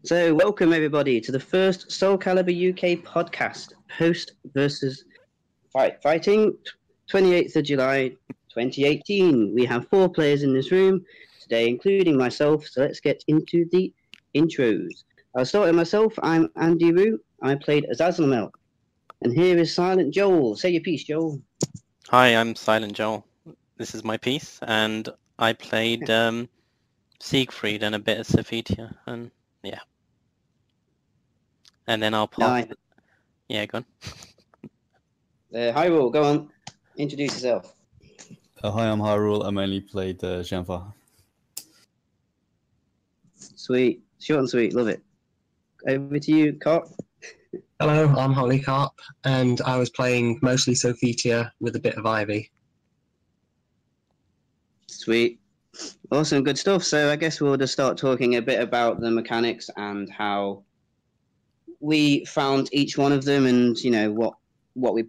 So, welcome everybody to the first SoulCalibur UK podcast, Post versus Fighting, 28th of July 2018. We have 4 players in this room today, including myself, so let's get into the intros. I'll start with myself. I'm Andyroo. I played Zasalamel. And here is Silent Joel. Say your piece, Joel. Hi, I'm Silent Joel. This is my piece, and I played Siegfried and a bit of Sophitia, and yeah. And then I'll pass. Nice. Yeah, go on. Hyrul, go on. Introduce yourself. Hi, I'm Hyrul. I mainly played Xianghua. Sweet. Short and sweet. Love it. Over to you, Carp. Hello, I'm HolyCarp, and I was playing mostly Sophitia with a bit of Ivy. Sweet. Awesome, good stuff. So I guess we'll just start talking a bit about the mechanics and how we found each one of them, and you know what we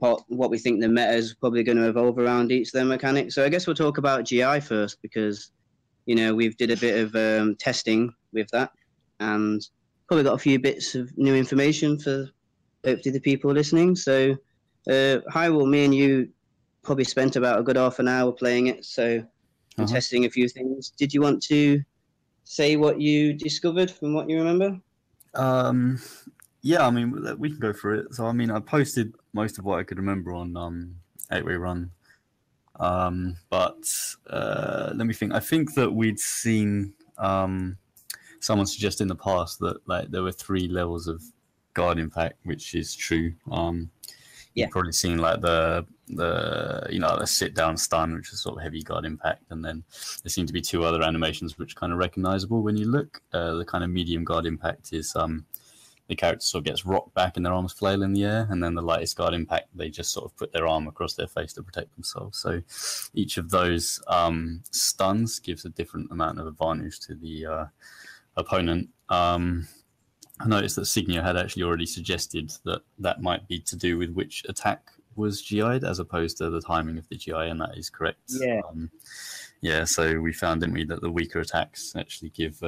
think the meta is probably going to evolve around each of their mechanics. So I guess we'll talk about GI first because we've did a bit of testing with that, and probably got a few bits of new information for hopefully the people listening. So, Hyrule, me and you probably spent about a good half an hour playing it, so testing a few things. Did you want to say what you discovered from what you remember? Yeah, I mean, we can go through it. So, I mean, I posted most of what I could remember on 8-Way Run. But let me think. I think that we'd seen someone suggest in the past that like there were 3 levels of guard impact, which is true. You've probably seen like the sit down stun, which is sort of heavy guard impact, and then there seem to be 2 other animations which are kind of recognizable when you look. The kind of medium guard impact is the character sort of gets rocked back and their arms flail in the air, and then the lightest guard impact, they just sort of put their arm across their face to protect themselves. So each of those stuns gives a different amount of advantage to the opponent. I noticed that Signia had actually already suggested that might be to do with which attack was GI'd as opposed to the timing of the GI, and that is correct. Yeah. So we found, didn't we, that the weaker attacks actually give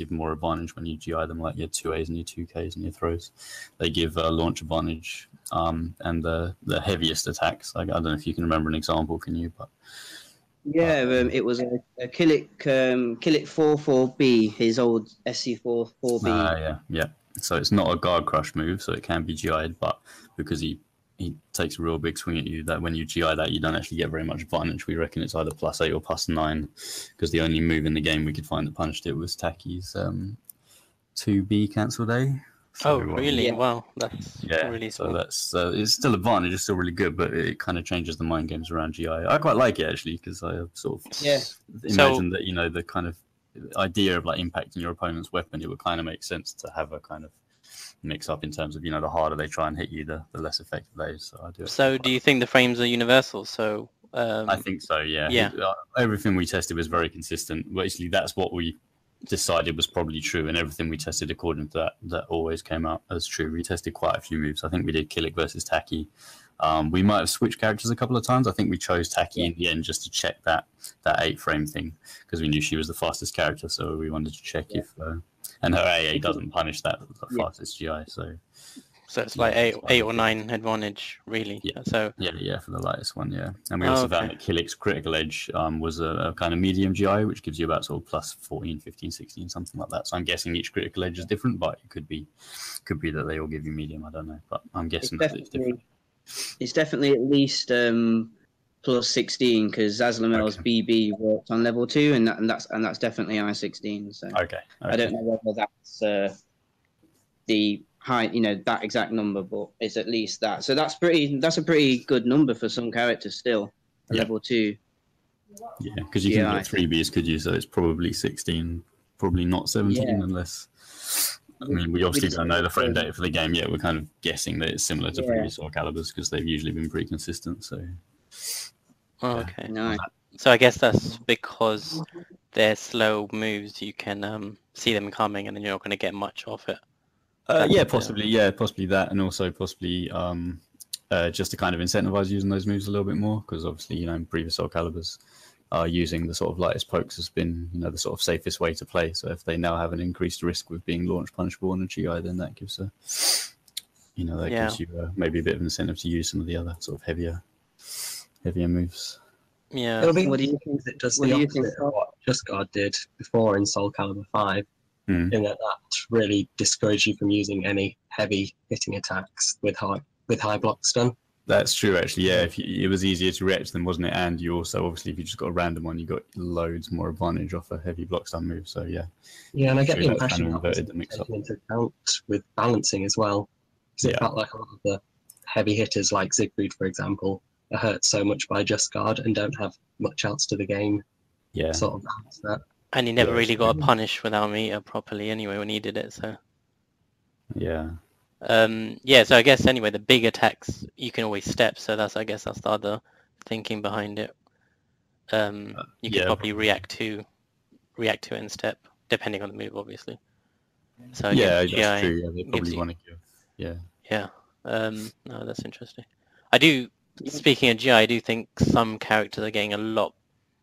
more advantage when you GI them, like your 2As and your 2Ks and your throws. They give launch advantage, and the heaviest attacks, like, I don't know if you can remember an example, can you? But yeah, it was a Killick 4-4B, his old SC4 4B. Yeah. So it's not a guard crush move, so it can be GI'd, but because he takes a real big swing at you, that when you GI that, you don't actually get very much advantage. We reckon it's either +8 or +9, because the only move in the game we could find that punished it was Taki's 2B cancel day. So, really? Yeah. Wow, that's really so that's it's still advantage, it's still really good, but it kind of changes the mind games around GI. I quite like it actually, because I sort of imagine that the kind of idea of like impacting your opponent's weapon, it would kind of make sense to have a kind of mix up in terms of the harder they try and hit you, the less effective they is. So I do. So do you think the frames are universal? So I think so. Yeah. Everything we tested was very consistent. Basically, that's what we decided was probably true, and everything we tested according to that always came out as true. We tested quite a few moves. I think we did Killick versus Taki. We might have switched characters a couple of times. I think we chose Taki in the end just to check that 8-frame thing, because we knew she was the fastest character, so we wanted to check if and her AA doesn't punish that fastest GI, so it's like 8 or 9 advantage, really. Yeah. So for the lightest one, and we also found that Killick's critical edge was a kind of medium GI, which gives you about sort of +14, 15, 16, something like that. So I'm guessing each critical edge is different, but it could be that they all give you medium. I don't know, but I'm guessing it's different. It's definitely at least +16, because Zasalamel's BB worked on level 2, and that's definitely I-16. So I don't know whether that's the high, that exact number, but it's at least that. So that's a pretty good number for some characters still. Level 2. Yeah, because you can get 3Bs, could you? So it's probably 16, probably not 17, unless. I mean, we obviously don't know the frame data for the game yet. We're kind of guessing that it's similar to previous SoulCaliburs, because they've usually been pretty consistent. So. Okay. Nice. So I guess that's because they're slow moves. You can see them coming, and then you're not going to get much off it. Possibly that, and also possibly just to kind of incentivize using those moves a little bit more, because obviously in previous SoulCaliburs using the sort of lightest pokes has been, the sort of safest way to play. So if they now have an increased risk with being launch punishable on a GI, then that gives gives you maybe a bit of incentive to use some of the other sort of heavier moves. Yeah. It'll be What do you think it does what the do you opposite think, of what Just God did before in SoulCalibur 5, in that really discouraged you from using any heavy hitting attacks with high block stun. That's true, actually. Yeah, it was easier to react them, wasn't it? And you also, obviously, if you just got a random one, you got loads more advantage off a heavy block stun move. So yeah. Yeah, and I get the That impression kind of that was inverted the mix up. taken into account with balancing as well, because it felt like a lot of the heavy hitters, like Siegfried, for example, are hurt so much by Just Guard and don't have much else to the game. Yeah. Sort of balance that. And he never really got punished without meter properly anyway when he did it. So. Yeah. So I guess anyway, the big attacks you can always step. So that's the other thinking behind it. You could probably react to it and step, depending on the move, obviously. So that's GI true. Yeah, they probably want to give. Yeah. Yeah. No, that's interesting. Speaking of GI, I do think some characters are getting a lot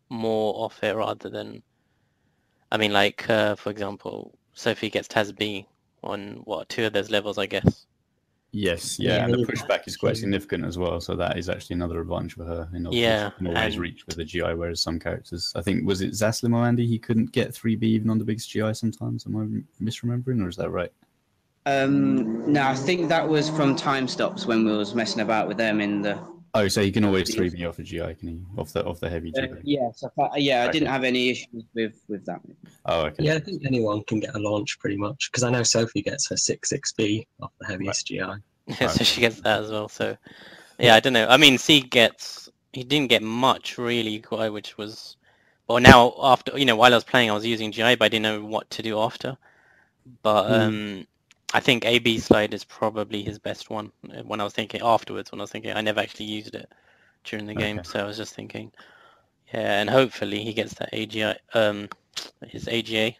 more off it rather than. I mean, like for example, Sophie gets Taz-B on 2 of those levels, I guess. Yes, and the pushback is quite significant as well, so that is actually another advantage for her. She can always reach with a GI, whereas some characters, I think, was it Zasalamel, Andy? He couldn't get 3B even on the biggest GI sometimes. Am I misremembering, or is that right? No, I think that was from time stops when we was messing about with them in the. Oh, so he can always 3B off a GI, can he? Off the heavy GI? I didn't have any issues with that. Oh, okay. Yeah, I think anyone can get a launch pretty much, because I know Sophie gets her 6B off the heaviest GI. Yeah, so she gets that as well. So, yeah, I don't know. I mean, he didn't get much really, which was, well, now after, while I was playing, I was using GI, but I didn't know what to do after. But I think AB slide is probably his best one. When I was thinking afterwards, I never actually used it during the game, so I was just thinking, yeah, and hopefully he gets that AGI, his AGA,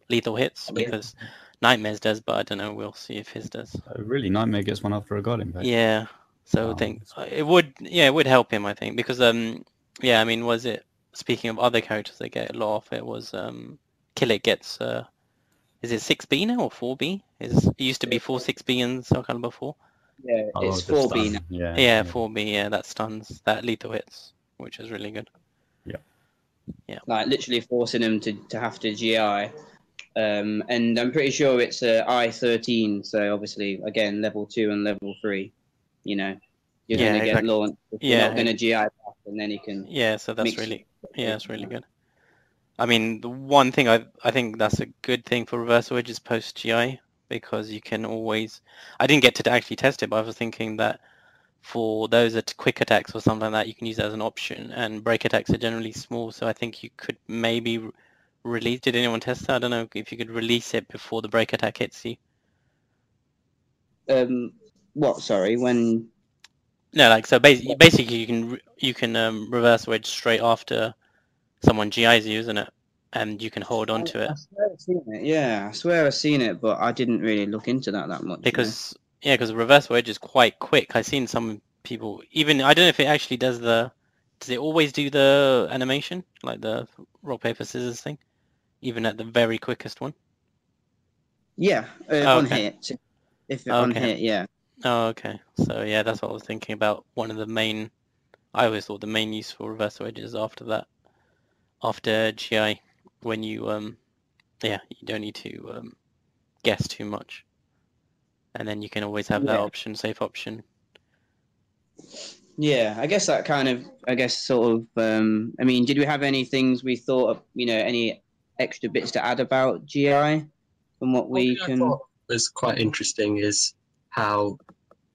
lethal hits, because Nightmares does, but I don't know. We'll see if his does. Really, Nightmare gets one after a God impact. Yeah, so I think it would help him. I think because I mean, was it speaking of other characters that get a lot off? It was Killit gets is it 6B now or 4B? It used to be 4-6B in SoulCalibur 4. Yeah, it's 4B now. Yeah, 4B. Yeah, that stuns, that lethal hits, which is really good. Yeah. Like literally forcing them to have to GI. And I'm pretty sure it's I-13, so obviously, again, level 2 and level 3, you're going to get launched. You're not going to GI back, and then you can... Yeah, so that's it's really good. I mean, the one thing I think that's a good thing for Reverse Wedge is post-GI, because you can always... I didn't get to actually test it, but I was thinking that for those quick attacks or something like that, you can use that as an option, and break attacks are generally small, so I think you could maybe... release. Did anyone test that? I don't know if you could release it before the break attack hits you. What? Sorry, when? No, like so. Basically, you can reverse wedge straight after someone GIs you, isn't it? And you can hold on to it. I swear I've seen it. Yeah, I swear I've seen it, but I didn't really look into that much. Because reverse wedge is quite quick. I've seen some people even. I don't know if it actually does the. Does it always do the animation like the rock paper scissors thing? Even at the very quickest one? Yeah, on hit. If on hit, yeah. Oh, okay. So, yeah, that's what I was thinking about. One of the main... I always thought the main use for reverse wedge is after that. After GI, when you... you don't need to guess too much. And then you can always have that option, safe option. Yeah, I guess that kind of... sort of... I mean, did we have any things we thought of, any... extra bits to add about GI from what we can... I thought was quite interesting is how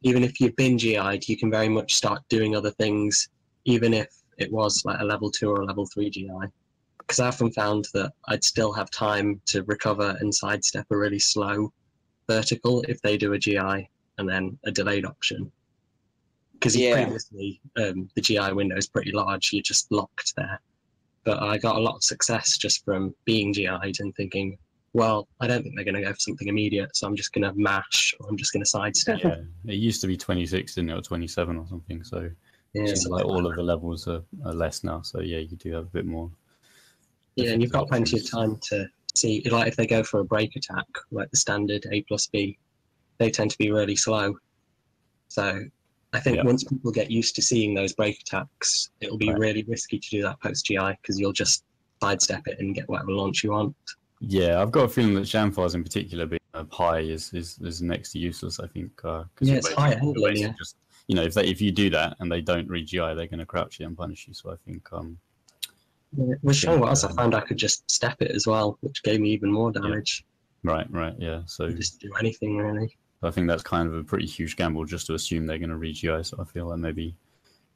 even if you've been GI'd, you can very much start doing other things, even if it was like a level 2 or a level 3 GI. Because I often found that I'd still have time to recover and sidestep a really slow vertical if they do a GI and then a delayed option. Because previously the GI window is pretty large, you're just locked there. But I got a lot of success just from being GI'd and thinking, well, I don't think they're going to go for something immediate, so I'm just going to mash or I'm just going to sidestep. Yeah, it used to be 26, didn't it, or 27 or something. So Yeah, Seems so like all of the levels are less now, so yeah, you do have a bit more. yeah, and you've got plenty of options. time to see, like if they go for a break attack, like the standard A+B, they tend to be really slow. So I think Yeah. once people get used to seeing those break attacks, it'll be Right. really risky to do that post-GI because you'll just sidestep it and get whatever launch you want. Yeah, I've got a feeling that Xianghua in particular being high is next to useless. I think Yeah, it's high handling, yeah. just, you know, if you do that and they don't read GI, they're going to crouch you and punish you. So I think With Xianghua, I found I could just step it as well, which gave me even more damage. right, yeah. So Just do anything really. I think that's kind of a pretty huge gamble just to assume they're going to read GI. So I feel like maybe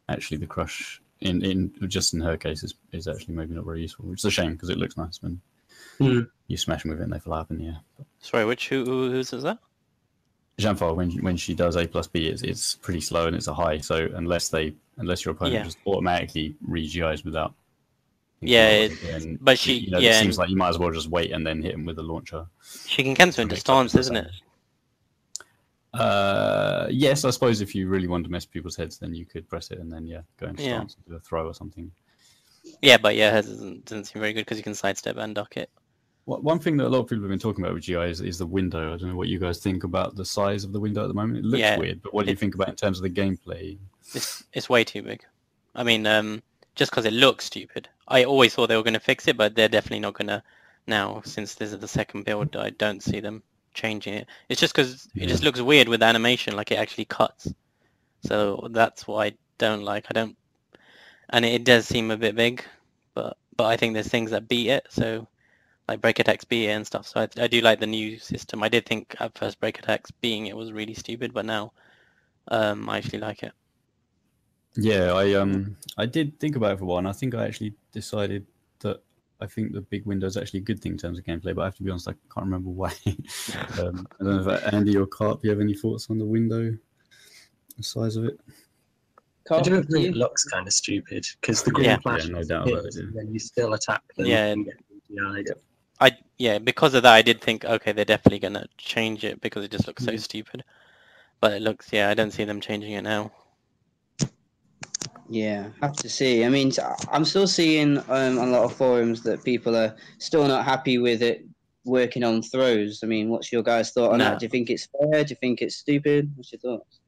actually the crush in just in her case is actually maybe not very useful, which is a shame because it looks nice when you smash them with it and they fly up in the air. Sorry, whose is that? Xianghua, when she does A+B, it's pretty slow and it's a high. So unless your opponent just automatically re-GIs without, but she, you know, it seems like you might as well just wait and then hit him with the launcher. She can cancel into stance, isn't it? Yes, I suppose if you really want to mess with people's heads, then you could press it and then go into stance and do a throw or something. Yeah, but hers doesn't seem very good because you can sidestep and duck it. One thing that a lot of people have been talking about with GI is the window. I don't know what you guys think about the size of the window at the moment. It looks weird, but what do you think about in terms of the gameplay? It's way too big. I mean, just because it looks stupid. I always thought they were going to fix it, but they're definitely not going to now. Since this is the second build, I don't see them changing it. It's just because it just looks weird with the animation, like it actually cuts. So that's what I don't like. And it does seem a bit big, but I think there's things that beat it. So like break attacks beat it and stuff. So I do like the new system. I did think at first break attacks beating it was really stupid, but now I actually like it. Yeah, I did think about it for a while, and I think I actually decided that I think the big window is actually a good thing in terms of gameplay, but I have to be honest, I can't remember why. I don't know if Andy or Carp, you have any thoughts on the window, the size of it? I do agree it looks kind of stupid because the green flash no doubt about it, and then you still attack them and get GI'd. Because of that, I did think, okay, they're definitely going to change it because it just looks so stupid. But it looks, I don't see them changing it now. Yeah, have to see. I mean, I'm still seeing on a lot of forums that people are still not happy with it working on throws. I mean, what's your guys' thought on that? Do you think it's fair? Do you think it's stupid? What's your thoughts?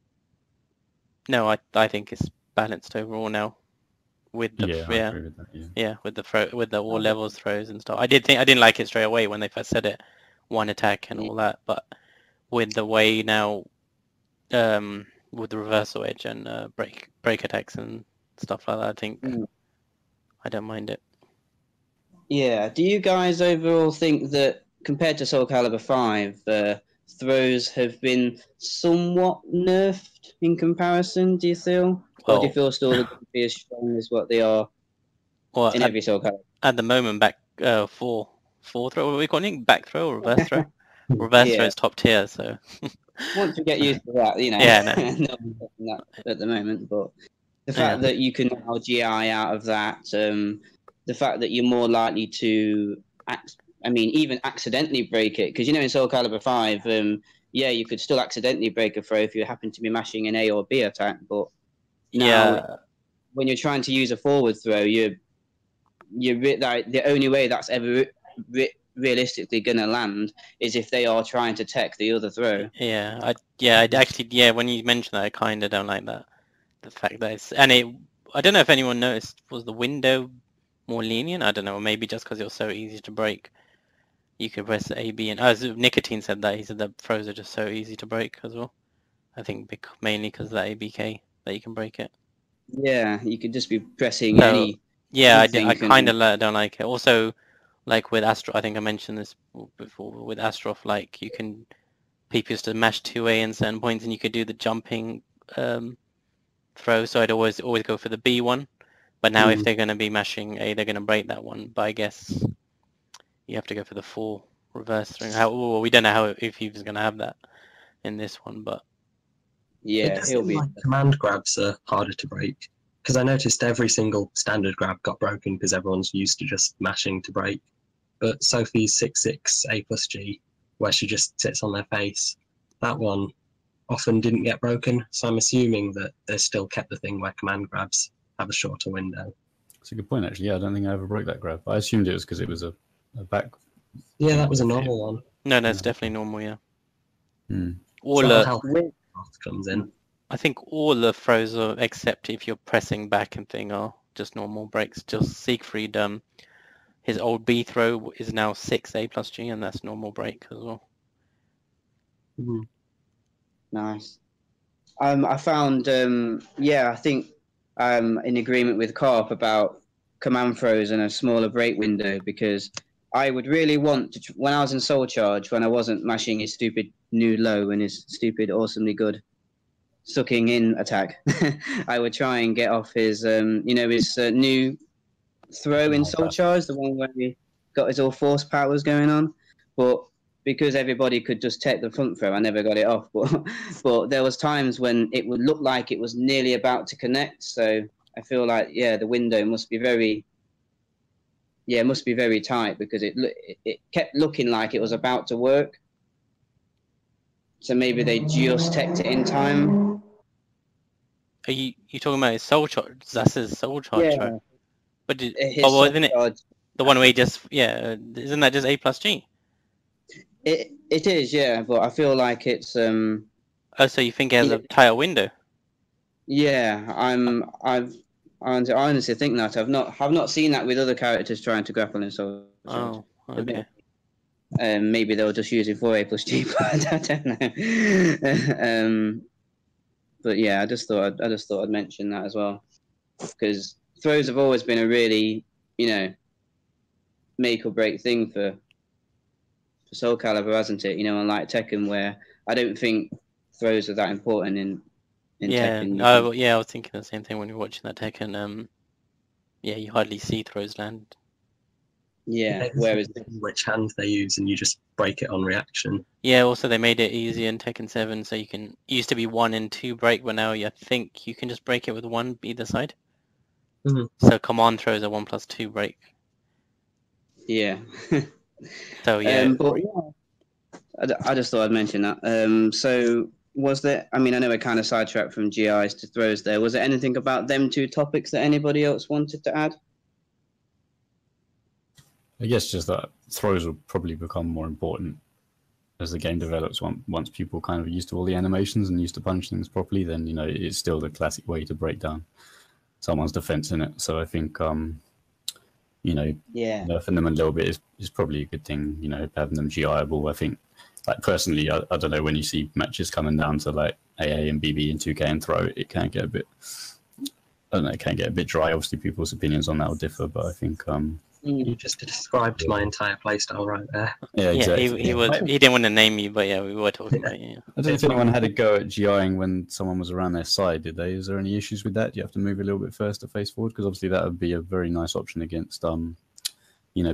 No, I think it's balanced overall now. With the I agree with that, with the all levels throws and stuff. I didn't like it straight away when they first said it, one attack and all that. But with the way now, with the reversal edge and break attacks and stuff like that, I think I don't mind it. Yeah. Do you guys overall think that compared to SoulCalibur 5, throws have been somewhat nerfed in comparison? Do you feel? Or do you feel still they're going to be as strong as what they are in every SoulCalibur? At the moment, back four throw. What are we calling it? Back throw or reverse throw? Reverse throw is top tier. So once you get used to that, you know. No. At the moment, but the fact that you can now GI out of that, the fact that you're more likely to, even accidentally break it, because in SoulCalibur 5, you could still accidentally break a throw if you happen to be mashing an A or B attack, but now when you're trying to use a forward throw, you're like the only way that's ever realistically gonna land is if they are trying to tech the other throw. I actually when you mention that, I kind of don't like that. The fact that it's I don't know if anyone noticed, was the window more lenient? I don't know, maybe just because it was so easy to break. You could press A, B, and as Nicotine said that, he said that throws are just so easy to break as well. I think mainly because of that ABK that you can break it. Yeah, you could just be pressing any. Yeah, I kind of don't like it. Also, like with Astro, I think I mentioned this before. With Astrof, like people used to mash 2A in certain points, and you could do the jumping throw. So I'd always go for the B one. But now if they're going to be mashing A, they're going to break that one. But I guess you have to go for the full reverse throw. We don't know if he was going to have that in this one, but yeah, he'll be. Command grabs are harder to break because I noticed every single standard grab got broken because everyone's used to just mashing to break. But Sophie's 6/6 A+G, where she just sits on their face, that one often didn't get broken. So I'm assuming that they still kept the thing where command grabs have a shorter window. That's a good point, actually. Yeah, I don't think I ever broke that grab. I assumed it was because it was a back. Yeah, that was a normal one. No, it's definitely normal. Yeah. All So how comes in. I think all the throws are, except if you're pressing back and thing, are just normal breaks. Just Siegfried, his old B throw is now 6 A plus G, and that's normal break as well. Nice. I found, I think in agreement with Carp about command throws and a smaller break window, because I would really want to, when I was in Soul Charge, when I wasn't mashing his stupid new low and his stupid awesomely good sucking in attack, I would try and get off his, his new throw in Soul Charge, the one where he got his all force powers going on. But because everybody could just take the front throw, I never got it off. But there was times when it would look like it was nearly about to connect. So I feel like, the window must be very tight, because it kept looking like it was about to work. So maybe they just teched it in time. Are you talking about his Soul Charge? That's his Soul Charge, right? But isn't it the one where he just isn't that just A plus G? It is, yeah, but I feel like it's Oh, so you think it has a tighter window? Yeah, I honestly think that I've not seen that with other characters trying to grapple in Soul Charge. Oh, okay. Maybe they were just using 4A plus G, but I don't know. But yeah, I just thought I'd mention that as well, because throws have always been a really, make or break thing for SoulCalibur, hasn't it? Unlike Tekken, where I don't think throws are that important in Tekken. I was thinking the same thing when we were watching that Tekken. You hardly see throws land. Yeah, whereas which hand they use, and you just break it on reaction. Yeah, also they made it easier in Tekken 7, so it used to be 1 and 2 break, but now I think you can just break it with 1 either side. So command throws are 1 plus 2 break. Yeah. So I just thought I'd mention that. So was there? I mean, I know we're kind of sidetracked from GIs to throws. There was there anything about them two topics that anybody else wanted to add? I guess just that throws will probably become more important as the game develops. Once people kind of used to all the animations and used to punch things properly, then it's still the classic way to break down someone's defense in it. So I think nerfing them a little bit is probably a good thing. Having them GI-able. I think, like personally, I don't know, when you see matches coming down to like AA and BB and 2K and throw, it can get a bit. I don't know, it can get a bit dry. Obviously, people's opinions on that will differ, but I think. You just described my entire playstyle right there. Yeah, exactly. He didn't want to name you, but we were talking about you. I don't know if anyone had a go at GIing when someone was around their side, did they? Is there any issues with that? Do you have to move a little bit first to face forward? Because obviously that would be a very nice option against,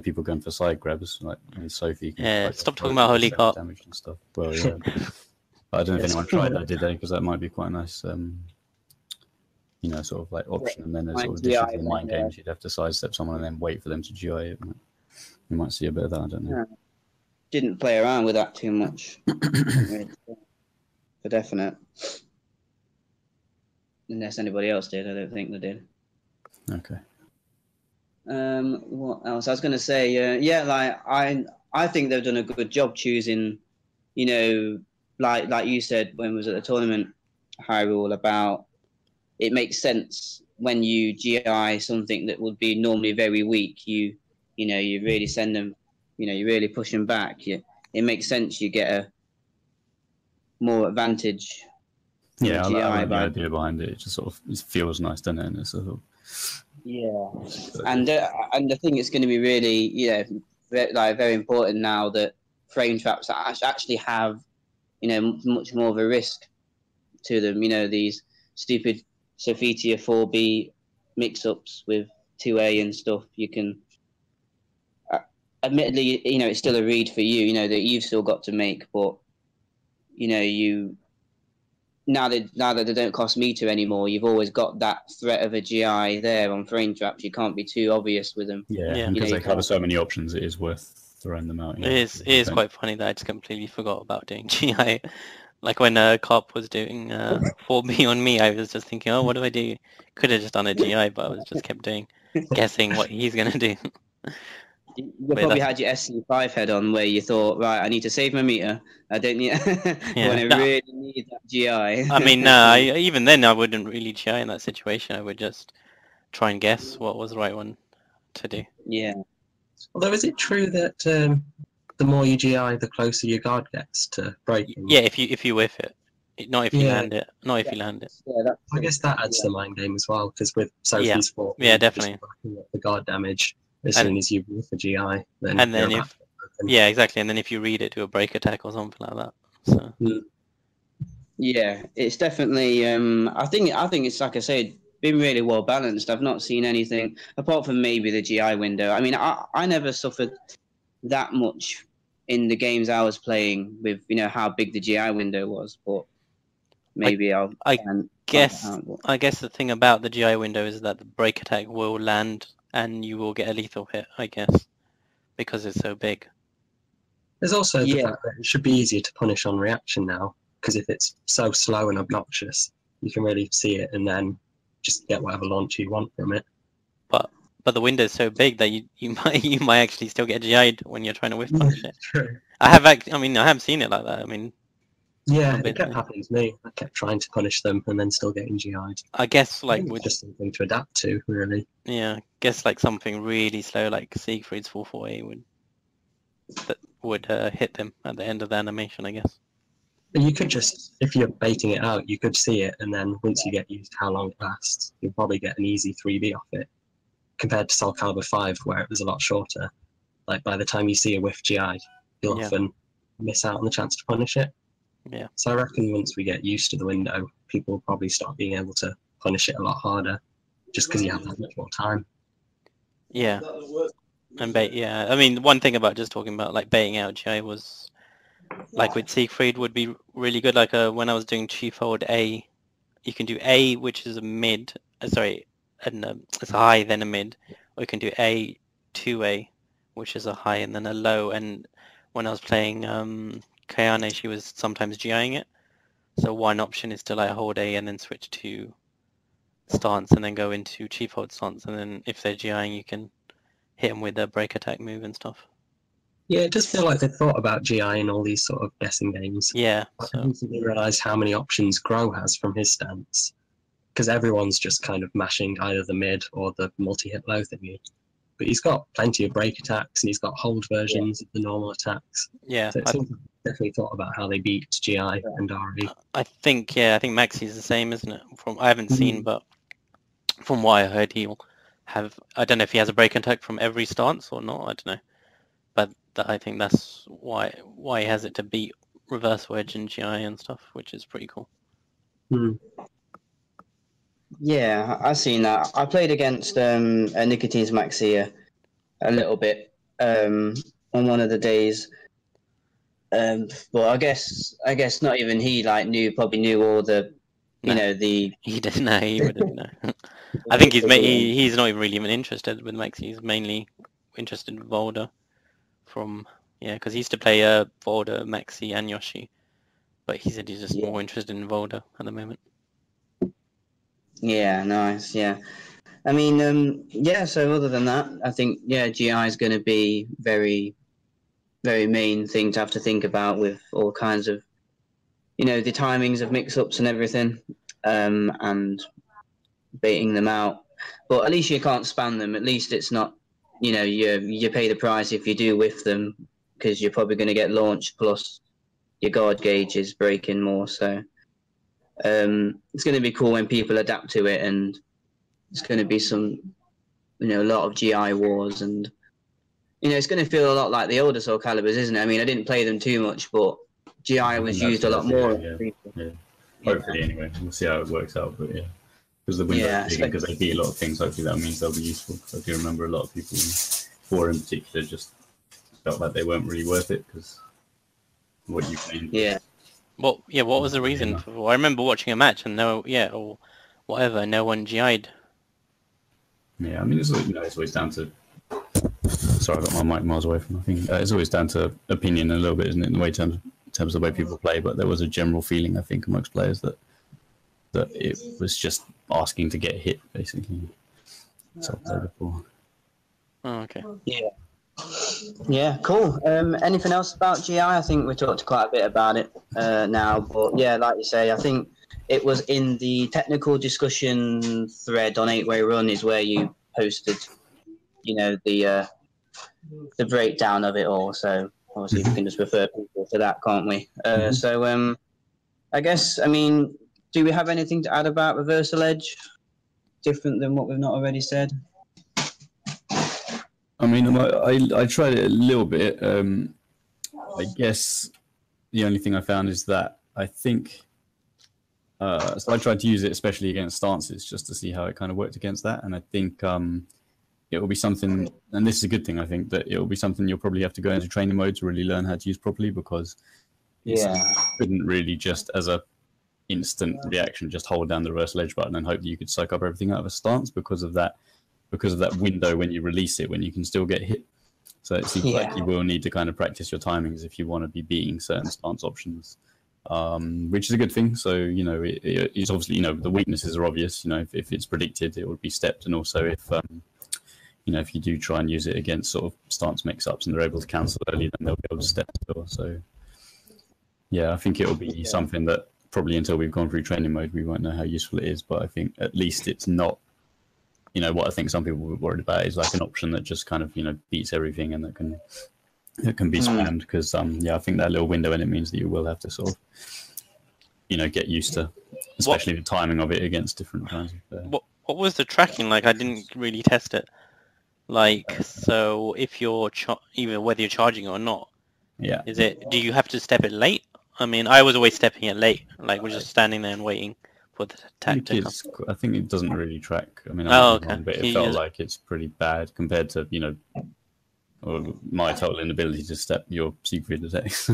people going for side grabs, like Sophie. Stop talking about HolyCarp. Damage and stuff. Well, yeah. But I don't know if anyone tried that, did they? Because that might be quite a nice... sort of like option, and then there's sort of digital mind games. You'd have to sidestep someone and then wait for them to GI it. You might see a bit of that, I don't know. Yeah. Didn't play around with that too much. For definite. Unless anybody else did, I don't think they did. Okay. What else? I was going to say, I think they've done a good job choosing, like you said when we was at the tournament, Hyrule, about it makes sense when you GI something that would be normally very weak. You really send them, you really push them back. It makes sense. You get a more advantage. Yeah, I like the idea behind it. It just sort of feels nice, doesn't it? And it's sort of... Yeah, and I think it's going to be really, very important now that frame traps actually have, much more of a risk to them. These stupid Sophitia 4B mix-ups with 2A and stuff. You can, admittedly, it's still a read for you, that you've still got to make, but, now that they don't cost meter anymore, you've always got that threat of a GI there on frame traps. You can't be too obvious with them. Yeah. Because they cover so many options, it is worth throwing them out. It is quite funny that I just completely forgot about doing GI. Like when Carp was doing 4B on me, I was just thinking, oh, what do I do? Could have just done a GI, but I was just kept guessing what he's gonna do. You But probably that's- had your SC5 head on where you thought, right, I need to save my meter. I don't need Yeah. when I No. really need that GI. I mean, no, even then I wouldn't really GI in that situation. I would just try and guess what was the right one to do. Yeah. Although, is it true that the more you GI, the closer your guard gets to breaking? Yeah, if you whiff it, not if you Yeah. land it. Not if you land it. Yeah, that's I guess that adds to the mind game as well, because with Yeah. Sophie's 4, Yeah, just definitely. racking up the guard damage as And- soon as you whiff a GI, then And then you're if about to open. yeah, exactly. And then if you read it, do a break attack or something like that. So Yeah, it's definitely. I think it's like I said, been really well balanced. I've not seen anything apart from maybe the GI window. I mean, I never suffered that much in the games I was playing with, how big the GI window was. But maybe I'll I try and guess find out. I guess the thing about the GI window is that the break attack will land and you will get a lethal hit. I guess because it's so big. There's also the Yeah. fact that it should be easier to punish on reaction now, because if it's so slow and obnoxious, you can really see it and then just get whatever launch you want from it. But the window is so big that you might actually still get GI'd when you're trying to whiff punish it. True. I have seen it like that. I mean, Yeah, A bit, it kept yeah. happening to me. I kept trying to punish them and then still getting GI'd. I guess I like think with it's just something to adapt to, really. yeah, guess like something really slow like Siegfried's 448 would hit them at the end of the animation, I guess. And you could just, if you're baiting it out, you could see it, and then once you get used to how long it lasts, you'll probably get an easy 3B off it, compared to SoulCalibur 5, where it was a lot shorter. Like, by the time you see a whiff GI, you'll Yeah. often miss out on the chance to punish it. Yeah. So I reckon once we get used to the window, people will probably start being able to punish it a lot harder, just because you have that much more time. Yeah. And bait, yeah. I mean, one thing about just talking about like baiting out GI was like with Siegfried would be really good. Like when I was doing chief hold A, you can do A, which is a mid. Sorry, and it's a high then a mid, or you can do A 2A, which is a high and then a low. And when I was playing Kayane, she was sometimes GIing it. So one option is to like hold A and then switch to stance and then go into chief hold stance, and then if they're GIing, you can hit them with a break attack move and stuff. Yeah, it does feel like they thought about GI in all these sort of guessing games. Yeah. I So recently realised how many options Grow has from his stance, because everyone's just kind of mashing either the mid or the multi-hit low thingy. But he's got plenty of break attacks, and he's got hold versions of the normal attacks. yeah, So it seems like they definitely thought about how they beat GI and RE. I think Maxi's the same, isn't it? I haven't seen, but from what I heard, he'll have. I don't know if he has a break attack from every stance or not. I don't know, but I think that's why he has it to beat reverse wedge and GI and stuff, which is pretty cool. Yeah, I've seen that. I played against Nicotine's Maxia a little bit on one of the days. But I guess not even he probably knew all the the He didn't know. He wouldn't know. I think he's not even really even interested with Maxi. He's mainly interested in Volder because he used to play Volder, Maxi, and Yoshi, but he said he's just more interested in Volder at the moment. Yeah, nice. Yeah, I mean, So other than that, I think GI is going to be very, very main thing to have to think about with all kinds of, the timings of mix-ups and everything, and baiting them out. But at least you can't spam them. At least it's not, you pay the price if you do whiff them, because you're probably going to get launched plus your guard gauge is breaking more. So it's going to be cool when people adapt to it, and it's going to be some, a lot of GI wars, and it's going to feel a lot like the older SoulCaliburs, isn't it? I mean, I didn't play them too much, but GI was used a lot more. Yeah. Hopefully, anyway, we'll see how it works out. But yeah, because the window because they beat a lot of things. Hopefully, that means they'll be useful. Because I do remember a lot of people, 4 in particular, just felt like they weren't really worth it because what you played. Yeah. What was the reason for? I remember watching a match and no one GI'd. Yeah, I mean, it's always down to. Sorry, I got my mic miles away from my thing. It's always down to opinion a little bit, isn't it? In the way in terms terms of the way people play, but there was a general feeling, I think, amongst players that it was just asking to get hit, basically. So I've played before. Oh, okay. Yeah. Yeah, cool. Anything else about GI? I think we talked quite a bit about it now, but yeah, like you say, I think it was in the technical discussion thread on 8-Way Run is where you posted, you know, the breakdown of it all. So obviously we can just refer people to that, can't we? So I guess, I mean, do we have anything to add about Reversal Edge different than what we've not already said? I mean, I tried it a little bit. I guess the only thing I found is that I think so I tried to use it especially against stances just to see how it kind of worked against that, and I think it will be something, and this is a good thing, I think, that it will be something you'll probably have to go into training mode to really learn how to use properly, because you couldn't really just as a instant reaction just hold down the reversal edge button and hope that you could soak up everything out of a stance because of that window when you release it, when you can still get hit. So it seems like you will need to kind of practice your timings if you want to be beating certain stance options, which is a good thing. So, you know, it's obviously, you know, the weaknesses are obvious. You know, if it's predicted, it would be stepped. And also if, you know, if you do try and use it against sort of stance mix-ups and they're able to cancel early, then they'll be able to step still. So, yeah, I think it will be something that probably until we've gone through training mode, we won't know how useful it is. But I think at least it's not, you know, what I think some people were worried about is like an option that just kind of, you know, beats everything and that can be spammed, because I think that little window in it means that you will have to sort of, you know, get used to, especially the timing of it against different kinds of. What was the tracking like? I didn't really test it. Like, so if you're even whether you're charging or not, do you have to step it late? I mean, I was always stepping it late, like we're just standing there and waiting for the attack to come. I think it doesn't really track. I mean, but it felt like it's pretty bad compared to, you know, my total inability to step your Siegfried attacks.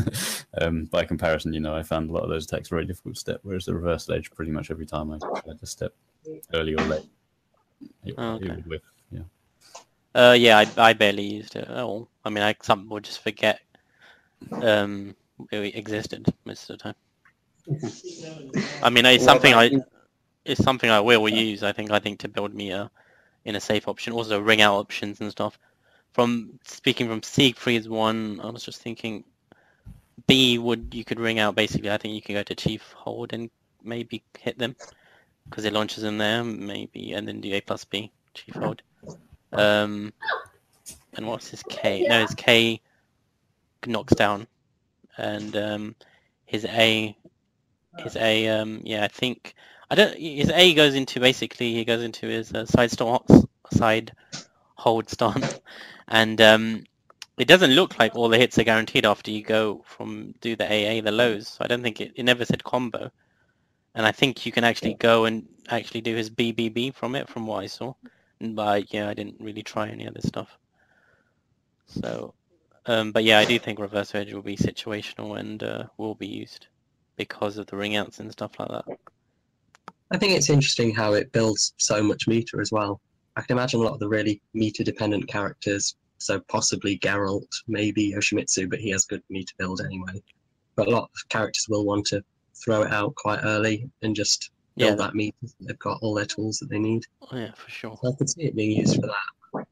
By comparison, you know, I found a lot of those attacks very difficult to step, whereas the reversal edge, pretty much every time I tried to step early or late, it would whiff. I barely used it at all. I mean, some would just forget it existed most of the time. I mean, it's something I will use. I think to build me in a safe option, also ring out options and stuff. Speaking from Siegfried's one, I was just thinking you could ring out basically. I think you can go to Chief Hold and maybe hit them because it launches in there, maybe, and then do A+B Chief Hold. And what's his K? No, his K knocks down, and his A, I think his A goes into his side hold stance, and it doesn't look like all the hits are guaranteed after you do the AA, the lows. So I don't think it never said combo, and I think you can actually go and actually do his BBB from what I saw. But yeah, I didn't really try any of this stuff. So, but yeah, I do think reverse edge will be situational and will be used because of the ring outs and stuff like that. I think it's interesting how it builds so much meter as well. I can imagine a lot of the really meter-dependent characters, so possibly Geralt, maybe Yoshimitsu, but he has good meter build anyway. But a lot of characters will want to throw it out quite early and just build that meter. They've got all their tools that they need. Oh, yeah, for sure. So I could see it being used for that.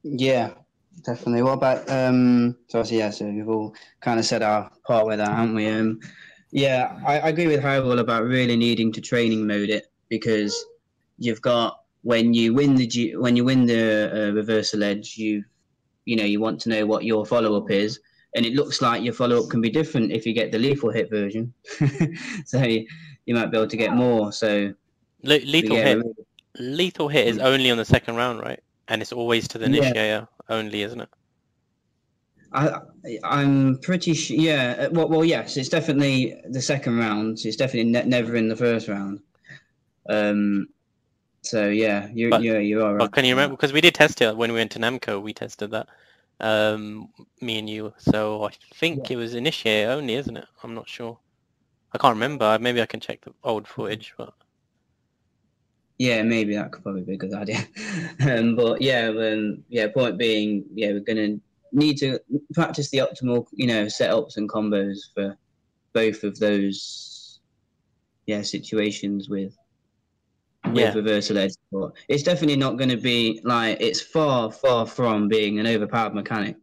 Yeah, definitely. What about so we've all kind of said our part with that, haven't we? Yeah, I agree with Hyrul about really needing to training mode it, because you've got when you win the reversal edge, you want to know what your follow up is, and it looks like your follow up can be different if you get the lethal hit version. So you might be able to get more. So lethal hit is only on the second round, right? And it's always to the initiator only, isn't it? I'm pretty sure. Yeah. Well, yes. It's definitely the second round. It's definitely never in the first round. So yeah, you are right. But can you remember? Because we did test it when we went to Namco. We tested that. Me and you. So I think it was initiator only, isn't it? I'm not sure. I can't remember. Maybe I can check the old footage, but. Yeah, maybe that could probably be a good idea. But point being, we're gonna need to practice the optimal, setups and combos for both of those, situations with reversal edge. But it's definitely not going to be like, it's far, far from being an overpowered mechanic.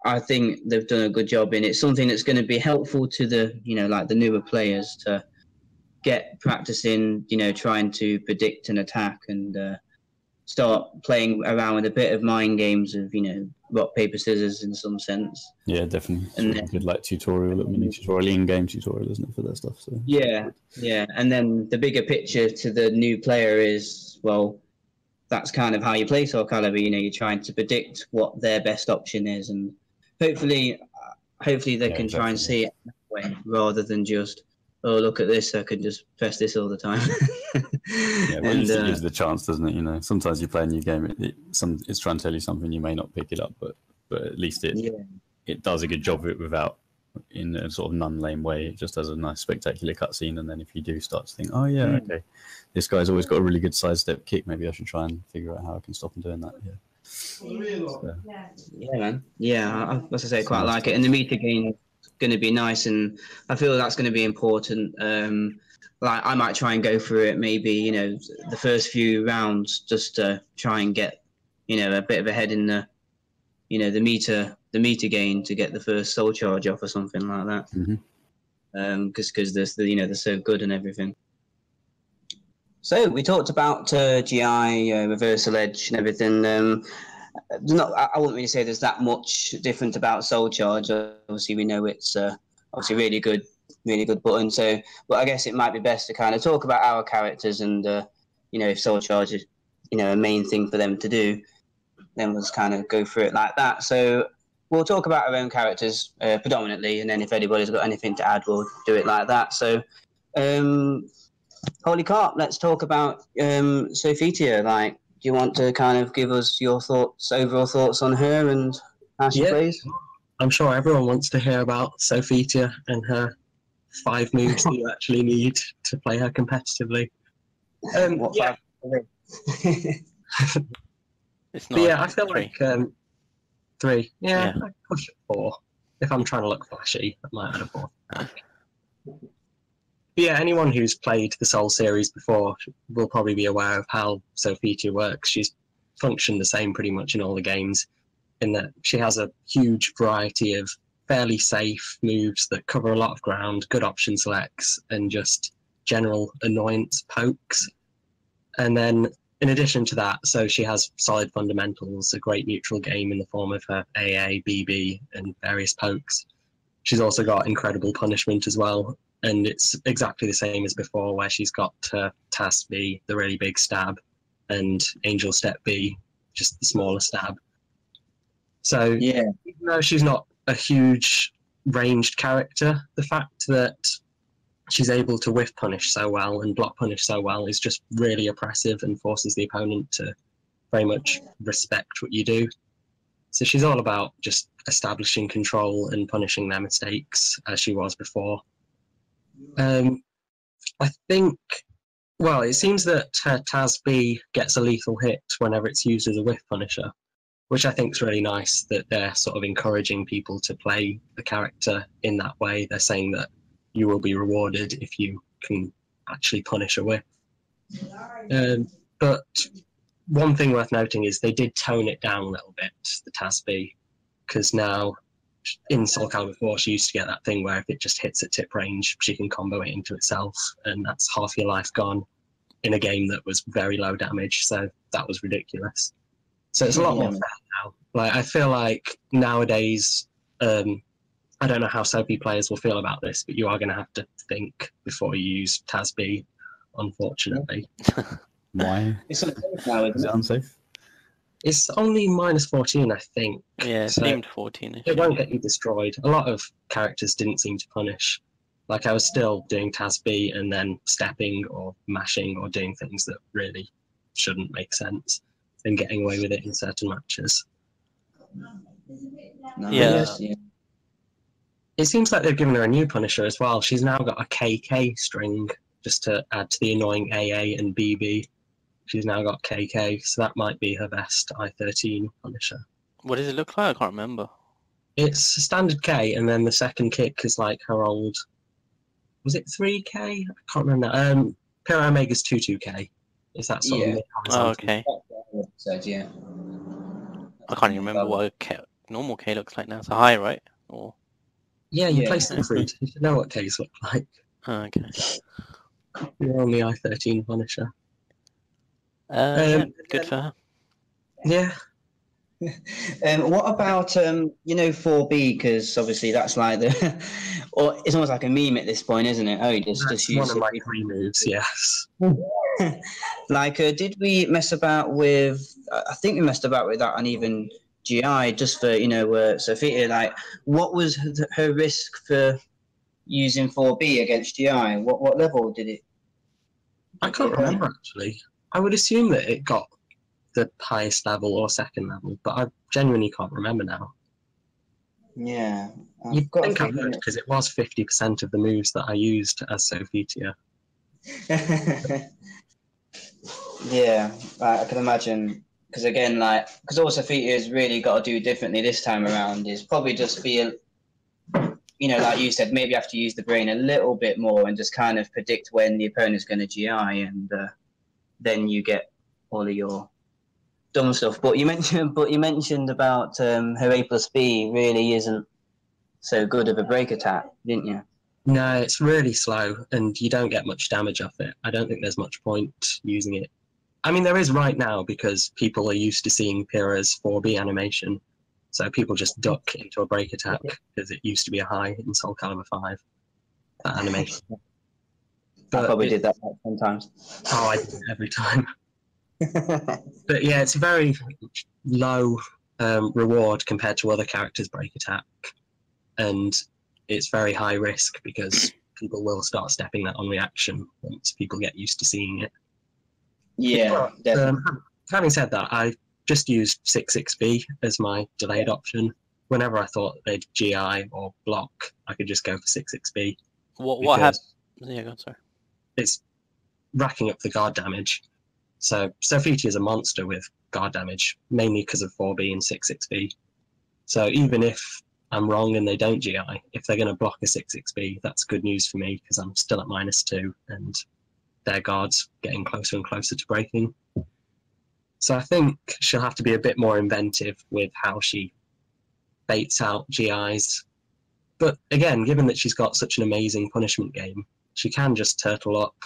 I think they've done a good job in it. Something that's going to be helpful to the, like the newer players to get practicing, trying to predict an attack and start playing around with a bit of mind games of, rock, paper, scissors in some sense. Yeah, definitely. It's And really good, like tutorial, mini tutorial, in-game tutorial, isn't it, for that stuff? So yeah. And then the bigger picture to the new player is, well, that's kind of how you play SoulCalibur. You're trying to predict what their best option is, and hopefully they can try and see it that way rather than just, oh, look at this, I can just press this all the time. Yeah, well, at least it gives the chance, doesn't it? Sometimes you play a new game, it's trying to tell you something, you may not pick it up, but at least it does a good job of it without, in a sort of non-lame way. It just has a nice spectacular cutscene, and then if you do start to think, oh yeah, okay, this guy's always got a really good sidestep kick, maybe I should try and figure out how I can stop him doing that. So, yeah, man. Yeah, as I say, quite like it. And the meter gain is going to be nice, and I feel that's going to be important. Like, I might try and go through it maybe, the first few rounds just to try and get, a bit of a head in the, the meter gain to get the first soul charge off or something like that. Because they're so good and everything. So we talked about GI, reversal edge and everything. I wouldn't really say there's that much different about soul charge. Obviously, we know it's obviously really good button. So, but I guess it might be best to kind of talk about our characters and if soul charge is a main thing for them to do, then we'll just kind of go through it like that. So we'll talk about our own characters predominantly, and then if anybody's got anything to add, we'll do it like that. So, HolyCarp, let's talk about Sophitia. Like, do you want to kind of give us your overall thoughts on her and how she plays? I'm sure everyone wants to hear about Sophitia and her 5 moves that you actually need to play her competitively. What 5? It's not. I feel 3. like 3. Yeah, I push it 4. If I'm trying to look flashy, I might add a 4. Yeah, anyone who's played the Soul series before will probably be aware of how Sophitia works. She's functioned the same pretty much in all the games, in that she has a huge variety of fairly safe moves that cover a lot of ground, good option selects, and just general annoyance pokes. And then in addition to that, so she has solid fundamentals, a great neutral game in the form of her AA, BB, and various pokes. She's also got incredible punishment as well, and it's exactly the same as before, where she's got Task B, the really big stab, and Angel Step B, just the smaller stab. So even though she's not a huge ranged character, the fact that she's able to whiff punish so well and block punish so well is just really oppressive and forces the opponent to very much respect what you do. So she's all about just establishing control and punishing their mistakes, as she was before. I think, well, it seems that her Taz B gets a lethal hit whenever it's used as a whiff punisher, which I think is really nice that they're sort of encouraging people to play the character in that way. They're saying that you will be rewarded if you can actually punish a whiff. But one thing worth noting is they did tone it down a little bit, the Taz B, because now in SoulCalibur 4 she used to get that thing where if it just hits at tip range, she can combo it into itself, and that's half your life gone in a game that was very low damage, so that was ridiculous. So it's a lot more fair now. Like, I feel like nowadays, I don't know how Sophie players will feel about this, but you are going to have to think before you use Taz B, unfortunately. Why? It's unsafe now, Is it unsafe? It's only -14, I think. Yeah, so seemed 14. it won't get you destroyed. A lot of characters didn't seem to punish. Like, I was still doing Taz B and then stepping or mashing or doing things that really shouldn't make sense and getting away with it in certain matches. Nice. Yeah. It seems like they've given her a new punisher as well. She's now got a KK string just to add to the annoying AA and BB. She's now got KK, so that might be her best I-13 punisher. What does it look like? I can't remember. It's a standard K, and then the second kick is like her old. Was it 3K? I can't remember. Pyro Omega's 22K. Is that sort of Oh, okay. So, yeah. I can't even remember what a normal K looks like now. It's a high, right? Or Yeah, you play Siegfried. You should know what Ks look like. oh, okay. You're on the I-13 Punisher. Yeah, good for her. Yeah. What about 4B? Because obviously that's like the, or it's almost like a meme at this point, isn't it? Oh, just use one of my 3 moves. Yes. Like, did we mess about with? I think we messed about with that on even GI, just for Sophitia. Like, what was her risk for using 4B against GI? What level did it? I can't remember actually. I would assume that it got the highest level or second level, but I genuinely can't remember now. Yeah, You'd think I would, because it was 50% of the moves that I used as Sophitia. Yeah, I can imagine. Because again, because all Sophitia's really got to do differently this time around is probably just be, like you said, maybe have to use the brain a little bit more and just kind of predict when the opponent's going to GI, and then you get all of your dumb stuff. But you mentioned about her A+B really isn't so good of a break attack, didn't you? No, it's really slow, and you don't get much damage off it. I don't think there's much point using it. I mean, there is right now, because people are used to seeing Pyra's 4B animation. So people just duck into a break attack, because it used to be a high in SoulCalibur 5, that animation. But I probably did that sometimes. Oh, I did it every time. But yeah, it's a very low reward compared to other characters' break attack. And it's very high risk, because people will start stepping that on reaction once people get used to seeing it. Yeah, definitely. Having said that, I just used 6-6B as my delayed option. Whenever I thought they'd GI or block, I could just go for 6-6B. What happened? Yeah, go on, sorry. It's racking up the guard damage. So Sophitia is a monster with guard damage, mainly because of 4B and 6-6B. So even if I'm wrong and they don't GI, if they're going to block a 6-6B, that's good news for me, because I'm still at -2 and their guard's getting closer and closer to breaking. So I think she'll have to be a bit more inventive with how she baits out GIs. But again, given that she's got such an amazing punishment game, she can just turtle up,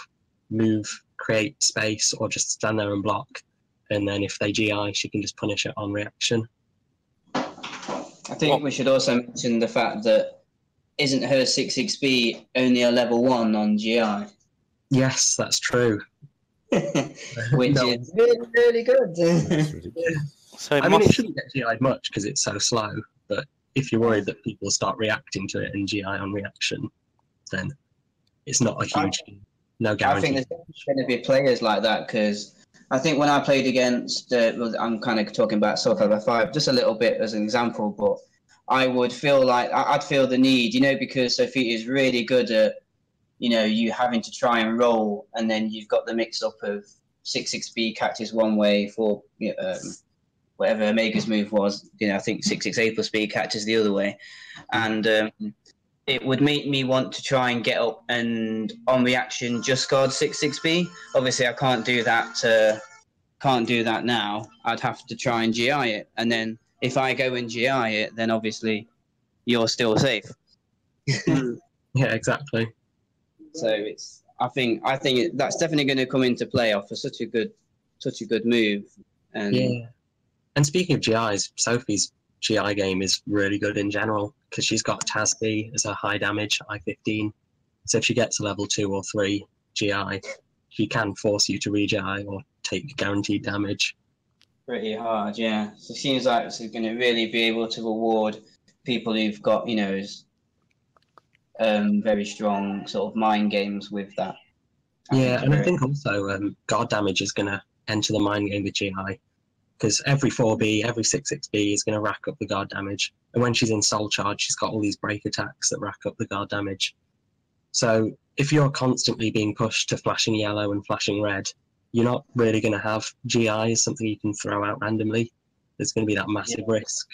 move, create space, or just stand there and block. And then if they GI, she can just punish it on reaction. I think we should also mention the fact that isn't her 6-6B only a level 1 on GI? Yes, that's true. Which is really, really good. So I mean, it shouldn't get GI'd much because it's so slow, but if you're worried that people start reacting to it and GI on reaction, then it's not a huge no guarantee. I think there's going to be players like that, because I think when I played against, I'm kind of talking about SoulCalibur 5 just a little bit as an example, but I would feel like I'd feel the need, because Sophitia is really good at, you having to try and roll, and then you've got the mix up of 6-6B Cactus one way for whatever Omega's move was, I think 6-6A+B Cactus the other way, and it would make me want to try and get up and on reaction just guard 6-6B. Obviously, I can't do that. Can't do that now. I'd have to try and GI it, and then if I go and GI it, then obviously you're still safe. Yeah, exactly. So I think that's definitely going to come into play off for such a good move. And yeah. And speaking of GIs, Sophie's GI game is really good in general, because she's got TASB as a high damage I-15. So if she gets a level 2 or 3 GI, she can force you to re-GI or take guaranteed damage. Pretty hard, yeah. So it seems like she's going to really be able to reward people who've got, very strong sort of mind games with that. I think also guard damage is going to enter the mind game with GI, because every 4B, every 6-6B is going to rack up the guard damage. And when she's in Soul Charge, she's got all these break attacks that rack up the guard damage. So if you're constantly being pushed to flashing yellow and flashing red, you're not really going to have GI as something you can throw out randomly. there's going to be that massive risk.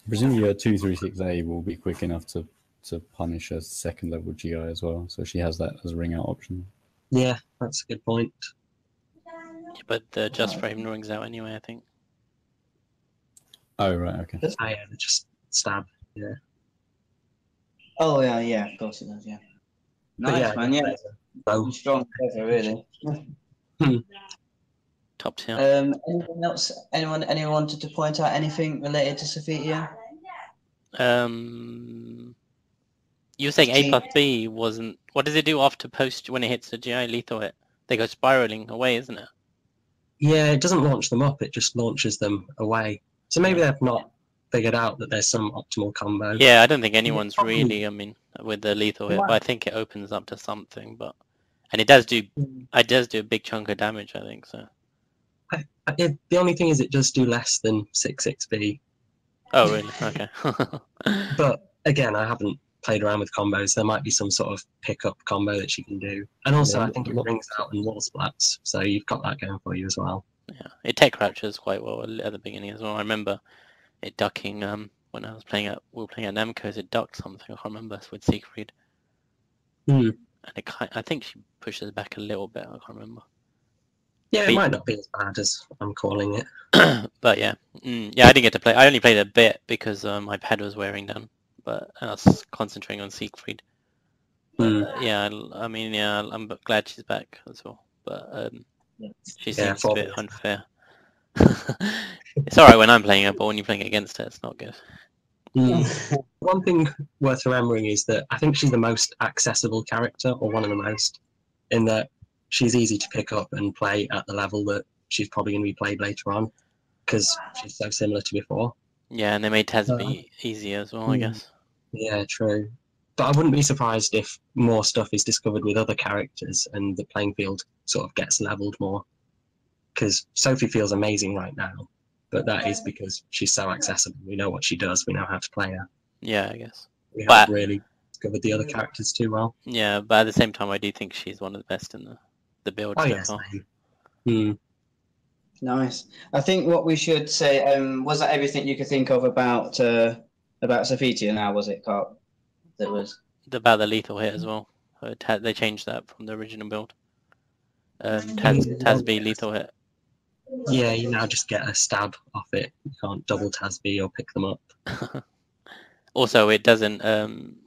Presumably her 236A will be quick enough to punish a second level GI as well, so she has that as a ring out option. Yeah, that's a good point. Yeah, but the just frame rings out anyway, I think. Oh right, okay. Oh yeah, just stab. Yeah. Oh yeah, of course it does. Yeah. But Nice man. Yeah. So, Strong cover, really. Top tier. Anything else? Anyone wanted to point out anything related to Sophitia? You were saying A plus B wasn't... What does it do after post when it hits the GI lethal hit? They go spiraling away, isn't it? yeah, it doesn't launch them up, it just launches them away. So maybe they've not figured out that there's some optimal combo. Yeah, I don't think anyone's really, I mean, with the lethal hit, but I think it opens up to something, but... And it does do a big chunk of damage, I think, so... The only thing is it does do less than 6-6B. Oh, really? Okay. But again, I haven't played around with combos. There might be some sort of pickup combo that she can do. And also, Yeah, I think it rings out and wall splats, so you've got that going for you as well. Yeah, it tech crouches quite well at the beginning as well. I remember it ducking when I was playing we were playing at Namco's, it ducked something, I can't remember, with Siegfried. And I think she pushes back a little bit, I can't remember. Yeah, it might not be as bad as I'm calling it. But yeah. Yeah, I didn't get to play. I only played a bit because my pad was wearing down. But I was concentrating on Siegfried. But, yeah, I mean, yeah, I'm glad she's back as well. But she seems a bit unfair. It's alright when I'm playing her, but when you're playing against her, it's not good. One thing worth remembering is that I think she's the most accessible character, or one of the most, in that she's easy to pick up and play at the level that she's probably going to be played later on, because she's so similar to before. Yeah, and they made Tasby easier as well, I guess. Yeah, true. But I wouldn't be surprised if more stuff is discovered with other characters and the playing field sort of gets leveled more. Because Sophie feels amazing right now, but that is because she's so accessible. We know what she does. We know how to play her. Yeah, I guess. We haven't really discovered the other characters too well. Yeah, but at the same time, I do think she's one of the best in the build so far. Nice. I think what we should say, was that everything you could think of about Sophitia now, was it, Carp? That was about the lethal hit as well. They changed that from the original build. Tasby lethal hit. Yeah, you now just get a stab off it. You can't double Tasby or pick them up. Also, it doesn't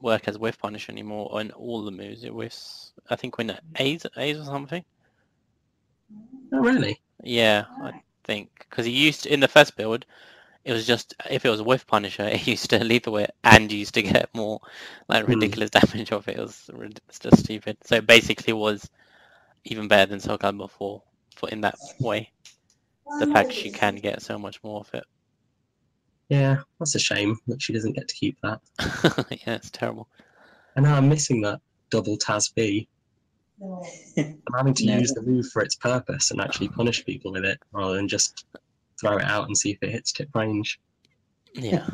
work as whiff punish anymore on all the moves. It whiffs, I think, when A's or something. Oh, really? Yeah, I think. Because he used in the first build, it was just, if it was a whiff punisher, it used to lethal it and used to get more like ridiculous damage off it. It was just stupid. So basically it was even better than SoulCalibur 4 for in that way. The fact you can get so much more of it. Yeah, that's a shame that she doesn't get to keep that. Yeah, it's terrible. And now I'm missing that double Tasby. I'm having to use the move for its purpose and actually punish people with it rather than just throw it out and see if it hits tip range. Yeah.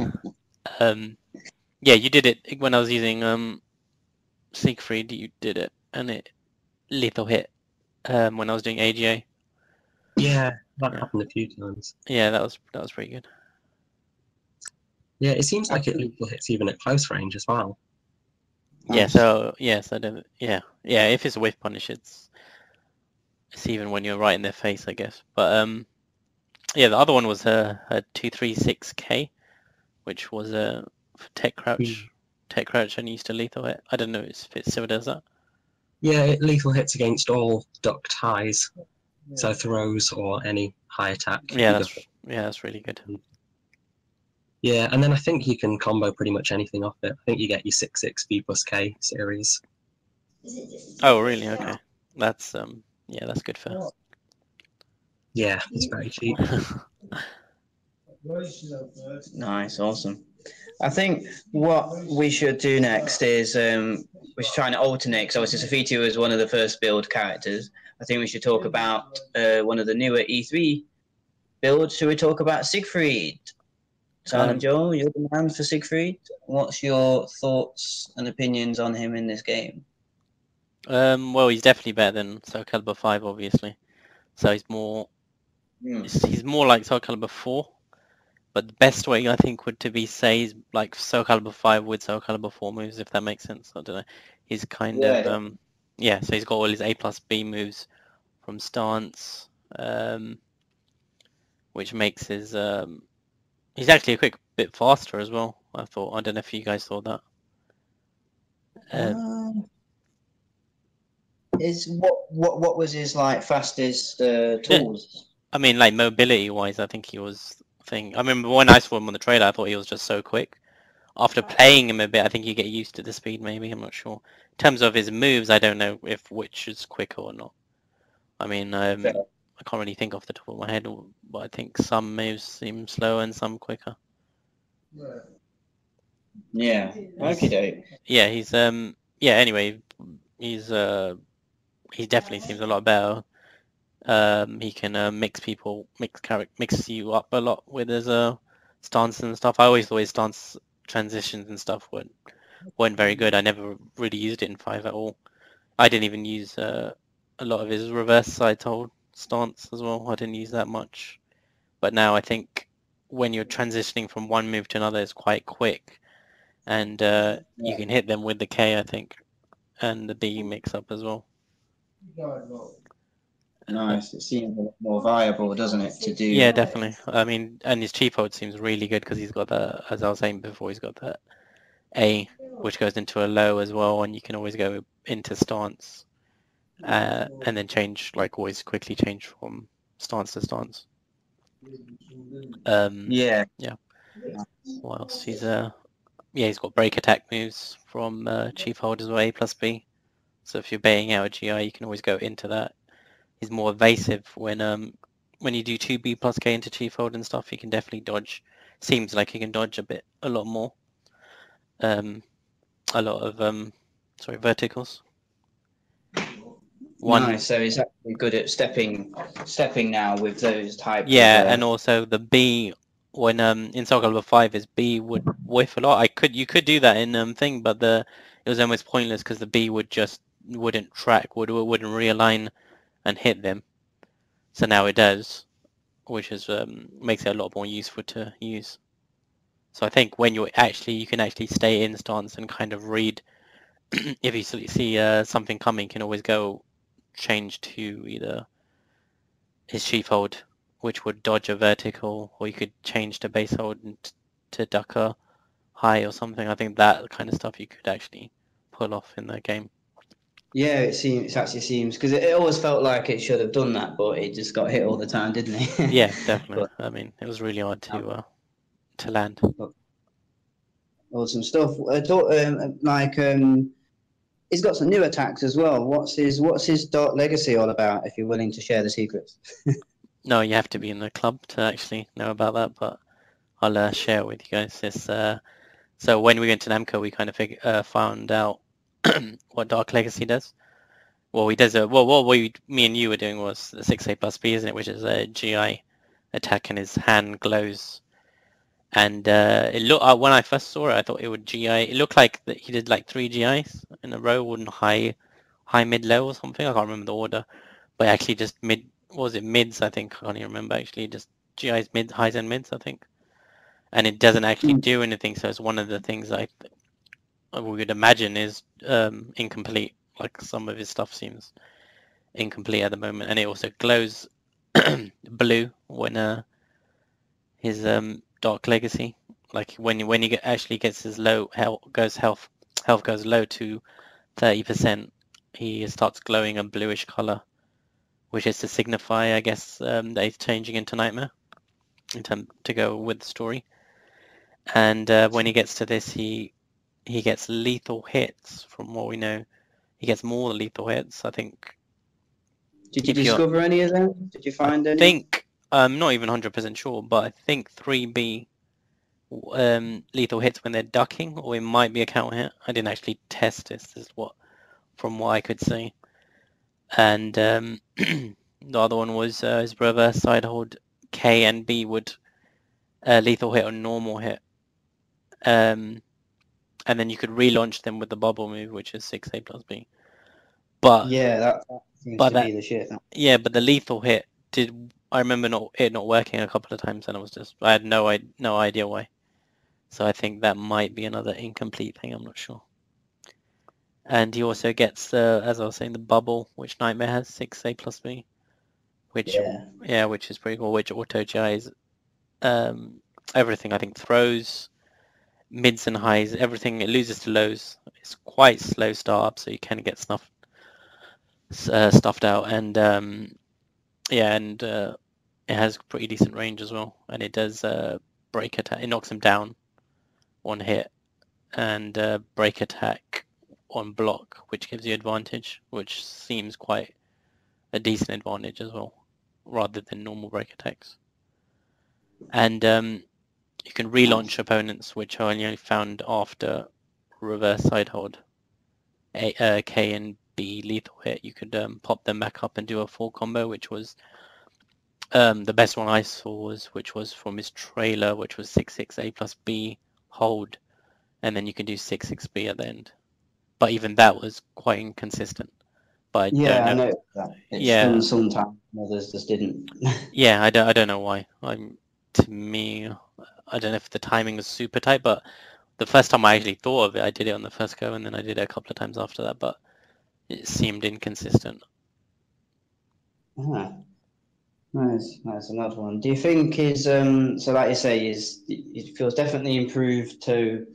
Yeah, you did it when I was using Siegfried. You did it, and it lethal hit when I was doing AGA. Yeah, that happened a few times. Yeah, that was pretty good. Yeah, it seems like it lethal hits even at close range as well. Yeah, so yes, I don't. Yeah, if it's a whiff punish, it's even when you're right in their face, I guess. But yeah, the other one was her 236K, which was a tech crouch. Tech crouch and used to lethal hit. I don't know if it still does that. Yeah, it lethal hits against all ducked highs, so throws or any high attack. Yeah, that's really good. Yeah, and then I think you can combo pretty much anything off it. I think you get your 6/6 B plus K series. Oh, really? Okay. That's yeah, that's good for. Yeah, it's very cheap. Nice, awesome. I think what we should do next is we're trying to alternate, because obviously Sophitia was one of the first build characters. I think we should talk about one of the newer E3 builds. Should we talk about Siegfried? Silent Joel, you're the man for Siegfried. What's your thoughts and opinions on him in this game? Well, he's definitely better than SoulCalibur 5, obviously. So he's more like SoulCalibur 4 But the best way I think would to be say is like SoulCalibur 5 with SoulCalibur 4 moves, if that makes sense. I don't know. He's kind of yeah. So he's got all his A+B moves from stance, which makes his he's actually a quick bit faster as well. I thought. I don't know if you guys thought that. Is what was his like fastest tools? I mean, like mobility wise, I think he was thing. I remember when I saw him on the trailer, I thought he was just so quick. After playing him a bit, I think you get used to the speed. Maybe I'm not sure. In terms of his moves, I don't know if which is quicker or not. I mean, I can't really think off the top of my head, but I think some moves seem slower and some quicker. Yeah. Okay. Yeah, he's yeah. Anyway, he's he definitely seems a lot better. He can mix you up a lot with his stance and stuff. I always thought his stance transitions and stuff weren't very good. I never really used it in 5 at all. I didn't even use a lot of his reverse side hold stance as well. I didn't use that much. But now I think when you're transitioning from one move to another, it's quite quick, and you can hit them with the K, I think, and the B mix up as well. Nice. It seems a lot more viable, doesn't it, to do? Yeah, definitely. I mean, and his cheap hold seems really good because he's got that, as I was saying before, he's got that A, which goes into a low as well, and you can always go into stance, and then change, like always quickly change from stance to stance. Yeah. What else? He's got break attack moves from chief hold as well, A+B. So if you're baiting out a GI, you can always go into that. He's more evasive when you do 2B plus K into chief hold and stuff. He can definitely dodge. Seems like he can dodge a lot more. A lot of verticals. Nice. So he's actually good at stepping now with those types. Yeah, and also the B when in SoulCalibur 5 is B would whiff a lot. You could do that in thing, but it was almost pointless because the B wouldn't track, wouldn't realign and hit them. So now it does, which is makes it a lot more useful to use. So I think when you can actually stay in stance and kind of read if you see something coming, you can always go change to either his chief hold, which would dodge a vertical, or you could change to base hold to duck a high or something. I think that kind of stuff you could actually pull off in the game. Yeah, it actually seems because it always felt like it should have done that, but it just got hit all the time, didn't it? Yeah, definitely. But, I mean, it was really hard to land. Awesome stuff. He's got some new attacks as well. What's his Dark Legacy all about? If you're willing to share the secrets. No, you have to be in the club to actually know about that, but I'll share it with you guys. So when we went to Namco, we kind of found out what Dark Legacy does. Well, he does me and you were doing was the 6A+B, isn't it? Which is a GI attack, and his hand glows. And it looked when I first saw it, I thought it would GI. It looked like that he did like 3 GIs in a row, wouldn't high, mid, low or something. I can't remember the order, but actually just mid. What was it, mids? I think I can't even remember actually. Just GIs, mid, highs, and mids, I think. And it doesn't actually do anything. So it's one of the things I would imagine is incomplete. Like some of his stuff seems incomplete at the moment, and it also glows blue when his Dark Legacy, like when he actually gets his health goes low to 30%, he starts glowing a bluish color, which is to signify, I guess, that he's changing into Nightmare, to go with the story. And when he gets to this, he gets lethal hits. From what we know, he gets more lethal hits, I think. Did you discover any of them? Did you find any? I think I'm not even 100% sure, but I think 3B lethal hits when they're ducking, or it might be a counter hit. I didn't actually test this. This is from what I could see. And the other one was his reverse side hold K and B would lethal hit or normal hit. And then you could relaunch them with the bubble move, which is 6A+B. But yeah, that seems to be the shit. Yeah, but the lethal hit I remember it not working a couple of times, and I had no idea why. So I think that might be another incomplete thing. I'm not sure. And he also gets, as I was saying, the bubble, which Nightmare has 6A plus B, which which is pretty cool. Which auto GIs everything. I think throws, mids and highs, everything. It loses to lows. It's quite slow start up, so you can get stuffed out, and it has pretty decent range as well, and it does break attack. It knocks him down on hit, and break attack on block, which gives you advantage, which seems quite a decent advantage as well, rather than normal break attacks. And you can relaunch opponents, which I only found after reverse side hold. K and B lethal hit, you could pop them back up and do a full combo, which was the best one I saw which was from his trailer, which was 6/6 A plus B hold, and then you can do 6/6 B at the end. But even that was quite inconsistent. But I don't know. I know that. It's done sometimes, others just didn't. Yeah, I don't know why. To me, I don't know if the timing was super tight, but the first time I actually thought of it, I did it on the first go, and then I did it a couple of times after that, but it seemed inconsistent. Nice, another one. Do you think is so like you say it feels definitely improved to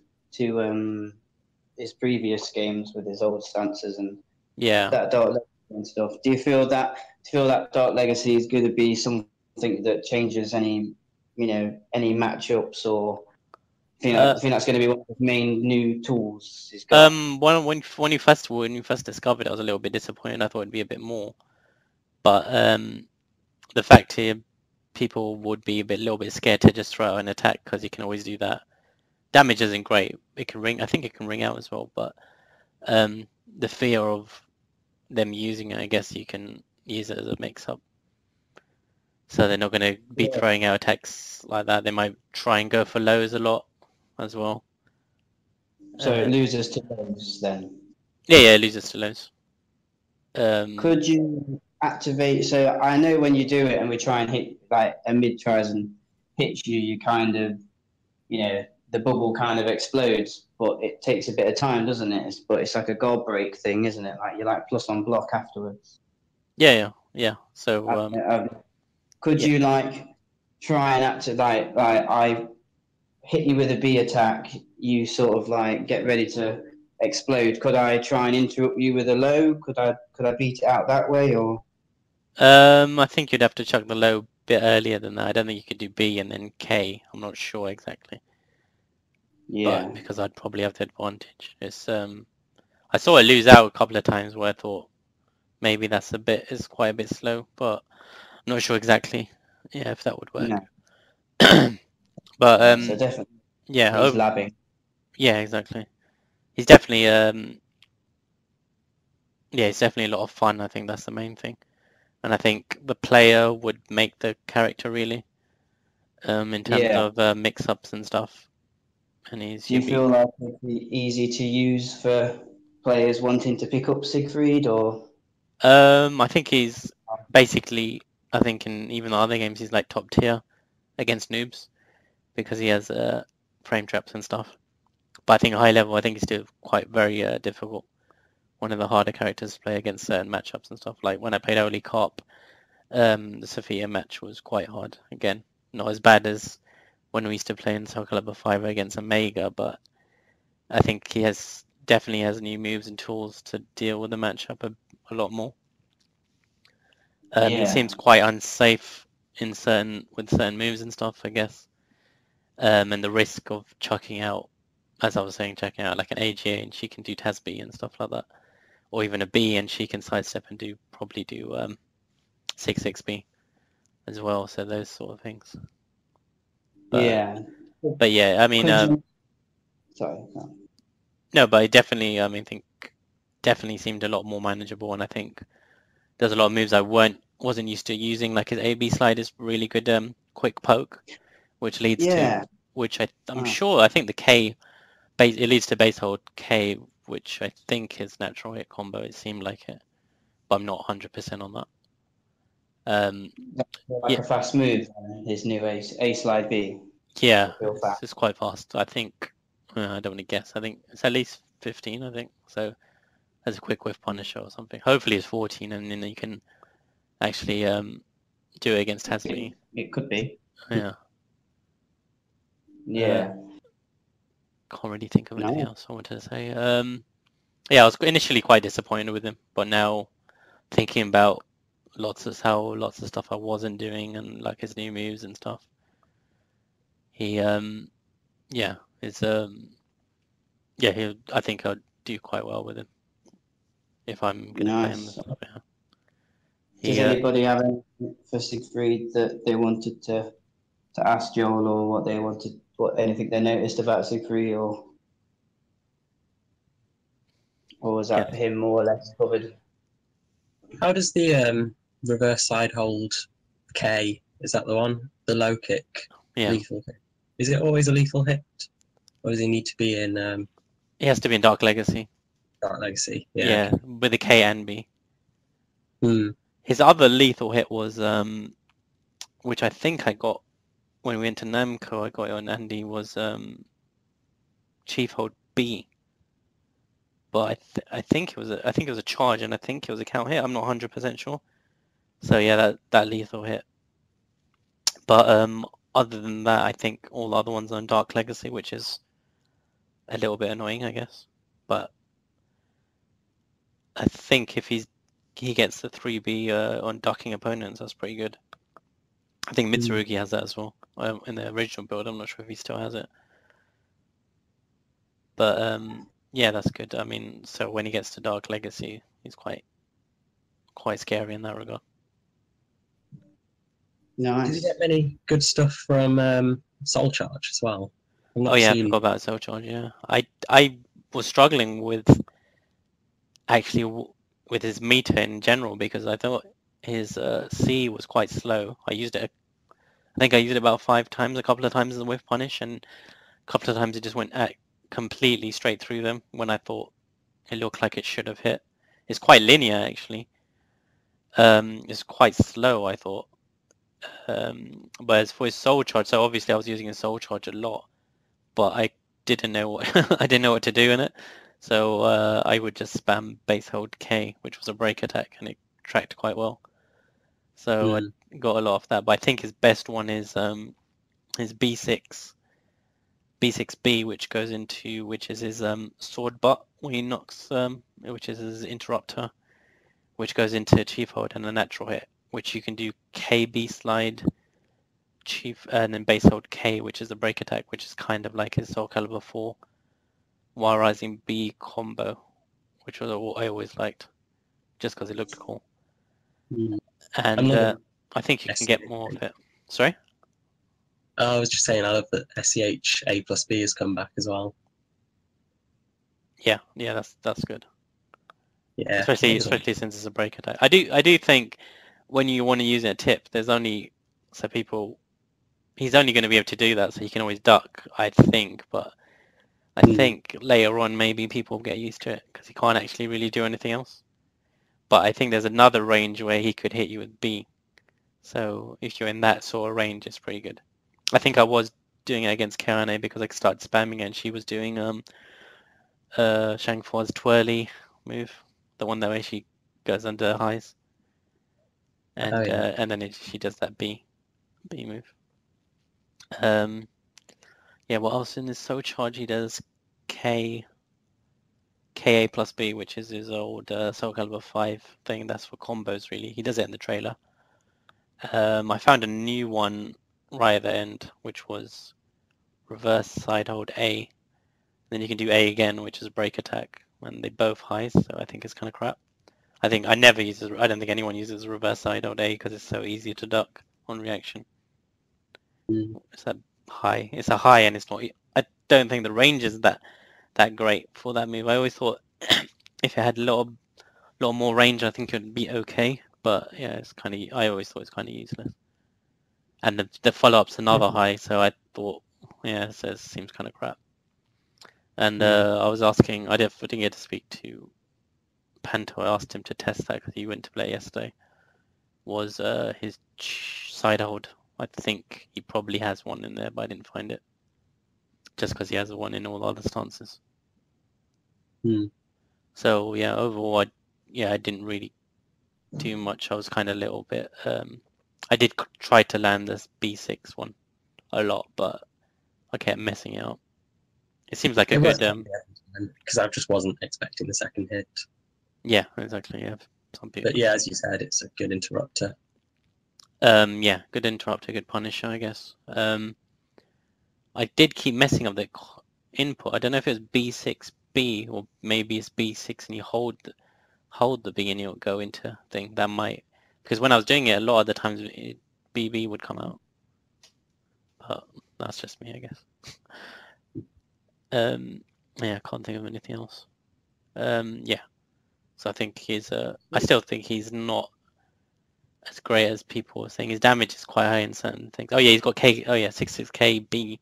his previous games with his old stances and that Dark Legacy and stuff? Do you feel that Dark Legacy is going to be something that changes any matchups, or think that's going to be one of his main new tools he's got? When you first discovered it, I was a little bit disappointed. I thought it'd be a bit more, but the fact here, people would be a little bit scared to just throw out an attack because you can always do that. Damage isn't great. It can ring. I think it can ring out as well, but the fear of them using it, I guess you can use it as a mix-up. So they're not going to be throwing out attacks like that. They might try and go for lows a lot as well. So it loses to lows then? Yeah, it loses to lows. Could you activate? So I know when you do it and we try and hit, like a mid tries and hits you, you kind of, the bubble kind of explodes, but it takes a bit of time, doesn't it? But it's like a guard break thing, isn't it? Like you're like plus on block afterwards. Yeah. So could you like try and activate? Like I hit you with a B attack, you sort of like get ready to explode. Could I try and interrupt you with a low? Could I beat it out that way, or? I think you'd have to chuck the low a bit earlier than that. I don't think you could do B and then K. I'm not sure exactly. Yeah. But because I'd probably have the advantage. It's I saw it lose out a couple of times where I thought maybe it's quite a bit slow, but I'm not sure exactly. Yeah, if that would work. No. But so definitely. yeah, He's labbing. Yeah, exactly. He's definitely it's definitely a lot of fun. I think that's the main thing, and I think the player would make the character really, in terms of mix-ups and stuff. And do you feel like it'd be easy to use for players wanting to pick up Siegfried, or? I think he's basically. I think in even the other games he's like top tier against noobs because he has frame traps and stuff. But I think high level, I think he's still quite very difficult. One of the harder characters to play against certain matchups and stuff. Like when I played HolyCarp, the Sophitia match was quite hard. Again, not as bad as when we used to play in SoulCalibur 5 against Omega, but I think he definitely has new moves and tools to deal with the matchup a lot more. He seems quite unsafe with certain moves and stuff, I guess. And the risk of chucking out, as I was saying, chucking out like an AGA and she can do TASB and stuff like that. Or even a B and she can sidestep and probably do 6/6B as well. So those sort of things. But yeah, I mean, sorry. No, but it definitely, I mean, definitely seemed a lot more manageable, and I think there's a lot of moves I wasn't used to using. Like his AB slide is really good, quick poke, which leads to I'm sure I think the K it leads to base hold K, which I think is natural hit combo. It seemed like it, but I'm not 100% on that. Like Yeah. a fast move, his new A slide B. Yeah, Real fast. it's quite fast. I think, I don't want to guess, I think it's at least 15, I think. So as a quick whiff punisher or something. Hopefully it's 14 and then you can actually do it against Hasley. It could be. Yeah. Yeah. Can't really think of anything No. else I wanted to say. Yeah, I was initially quite disappointed with him, but now thinking about lots of stuff I wasn't doing and like his new moves and stuff. He yeah, it's yeah, I think I'd do quite well with him if I'm gonna play him and Nice. stuff. Yeah. Does anybody have anything for Siegfried that they wanted to ask Joel, or what they wanted, what anything they noticed about Siegfried, or was that him more or less covered? How does the reverse side hold K? Is that the one? The low kick, Yeah. lethal hit. Is it always a lethal hit, or does he need to be in He has to be in Dark Legacy. Dark Legacy? Yeah, with a K and B. Hmm. His other lethal hit was which I think I got when we went to Namco. I got it on Andy was Chief Hold B. But I think it was a charge, and I think it was a count hit. I'm not 100% sure. So yeah, that lethal hit. But other than that, I think all the other ones are on Dark Legacy, which is a little bit annoying, I guess. But I think if he gets the 3B on ducking opponents, that's pretty good. I think Mitsurugi has that as well in the original build. I'm not sure if he still has it. But yeah, that's good. I mean, so when he gets to Dark Legacy, he's quite scary in that regard. Nice. Did you get many good stuff from Soul Charge as well? Oh yeah, I forgot about Soul Charge. Yeah, I was struggling with actually with his meter in general because I thought his C was quite slow. I think I used it about 5 times, a couple of times as a whiff punish, and a couple of times it just went completely straight through them when I thought it looked like it should have hit. It's quite linear actually. It's quite slow, I thought. But as for his Soul Charge, so obviously I was using his Soul Charge a lot, but I didn't know what I didn't know what to do in it. So I would just spam base hold K, which was a break attack, and it tracked quite well. So I got a lot of that. But I think his best one is his B6B, which is his sword butt, where he knocks, which is his interrupter, which goes into Chief Hold and a natural hit, which you can do KB slide Chief and then base hold K, which is the break attack, which is kind of like his SoulCalibur 4 while rising B combo, which was what I always liked, just because it looked cool. And I think you can get more of it. Sorry? I was just saying, I love that SCH A plus B has come back as well. Yeah, that's good. Yeah, especially since it's a break attack. I do think when you want to use a tip, there's only he's only going to be able to do that, so he can always duck, I think. But I think later on maybe people get used to it because he can't actually really do anything else. But I think there's another range where he could hit you with B. So if you're in that sort of range, it's pretty good. I think I was doing it against Karane because I started spamming it and she was doing Xianghua's twirly move, the one that way she goes under highs, and and then she does that B move. Yeah, what else in his Soul Charge? He does KA plus B, which is his old SoulCalibur 5 thing. That's for combos, really. He does it in the trailer. I found a new one right at the end, which was reverse side hold A. Then you can do A again, which is break attack, and they both highs, so I think it's kind of crap. I don't think anyone uses reverse side hold A because it's so easy to duck on reaction. It's that high. It's a high, and it's not. I don't think the range is that great for that move. I always thought if it had a lot more range, I think it would be okay. But yeah, it's kind of. I always thought it's kind of useless. And the follow up's another high, so I thought, yeah, so it seems kind of crap. And I was asking, I didn't get to speak to Panto. I asked him to test that because he went to play yesterday. was his side hold. I think he probably has one in there, but I didn't find it. Just because he has one in all other stances. So yeah, overall, I didn't really do much. I was kind of a little bit. I did try to land this B6 one a lot, but I kept messing it up. It seems like a good. Because I just wasn't expecting the second hit. Yeah, exactly. Yeah, some people. But yeah, as you said, it's a good interrupter. Yeah, good interrupter, good punisher, I guess. I did keep messing up the input. I don't know if it was B6B or maybe it's B6 and you hold the B and it'll go into thing. That might, because when I was doing it, a lot of the times BB would come out. But that's just me, I guess. Yeah, I can't think of anything else. Yeah. So I think I still think he's not as great as people were saying. His damage is quite high in certain things. Oh yeah, he's got K. Oh yeah, 66KB.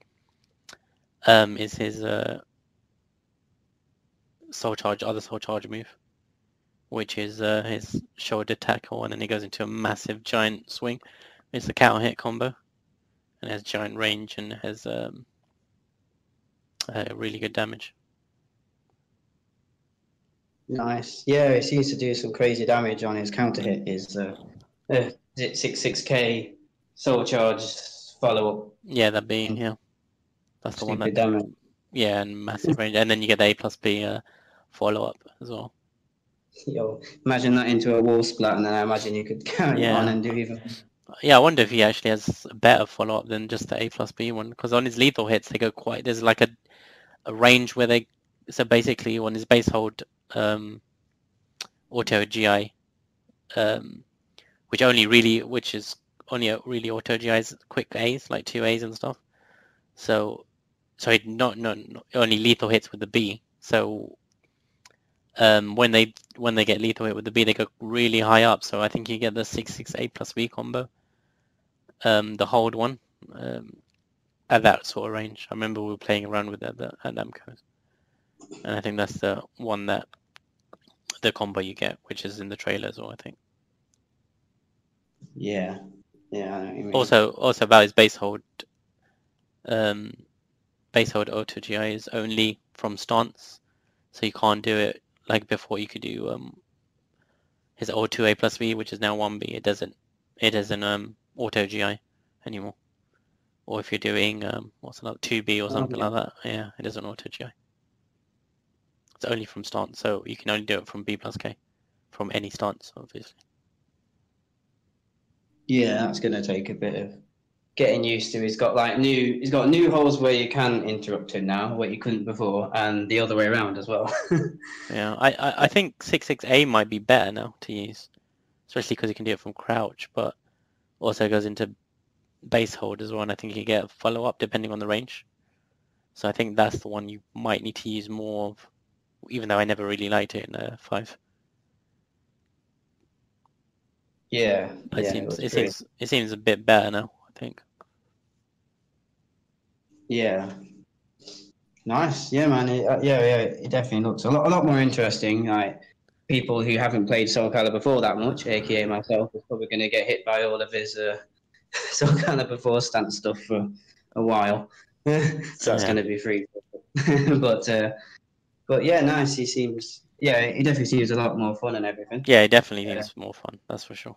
Is his other soul charge move, which is his shoulder tackle, and then he goes into a massive giant swing. It's a counter hit combo, and has giant range and has really good damage. Nice. Yeah, it seems to do some crazy damage on his counter hit. Is it 66k soul charge follow up? Yeah, that'd be that's the one that damage. Yeah, and massive range, and then you get the A+B follow up as well. Yo, imagine that into a wall splat, and then I imagine you could carry on and do even. Yeah, I wonder if he actually has a better follow up than just the A+B one, because on his lethal hits they go quite. There's like a range where they. So basically, on his base hold, auto GI, which is only really auto GI's quick A's, like 2 A's and stuff. So it not only lethal hits with the B. So when they get lethal hit with the B, they go really high up. So I think you get the 668+B combo, the hold one, at that sort of range. I remember we were playing around with that at Namco's, and I think that's the one that the combo you get, which is in the trailer as well, I think. Yeah, I know what you mean. Also about his base hold auto GI is only from stance, so you can't do it like before. You could do his O2 A+B, which is now 1B. It doesn't auto GI anymore. Or if you're doing what's another 2B or something like that, yeah, it doesn't auto GI. It's only from stance, so you can only do it from B+K, from any stance, obviously. Yeah, that's gonna take a bit of getting used to. He's got new holes where you can interrupt him now, where you couldn't before, and the other way around as well. Yeah, I think 66A might be better now to use, especially because you can do it from crouch, but also goes into base hold as well, and I think you get a follow up depending on the range. So I think that's the one you might need to use more of, even though I never really liked it in 5. Yeah, it seems a bit better now, I think. Yeah. Nice. Yeah, man. It definitely looks a lot more interesting. Like people who haven't played SoulCalibur 4 that much, aka myself, is probably going to get hit by all of his SoulCalibur 4 stance stuff for a while. So that's going to be free. But yeah, nice. He definitely seems a lot more fun and everything. Yeah, it definitely seems more fun. That's for sure.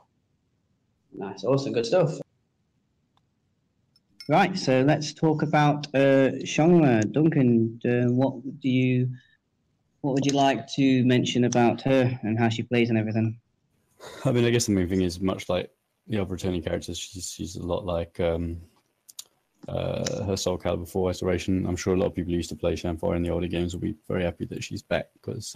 Nice. Awesome. Good stuff. Right, so let's talk about Xianghua. Duncan, what would you like to mention about her and how she plays and everything? I mean, I guess the main thing is much like the other returning characters, she's a lot like her SoulCalibur 4 iteration. I'm sure a lot of people who used to play Xianghua in the older games will be very happy that she's back, because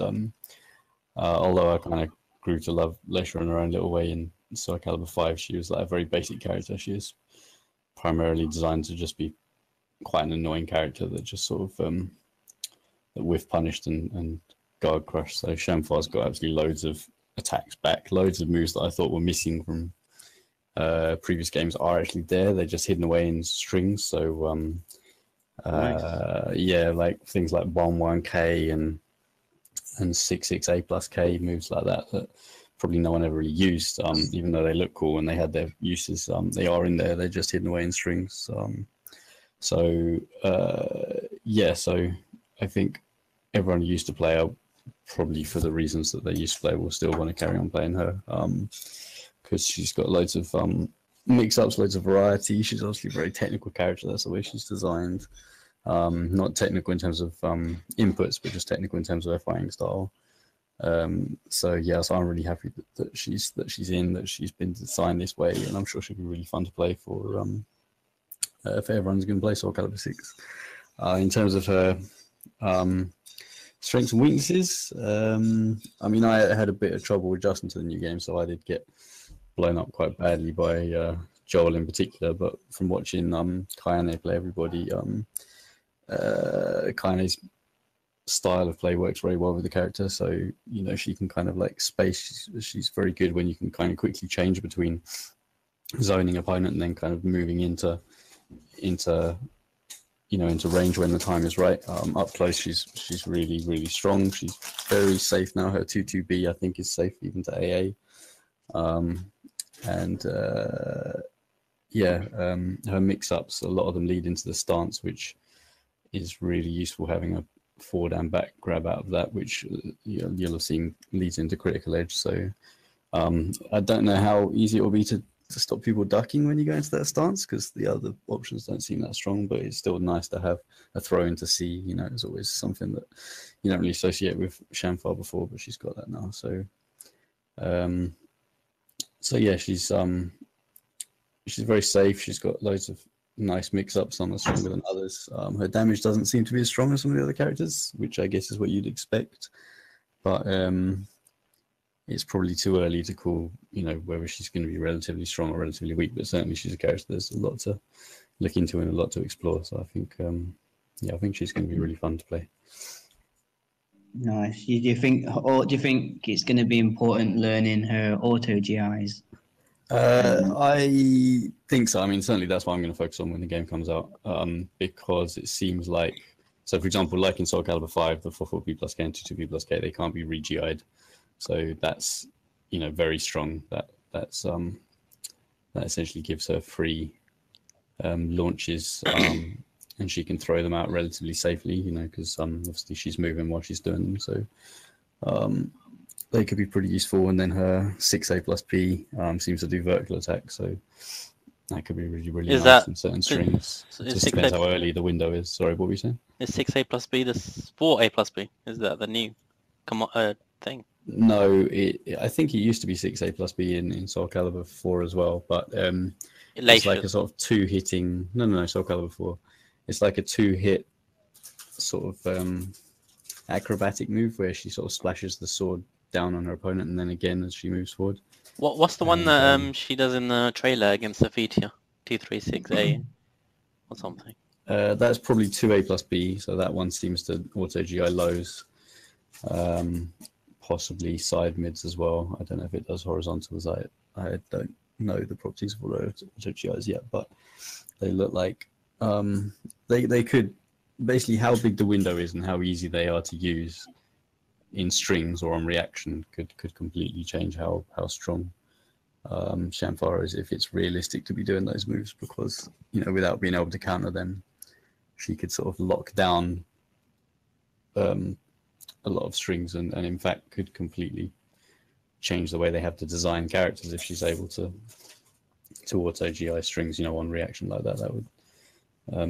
although I kind of grew to love Lesha in her own little way in SoulCalibur 5, she was like a very basic character. She is primarily designed to just be quite an annoying character that just sort of that whiff punished and guard crushed. So Xianghua's got absolutely loads of attacks back, loads of moves that I thought were missing from previous games are actually there. They're just hidden away in strings. So nice. Like things like 1-1K and 6-6A+K moves like that probably no one ever really used, even though they look cool and they had their uses. They are in there, they're just hidden away in strings. So I think everyone who used to play her, probably for the reasons that they used to play, will still want to carry on playing her, because she's got loads of mix-ups, loads of variety. She's obviously a very technical character. That's the way she's designed. Not technical in terms of inputs, but just technical in terms of her fighting style. So I'm really happy that she's been designed this way, and I'm sure she'll be really fun to play for everyone who's going to play SoulCalibur 6. In terms of her strengths and weaknesses, I mean, I had a bit of trouble adjusting to the new game, so I did get blown up quite badly by Joel in particular. But from watching Kayane play everybody, Kayane's style of play works very well with the character. So, you know, she can kind of like space. She's very good when you can kind of quickly change between zoning opponent and then kind of moving into range when the time is right. Up close, she's really strong. She's very safe now. Her 2-2B, I think, is safe even to AA. Her mix-ups, a lot of them lead into the stance, which is really useful, having a forward and back grab out of that, which you'll have seen leads into critical edge. So I don't know how easy it will be to stop people ducking when you go into that stance, because the other options don't seem that strong, but it's still nice to have a throw in to see. You know, it's always something that you don't really associate with Xianghua before, but she's got that now. So she's very safe. She's got loads of nice mix-ups, some are stronger than others. Her damage doesn't seem to be as strong as some of the other characters, which I guess is what you'd expect. But it's probably too early to call, you know, whether she's going to be relatively strong or relatively weak. But certainly she's a character there's a lot to look into and a lot to explore. So I think, I think she's going to be really fun to play. Nice. Do you think it's going to be important learning her auto GIs? I think so. I mean, certainly that's what I'm going to focus on when the game comes out, because it seems like, so for example, like in SoulCalibur 5, the 4-4B plus K and 2-2B plus K, they can't be re-GI'd. So that's, you know, very strong. That essentially gives her free launches, and she can throw them out relatively safely, you know, because obviously she's moving while she's doing them. So they could be pretty useful. And then her 6A plus P seems to do vertical attack, so that could be really nice in certain strings. It just depends how early the window is. Sorry, what were you saying? Is 6A plus B the 4A plus B? Is that the new thing? No, I think it used to be 6A plus B in SoulCalibur 4 as well, but it's like a sort of two-hitting... No, SoulCalibur 4. It's like a two-hit sort of acrobatic move where she sort of splashes the sword down on her opponent and then again as she moves forward. What's the one that she does in the trailer against Sophitia? 236A or something? That's probably 2A plus B, so that one seems to auto-GI lows. Possibly side mids as well. I don't know if it does horizontals. I don't know the properties of auto-GIs yet, but they look like they could basically, how big the window is and how easy they are to use in strings or on reaction could completely change how strong Xianghua is, if it's realistic to be doing those moves, because, you know, without being able to counter them, she could sort of lock down a lot of strings and in fact could completely change the way they have to design characters if she's able to auto GI strings, you know, on reaction like that. That would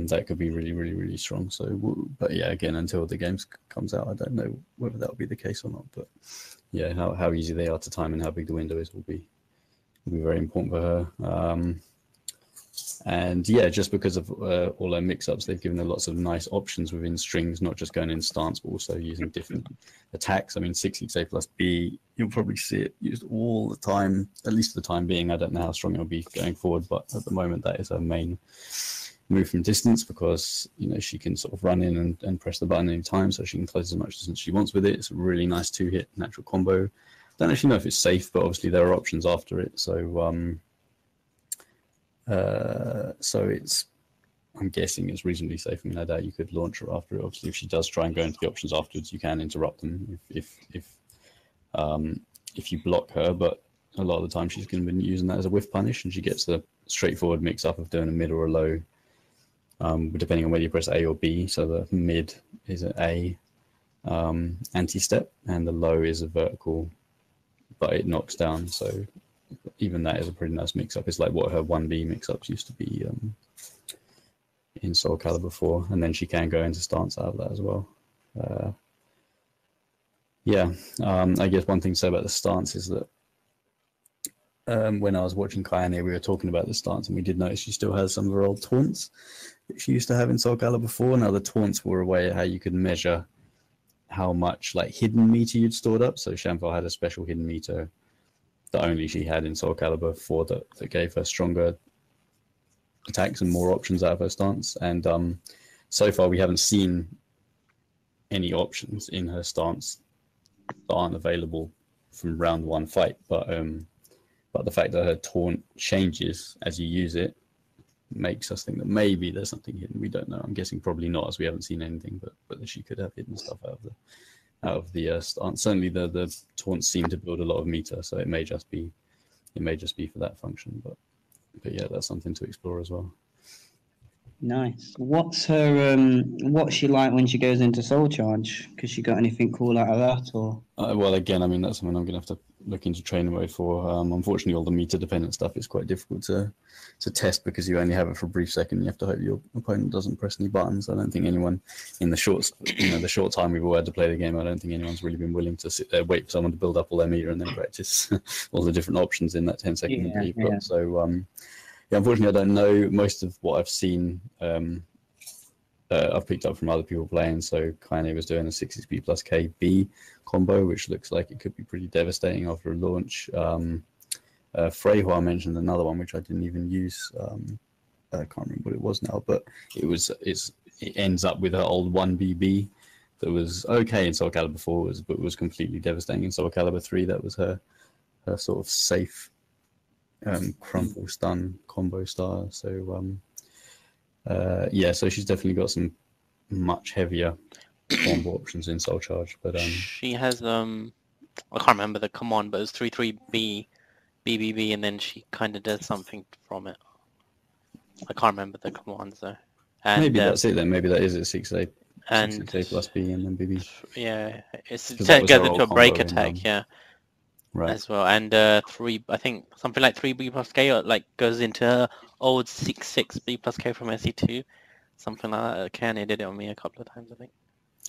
that could be really strong. So, but yeah, again, until the game comes out, I don't know whether that will be the case or not. But yeah, how easy they are to time and how big the window is will be very important for her. And yeah, just because of all her mix-ups, they've given her lots of nice options within strings, not just going in stance, but also using different attacks. I mean, 6A plus B, you'll probably see it used all the time, at least for the time being. I don't know how strong it'll be going forward, but at the moment, that is her main move from distance, because, you know, she can sort of run in and press the button any time, so she can close as much distance as she wants with it. It's a really nice two-hit natural combo. Don't actually know if it's safe, but obviously there are options after it. So it's, I'm guessing it's reasonably safe. I mean, I doubt you could launch her after it. Obviously, if she does try and go into the options afterwards, you can interrupt them if if you block her, but a lot of the time she's going to be using that as a whiff punish, and she gets the straightforward mix-up of doing a mid or a low, depending on whether you press A or B. So the mid is an A anti-step, and the low is a vertical, but it knocks down. So even that is a pretty nice mix-up. It's like what her 1B mix-ups used to be in SoulCalibur 4, and then she can go into stance out of that as well. I guess one thing to say about the stance is that when I was watching Kayane, we were talking about the stance, and we did notice she still has some of her old taunts that she used to have in SoulCalibur 4. Now, the taunts were a way how you could measure how much like hidden meter you'd stored up. So Xianghua had a special hidden meter that only she had in SoulCalibur 4 that gave her stronger attacks and more options out of her stance. And so far, we haven't seen any options in her stance that aren't available from round 1 fight. But the fact that her taunt changes as you use it makes us think that maybe there's something hidden. We don't know. I'm guessing probably not, as we haven't seen anything. But she could have hidden stuff out of the stance. Certainly, the taunts seem to build a lot of meter, so it may just be for that function. But yeah, that's something to explore as well. Nice. What's her what's she like when she goes into Soul Charge? Because she got anything cool out of that, or? Well, again, I mean, that's something I'm going to have to look into training mode for. Unfortunately, all the meter dependent stuff is quite difficult to test because you only have it for a brief second. You have to hope your opponent doesn't press any buttons. I don't think anyone in the short time we've all had to play the game, I don't think anyone's really been willing to sit there, wait for someone to build up all their meter and then practice all the different options in that 10-second window you've got. So, unfortunately, I don't know. Most of what I've seen, I've picked up from other people playing. So Kayane was doing a 6XP plus KB combo, which looks like it could be pretty devastating after a launch. Freihua mentioned another one, which I didn't even use. I can't remember what it was now, but it ends up with her old 1BB that was okay in SoulCalibur 4, but was completely devastating in SoulCalibur 3. That was her sort of safe crumple stun combo style. So so she's definitely got some much heavier combo options in Soul Charge. But she has I can't remember the command, but it's 3-3B BBB, and then she kind of does something from it. I can't remember the commands though. And, maybe that's it then. Maybe that is it. 6A and 6A plus B and then BB. Yeah, it's to that was get her into a old break combo in, attack. Right. As well, and I think something like 3B plus K, or like goes into her old 6-6B plus K from SE2, something like that. Kanye did it on me a couple of times, I think.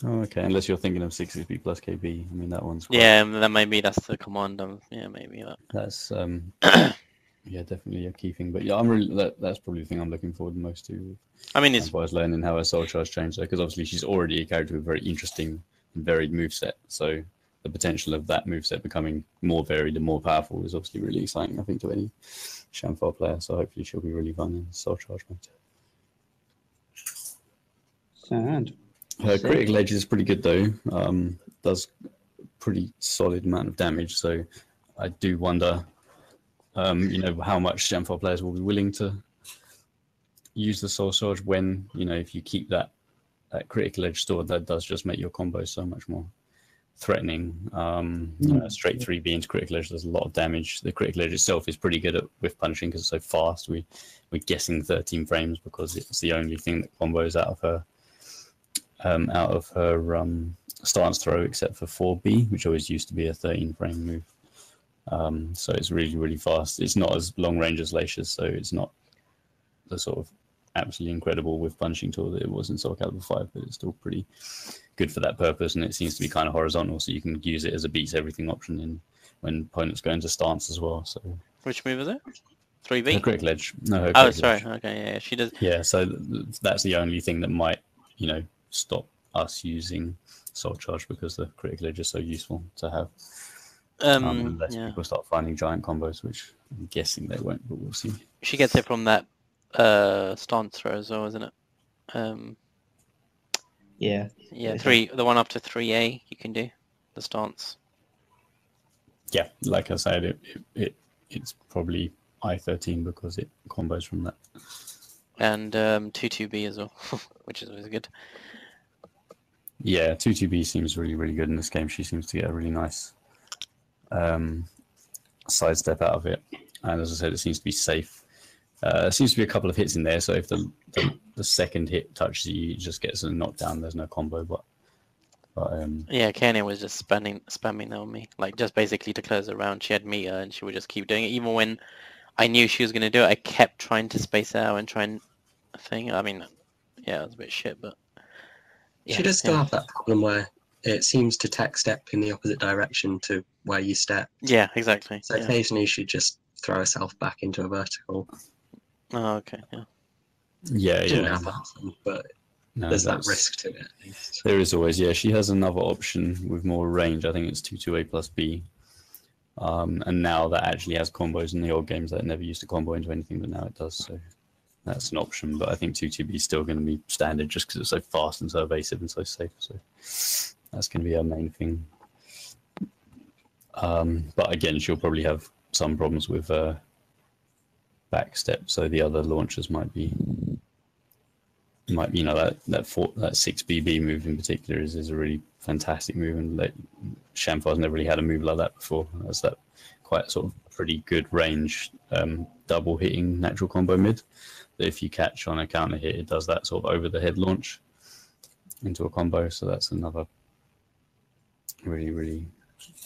Oh, okay. Unless you're thinking of 6XP plus KB. I mean, that one's quite... Yeah, then maybe that's the command. Maybe that. That's definitely a key thing. But yeah, that's probably the thing I'm looking forward most to. I mean, it's learning how her Soul Charge changed there, because obviously she's already a character with a very interesting and varied moveset. So the potential of that moveset becoming more varied and more powerful is obviously really exciting, I think, to any Xianghua player. So hopefully she'll be really fun in Soul Charge mode. Sad. Her critical edge is pretty good though. Does pretty solid amount of damage. So I do wonder, how much Xianghua players will be willing to use the Soul Charge when, if you keep that critical edge stored, that does just make your combo so much more threatening. Straight 3B into critical edge does a lot of damage. The critical edge itself is pretty good at whiff punishing because it's so fast. We're guessing 13 frames because it's the only thing that combos out of her stance throw, except for 4B, which always used to be a 13-frame move. So it's really, really fast. It's not as long range as Lacia's, so it's not the sort of absolutely incredible whiff punishing tool that it was in SoulCalibur 5, but it's still pretty good for that purpose, and it seems to be kind of horizontal, so you can use it as a beats everything option when opponents go into stance as well. So which move is it? 3B? Her critical edge. No, her critical sorry. Edge. Okay, yeah, she does. Yeah, so that's the only thing that might, stop us using Soul Charge, because the critical edge is so useful to have. Unless people start finding giant combos, which I'm guessing they won't, but we'll see. She gets it from that stance throw as well, isn't it? Yeah, the one up to 3A you can do the stance. Yeah, like I said, it's probably I-13 because it combos from that. And 2-2B as well, which is always good. Yeah, 2-2B seems really, really good in this game. She seems to get a really nice sidestep out of it. And as I said, it seems to be safe. There seems to be a couple of hits in there, so if the second hit touches you, you just get a knockdown. There's no combo, but yeah, Kenya was just spamming that on me, like just basically to close the round. She had meter, and she would just keep doing it, even when I knew she was going to do it. I kept trying to space out and try and thing. I mean, yeah, it was a bit shit, but yeah, She does still have that problem where it seems to tech step in the opposite direction to where you step. Yeah, exactly. So occasionally she'd just throw herself back into a vertical. Oh, okay. Yeah. Yeah, Shouldn't have that, but no, there's that risk to it. At least. There is always, yeah. She has another option with more range. I think it's 2-2A plus B. And now that actually has combos. In the old games that never used to combo into anything, but now it does. So that's an option. But I think 2-2B is still going to be standard just because it's so fast and so evasive and so safe. So that's going to be our main thing. But again, she'll probably have some problems with backstep. So the other launchers might be, you know, that 6BB move in particular is a really fantastic move, and like Xianghua never really had a move like that before. That's that quite sort of pretty good range double hitting natural combo mid that if you catch on a counter hit, it does that sort of over the head launch into a combo. So that's another really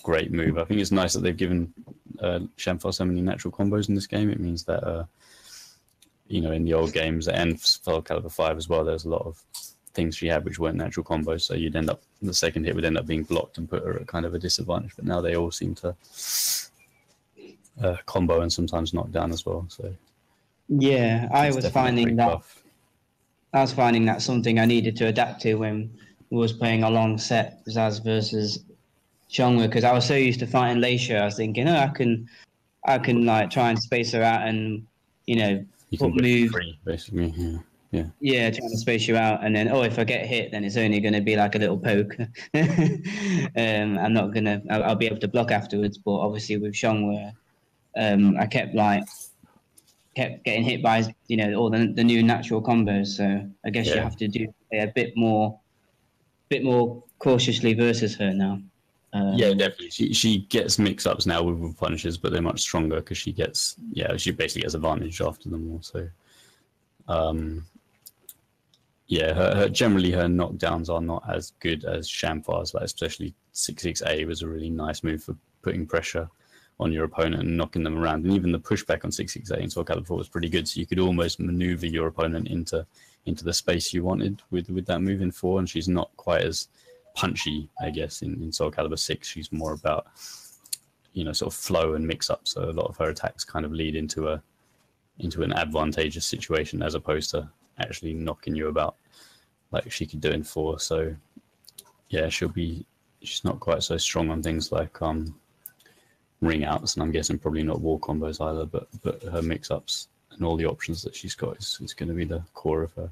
great move. I think it's nice that they've given Xianghua so many natural combos in this game. It means that you know, in the old games and SoulCalibur 5 as well, there's a lot of things she had which weren't natural combos, so you'd end up, the second hit would end up being blocked and put her at kind of a disadvantage. But now they all seem to combo and sometimes knock down as well. So yeah, I was finding that something I needed to adapt to when we was playing a long set Zaz versus Xianghua, because I was so used to fighting Leisha. I was thinking, I can like try and space her out and, you know, you can move free, basically. Yeah, trying to space you out, and then if I get hit, then it's only going to be like a little poke. I'm not gonna. I'll be able to block afterwards. But obviously with Xianghua, I kept getting hit by, you know, all the new natural combos. So I guess you have to do a bit more cautiously versus her now. Yeah, definitely. She gets mix-ups now with punishes, but they're much stronger because she basically gets advantage after them also. Generally her knockdowns are not as good as Xianghua's, like especially 6-6A was a really nice move for putting pressure on your opponent and knocking them around. And even the pushback on 6-6A in SoulCalibur 4 was pretty good, so you could almost maneuver your opponent into the space you wanted with that move in 4, and she's not quite as punchy, I guess, in SoulCalibur 6. She's more about, you know, sort of flow and mix-up, so a lot of her attacks kind of lead into an advantageous situation as opposed to actually knocking you about like she could do in 4. So yeah, she's not quite so strong on things like ring outs, and I'm guessing probably not wall combos either, but her mix-ups and all the options that she's got is going to be the core of her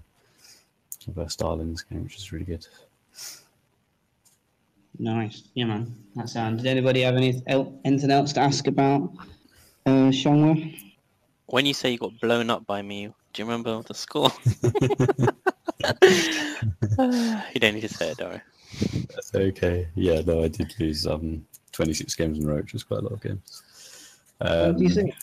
style in this game, which is really good. Nice. Yeah, man. That sounds. Did anybody have anything else to ask about Xianghua? When you say you got blown up by me, do you remember the score? You don't need to say it, Dara. That's okay. Yeah, no, I did lose 26 games in a row, which was quite a lot of games. What do you think?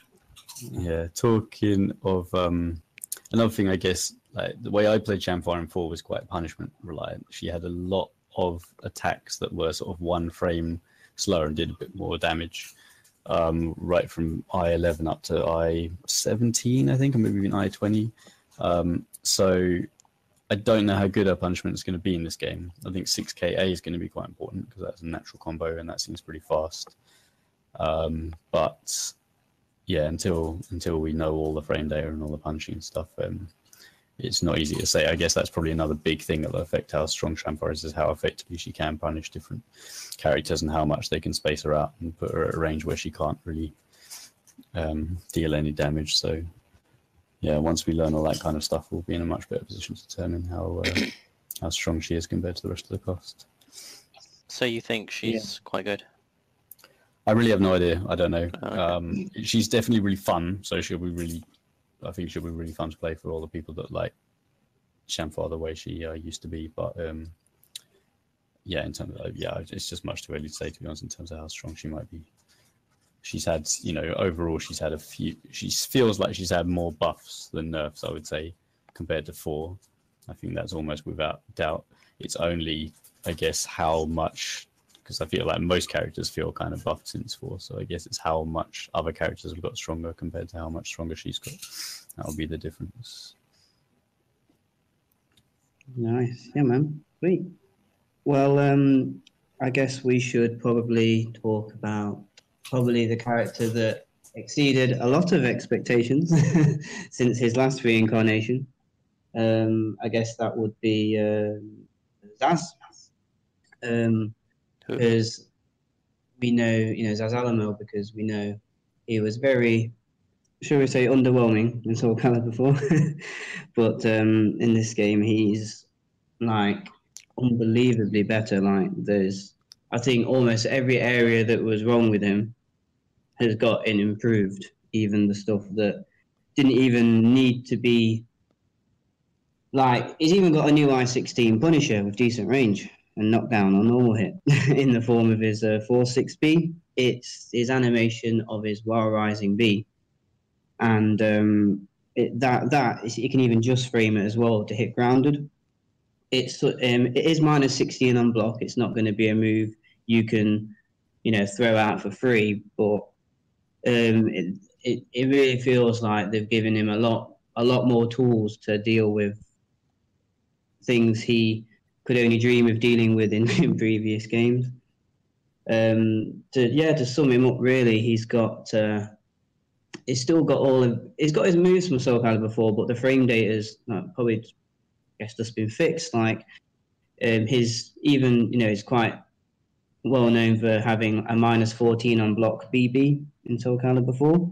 Yeah, talking of another thing, I guess, like the way I played Xianghua in 4 was quite punishment reliant. She had a lot of attacks that were sort of one frame slower and did a bit more damage, right from I-11 up to I-17, I think, or maybe even I-20. So I don't know how good her punishment is going to be in this game. I think 6KA is going to be quite important because that's a natural combo and that seems pretty fast. But yeah, until we know all the frame data and all the punching and stuff, it's not easy to say. I guess that's probably another big thing that will affect how strong Xianghua is how effectively she can punish different characters and how much they can space her out and put her at a range where she can't really deal any damage. So yeah, once we learn all that kind of stuff, we'll be in a much better position to determine how strong she is compared to the rest of the cast. So you think she's quite good? I really have no idea. I don't know. Okay. She's definitely really fun, so I think she'll be really fun to play for all the people that like Xianghua the way she used to be. But yeah, in terms of it's just much too early to say, to be honest, in terms of how strong she might be. she's had, you know, overall she's had a few. She feels like she's had more buffs than nerfs, I would say, compared to 4. I think that's almost without doubt. It's only, I guess, how much, because I feel like most characters feel kind of buffed since 4. So I guess it's how much other characters have got stronger compared to how much stronger she's got. That'll be the difference. Nice. Yeah, man. Sweet. Well, I guess we should probably talk about the character that exceeded a lot of expectations since his last reincarnation. I guess that would be Zaz. Because we know, you know, Zasalamel, because we know he was very, shall we say, underwhelming in SoulCalibur 4. But in this game, he's like unbelievably better. Like, there's, I think, almost every area that was wrong with him has gotten improved. Even the stuff that didn't even need to be. Like, he's even got a new I-16 Punisher with decent range and knockdown on normal hit in the form of his 4-6B. It's his animation of his Wild Rising B. And it can even just frame it as well to hit grounded. It is minus 16 on block. It's not going to be a move you can, you know, throw out for free. But it really feels like they've given him a lot more tools to deal with things he could only dream of dealing with in previous games. To sum him up, really, he's got he's still got he's got his moves from SoulCalibur 4, but the frame data's probably, I guess, just been fixed. Like his, even, you know, he's quite well known for having a minus 14 on block BB in SoulCalibur 4.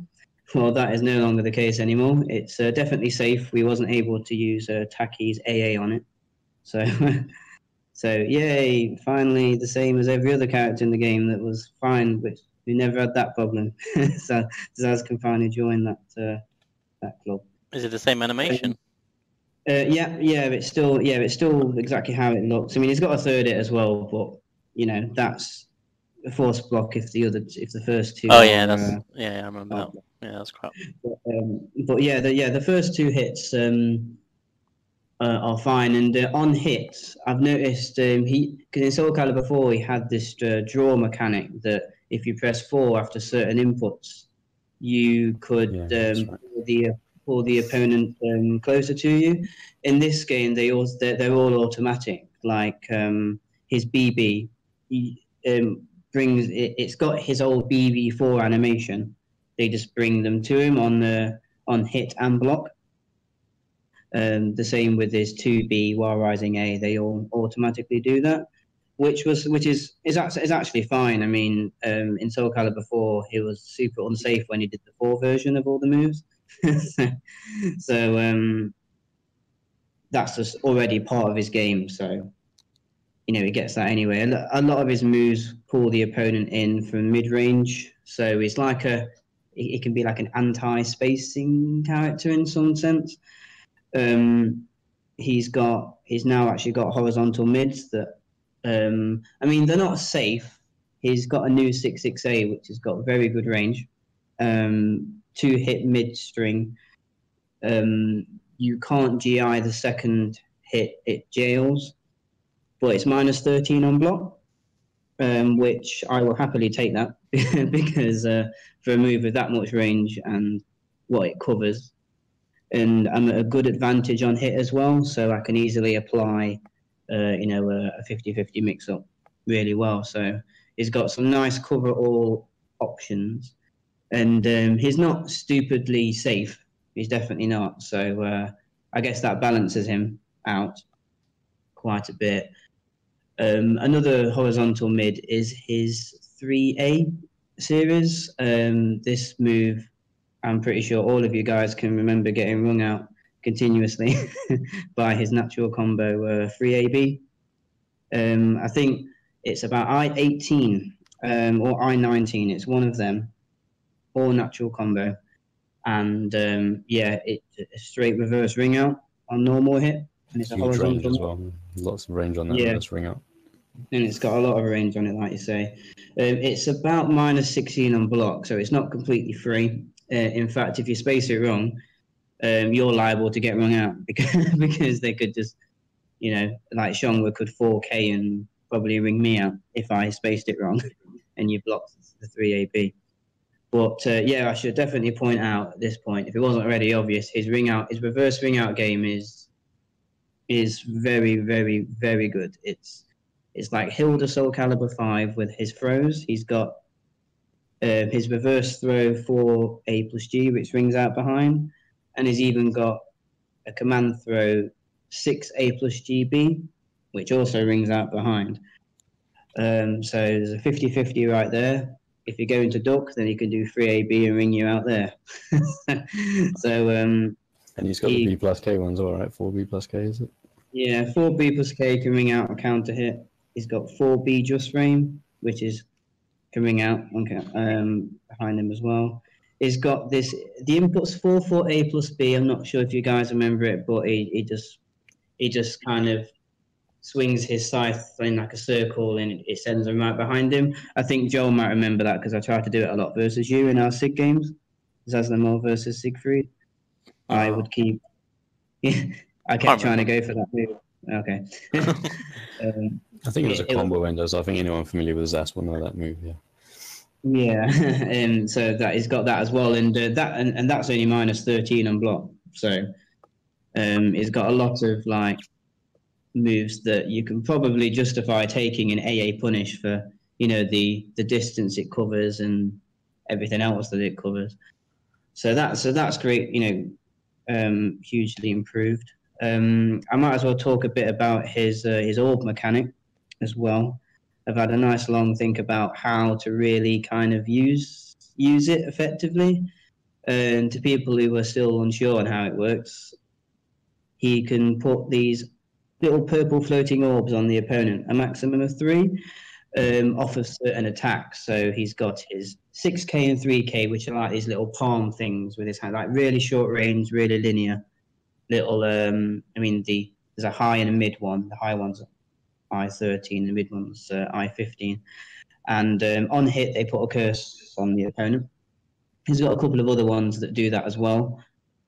Well, that is no longer the case anymore. It's definitely safe. We wasn't able to use Taki's AA on it. So yay, finally the same as every other character in the game that was fine, which we never had that problem. So Zaz can finally join that club. Is it the same animation? Yeah, it's still exactly how it looks. I mean, he's got a third hit as well, but you know, that's a force block if the first two. Oh yeah, I remember that. Yeah, that's crap. But the first two hits are fine, and on hits, I've noticed because in SoulCalibur 4 he had this draw mechanic that if you press 4 after certain inputs, you could pull the opponent closer to you. In this game, they're all automatic. Like his BB, it's got his old BB4 animation. They just bring them to him on hit and block. The same with his 2B Wild Rising A. They all automatically do that, which is actually fine. I mean, in SoulCalibur 4, he was super unsafe when he did the 4 version of all the moves. so that's just already part of his game. So, you know, he gets that anyway. A lot of his moves pull the opponent in from mid range. So he's like it can be like an anti-spacing character in some sense. He's now actually got horizontal mids that I mean, they're not safe. He's got a new 6-6A which has got very good range. 2-hit mid string. You can't GI the second hit, it jails, but it's minus 13 on block, which I will happily take that because for a move with that much range and what it covers. And I'm at a good advantage on hit as well, so I can easily apply, a 50-50 mix-up really well. So he's got some nice cover all options, and he's not stupidly safe. He's definitely not. So I guess that balances him out quite a bit. Another horizontal mid is his 3A series. This move, I'm pretty sure all of you guys can remember getting rung out continuously by his natural combo 3AB. I think it's about I-18 or I-19. It's one of them, all natural combo. And it's a straight reverse ring out on normal hit. And it's a huge range horizontal as well. Lots of range on that reverse ring out. and it's got a lot of range on it, like you say. It's about -16 on block, so it's not completely free. In fact, if you space it wrong, you're liable to get rung out because they could just, you know, like Xianghua could 4K and probably ring me out if I spaced it wrong and you blocked the 3AB. But yeah, I should definitely point out at this point, if it wasn't already obvious, his reverse ring out game is very, very, very good. It's like Hilda SoulCalibur 5 with his throws. He's got his reverse throw for A+G, which rings out behind, and he's even got a command throw 6A+GB, which also rings out behind. So there's a 50-50 right there. If you go into duck, then you can do 3AB and ring you out there. So and he's got the B plus K ones, all right. 4B plus K, is it? Yeah, 4B plus K can ring out a counter hit. He's got 4B just frame, which is can ring out behind him as well. He's got this. The input's 4 A plus B. I'm not sure if you guys remember it, but he just kind of swings his scythe in like a circle and it sends him right behind him. I think Joel might remember that because I tried to do it a lot versus you in our SIG games. Zasalamel versus Siegfried. I would keep. I kept trying to go for that move. Okay. I think it was a combo ender, so I think anyone familiar with Zas will know that move. Yeah. Yeah, and so that he's got that as well, and that's only -13 on block. So he's got a lot of like moves that you can probably justify taking an AA punish for, you know, the distance it covers and everything else that it covers. So that's great, you know, hugely improved. I might as well talk a bit about his orb mechanic as well. I've had a nice long think about how to really kind of use it effectively. And to people who are still unsure on how it works, he can put these little purple floating orbs on the opponent, a maximum of 3, off of certain attacks. So he's got his 6K and 3K, which are like these little palm things with his hand, like really short range, really linear. Little, I mean, there's a high and a mid one. The high one's I-13, the mid one's I-15. And on hit, they put a curse on the opponent. He's got a couple of other ones that do that as well.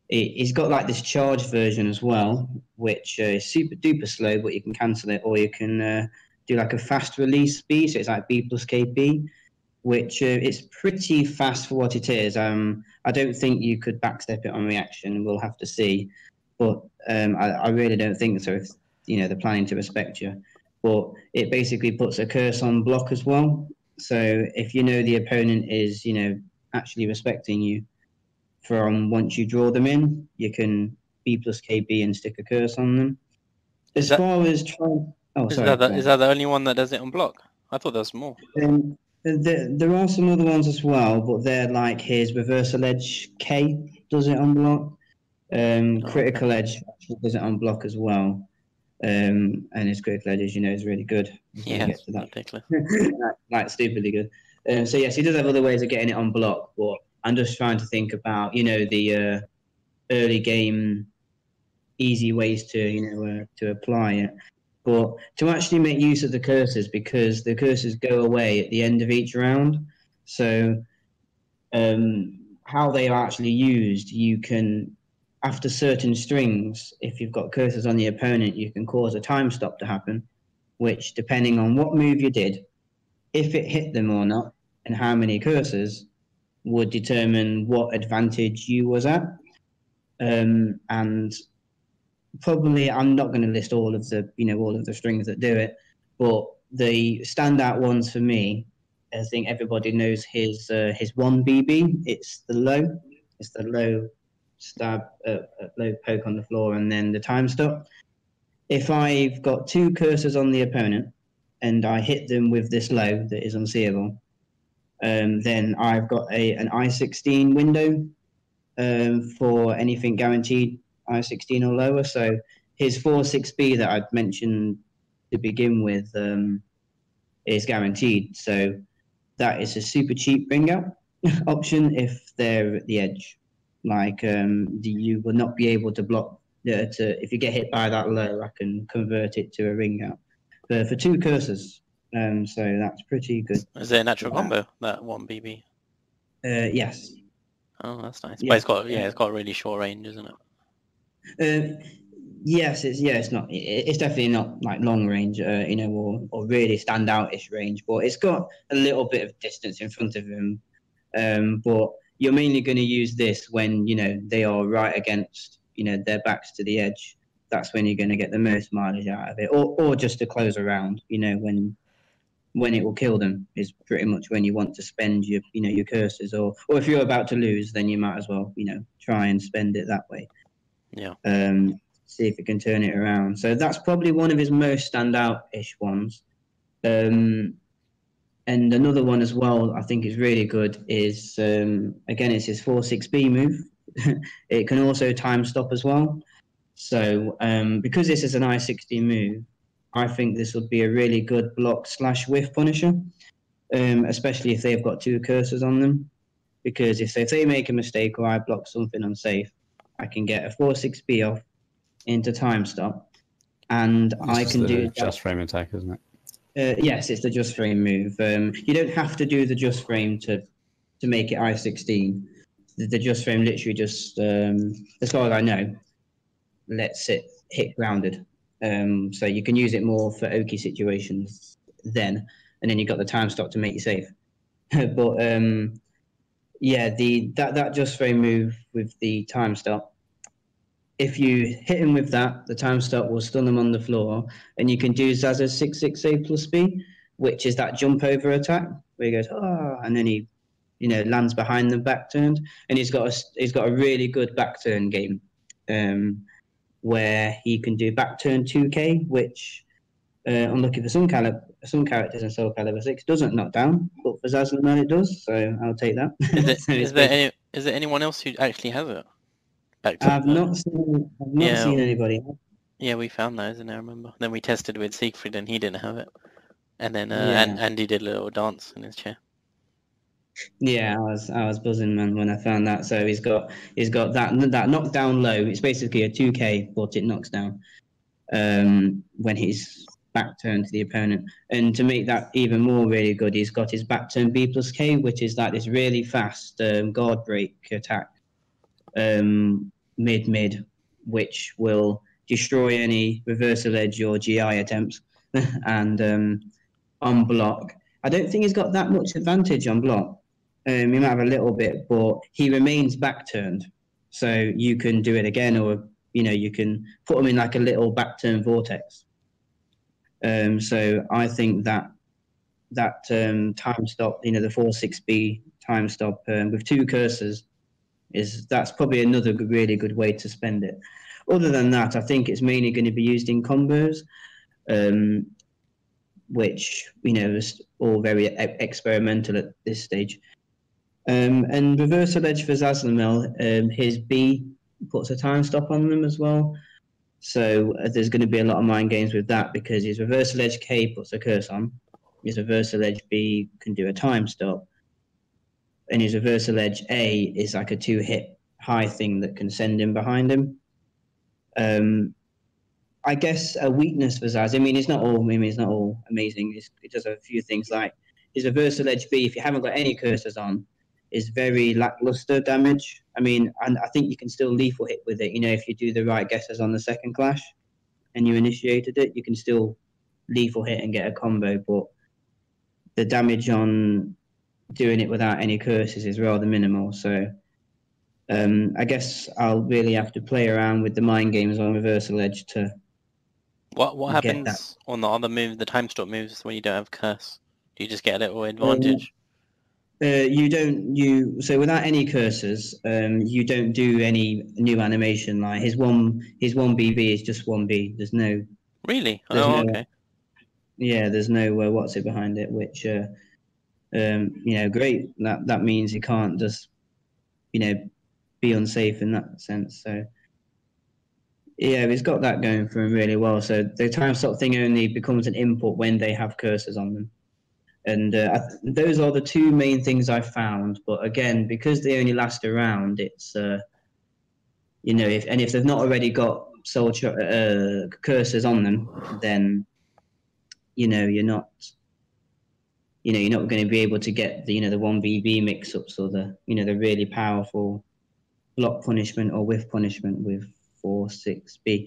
He's got like this charge version as well, which is super duper slow, but you can cancel it, or you can do like a fast release speed. So it's like B plus KP, which it's pretty fast for what it is. I don't think you could backstep it on reaction. We'll have to see. But I really don't think so if, you know, they're planning to respect you. But it basically puts a curse on block as well. So if you know the opponent is, you know, actually respecting you from once you draw them in, you can B plus KB and stick a curse on them. As far as trying... Oh, sorry. Is that the only one that does it on block? I thought there was more. There are some other ones as well, but they're like his reversal edge K does it on block. Critical edge does it on block as well. And his critical edge, as you know, is really good. Yeah, get to that. ridiculous. like stupidly good. So yes, he does have other ways of getting it on block, but I'm just trying to think about, you know, the early game easy ways to, you know, to apply it. But to actually make use of the curses, because the curses go away at the end of each round. So how they are actually used, you can, after certain strings, if you've got curses on the opponent, you can cause a time stop to happen, which, depending on what move you did, if it hit them or not, and how many curses, would determine what advantage you was at. And probably I'm not going to list all of the, you know, all of the strings that do it, but the standout ones for me, I think everybody knows his 1BB. It's the low stab, low poke on the floor, and then the time stop. If I've got 2 cursors on the opponent and I hit them with this low that is unseeable, then I've got an I-16 window for anything guaranteed I-16 or lower. So his 4-6B that I'd mentioned to begin with is guaranteed. So that is a super cheap bring out option if they're at the edge. Like you will not be able to block if you get hit by that low, I can convert it to a ring out. for 2 curses. So that's pretty good. Is it a natural combo, that 1 BB? Yes. Oh, that's nice. Yeah. But it's got really short range, isn't it? Yes, it's not. It's definitely not like long range, or really standout-ish range. But it's got a little bit of distance in front of him. But you're mainly going to use this when they are right against their backs to the edge. That's when you're going to get the most mileage out of it, or just to close around. When it will kill them is pretty much when you want to spend your your curses, or if you're about to lose, then you might as well try and spend it that way. Yeah. See if it can turn it around. So that's probably one of his most standout-ish ones. And another one as well, I think is really good, is again, it's his 4-6B move. It can also time stop as well. So because this is an I-60 move, I think this would be a really good block/whiff punisher, especially if they've got 2 cursors on them. Because if they make a mistake or I block something unsafe, I can get a 4-6B off into time stop, and I can do just frame attack, isn't it? Yes, it's the just frame move. You don't have to do the just frame to make it I-16. The just frame literally just, as far as I know, lets it hit grounded. So you can use it more for oaky situations then, and then you've got the time stop to make you safe. But that just frame move with the time stop, if you hit him with that, the time stop will stun him on the floor, and you can do Zaza's 6-6A plus B, which is that jump over attack where he goes and then he lands behind them back turned, and he's got a really good back turn game, where he can do back turn 2K, which unlucky for some characters in SoulCalibur 6 doesn't knock down, but for Zasalamel it does, so I'll take that. Is there anyone else who actually has it? I've not seen anybody. Yeah, we found that, isn't it? I remember. Then we tested with Siegfried, and he didn't have it. And then Andy did a little dance in his chair. Yeah, I was buzzing, man, when I found that. So he's got that knockdown low. It's basically a 2K, but it knocks down when he's back turned to the opponent. And to make that even more really good, he's got his back turn B plus K, which is like this really fast guard break attack. Mid, which will destroy any reversal edge or GI attempts. And on block, I don't think he's got that much advantage on block. He might have a little bit, but he remains back turned, so you can do it again, or you can put him in like a little back turn vortex. So I think that time stop, the 4-6B time stop with 2 cursors, that's probably another really good way to spend it. Other than that, I think it's mainly going to be used in combos, which is all very experimental at this stage. And reversal edge for Zasalamel, his B puts a time stop on them as well. So there's going to be a lot of mind games with that, because his reversal edge K puts a curse on, his reversal edge B can do a time stop, and his reversal edge A is like a 2-hit high thing that can send him behind him. I guess a weakness for Zaz, it's not all amazing. It does a few things, like his reversal edge B, if you haven't got any cursors on, is very lackluster damage. And I think you can still lethal hit with it. If you do the right guesses on the second clash and you initiated it, you can still lethal hit and get a combo, but the damage on doing it without any curses is rather minimal. So I guess I'll really have to play around with the mind games on reversal edge to what happens on the other move, the time stop moves, when you don't have curse? Do you just get a little advantage? So without any cursors, you don't do any new animation. Like his one BB is just 1B. There's no. Really? Okay. Yeah, there's no what's it behind it, which great. That means he can't just be unsafe in that sense. So yeah, he's got that going for him really well. So the time stop thing only becomes an input when they have cursors on them. And those are the 2 main things I found. But again, because they only last around, it's if they've not already got cursors on them, then you know, you're not going to be able to get the, the 1BB mix-ups or the, the really powerful block punishment or whiff punishment with 4-6B.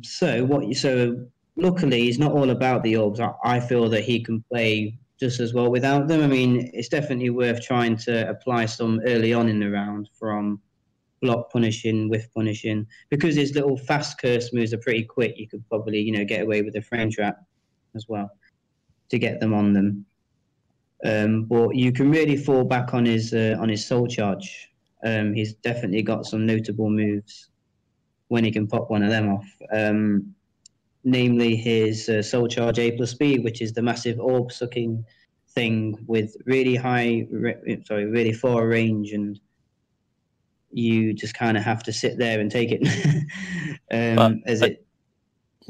So luckily, it's not all about the orbs. I feel that he can play just as well without them. I mean, it's definitely worth trying to apply some early on in the round from block punishing, whiff punishing, because his little fast curse moves are pretty quick. You could probably, get away with a frame trap as well to get them on them. But you can really fall back on his soul charge. He's definitely got some notable moves when he can pop one of them off. Namely his soul charge A+B, which is the massive orb sucking thing with really really far range, and you just kind of have to sit there and take it.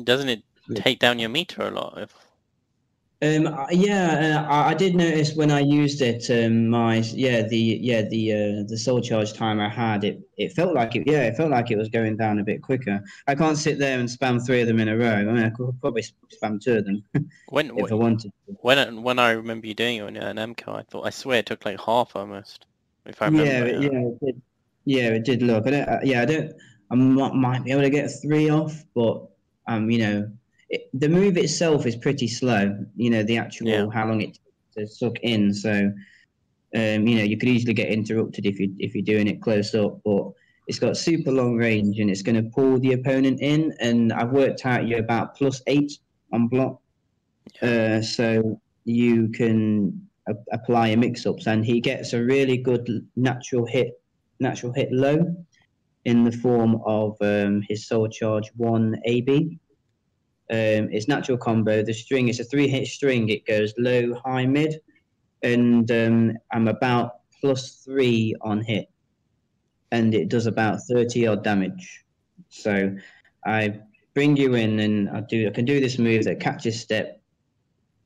Doesn't it take down your meter a lot? I did notice when I used it, the soul charge time I had, it felt like it was going down a bit quicker. I can't sit there and spam 3 of them in a row. I mean, I could probably spam 2 of them if I wanted to. When I remember you doing it on an MCO, I swear it took like half almost, if I remember. It did look. I might be able to get 3 off, but the move itself is pretty slow. The actual how long it takes to suck in. So, you could easily get interrupted if you're doing it close up. But it's got super long range, and it's going to pull the opponent in. And I've worked out you're about +8 on block, so you can apply your mix-ups, and he gets a really good natural hit low in the form of his soul charge 1AB. It's natural combo. The string is a 3-hit string. It goes low, high, mid, and I'm about +3 on hit, and it does about 30 odd damage. So I bring you in, and I can do this move that catches step,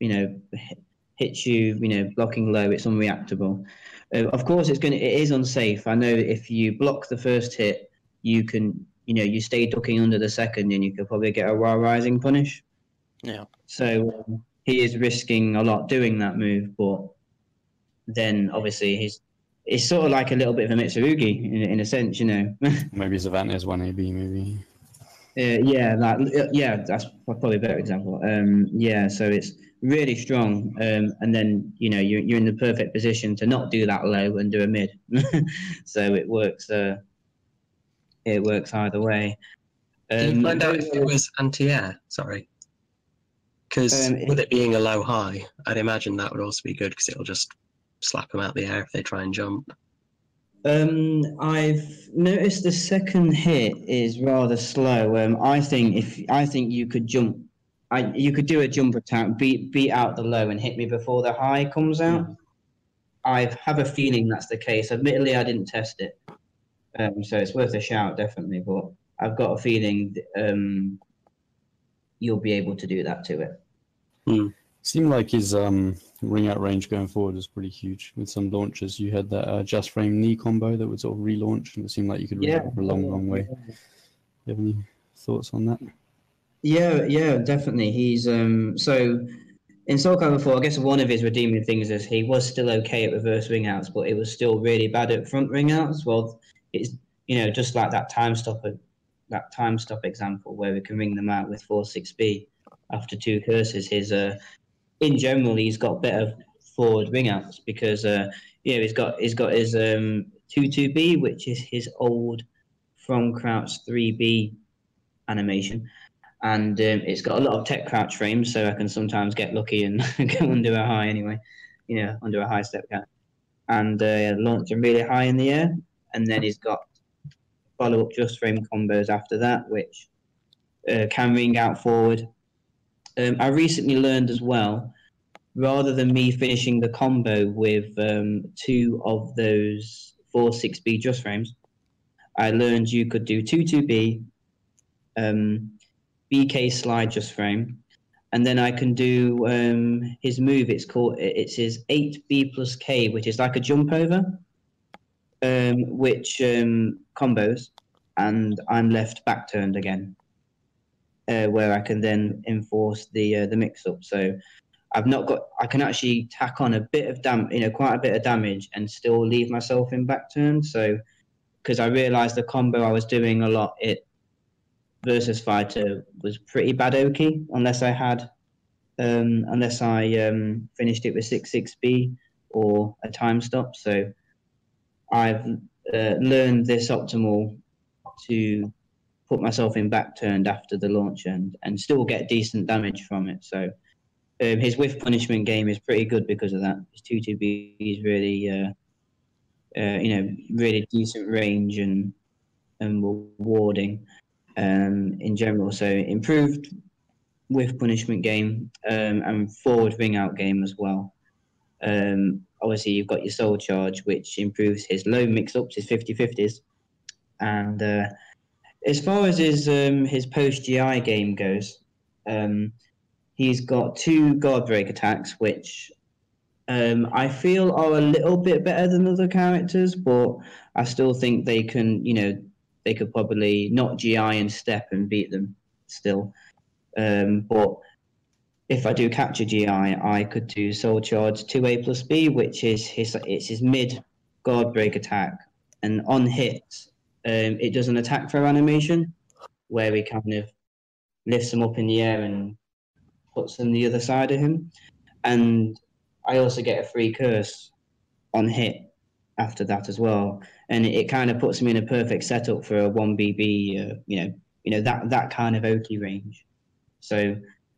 hits you, blocking low. It's unreactable. Of course, it is unsafe. I know if you block the first hit, you can. You stay ducking under the second, and you could probably get a Wild Rising punish. Yeah. So he is risking a lot doing that move, but then obviously it's sort of like a little bit of a Mitsurugi in a sense, Maybe Savannah's 1AB, maybe. That's probably a better example. So it's really strong, and then you're in the perfect position to not do that low and do a mid. So it works. It works either way. Did you find out if it was anti-air? Sorry. Because with it being a low-high, I'd imagine that would also be good, because it'll just slap them out the air if they try and jump. I've noticed the second hit is rather slow. I think you could jump. You could do a jump attack, beat out the low, and hit me before the high comes out. I have a feeling that's the case. Admittedly, I didn't test it. So it's worth a shout, definitely. But I've got a feeling you'll be able to do that to it. Seemed like his ring out range going forward was pretty huge. With some launches, you had that just frame knee combo that would sort of relaunch, and it seemed like you could ring it for a long way. Do you have any thoughts on that? Yeah, definitely. He's so in SoulCalibur 4, I guess one of his redeeming things is he was still okay at reverse ring outs, but it was still really bad at front ring outs. Well, it's just like that time stop example where we can ring them out with 4-6B after 2 curses. His in general, he's got better forward ring outs because he's got his 2-2B, which is his old from crouch 3B animation, and it's got a lot of tech crouch frames, so I can sometimes get lucky and go under a high anyway, under a high step count, and launch them really high in the air. And then he's got follow-up just frame combos after that, which can ring out forward. I recently learned as well, rather than me finishing the combo with 2 of those 4-6B just frames, I learned you could do 2-2B, BK slide just frame, and then I can do his move. It's his 8B plus K, which is like a jump over. Which combos, and I'm left back turned again. where I can then enforce the mix-up. So I've not got. I can actually tack on a bit of quite a bit of damage, and still leave myself in back turn. So because I realised the combo I was doing a lot, it versus fighter was pretty bad okie unless I finished it with 6-6B or a time stop. So I've learned this optimal to put myself in back turned after the launch and still get decent damage from it. So his whiff punishment game is pretty good because of that. His 2-2B is really, really decent range and rewarding in general. So improved whiff punishment game and forward ring out game as well. Obviously, you've got your soul charge, which improves his low mix-ups, his 50-50s. And as far as his post-GI game goes, he's got 2 guard break attacks, which I feel are a little bit better than other characters, but I still think they can, they could probably not GI and step and beat them still. But if I do capture GI, I could do Soul Charge 2A plus B, which is his mid guard break attack, and on hit, it does an attack throw animation where he kind of lifts him up in the air and puts them the other side of him, and I also get a free curse on hit after that as well, and it kind of puts me in a perfect setup for a 1BB, that kind of Oki range. So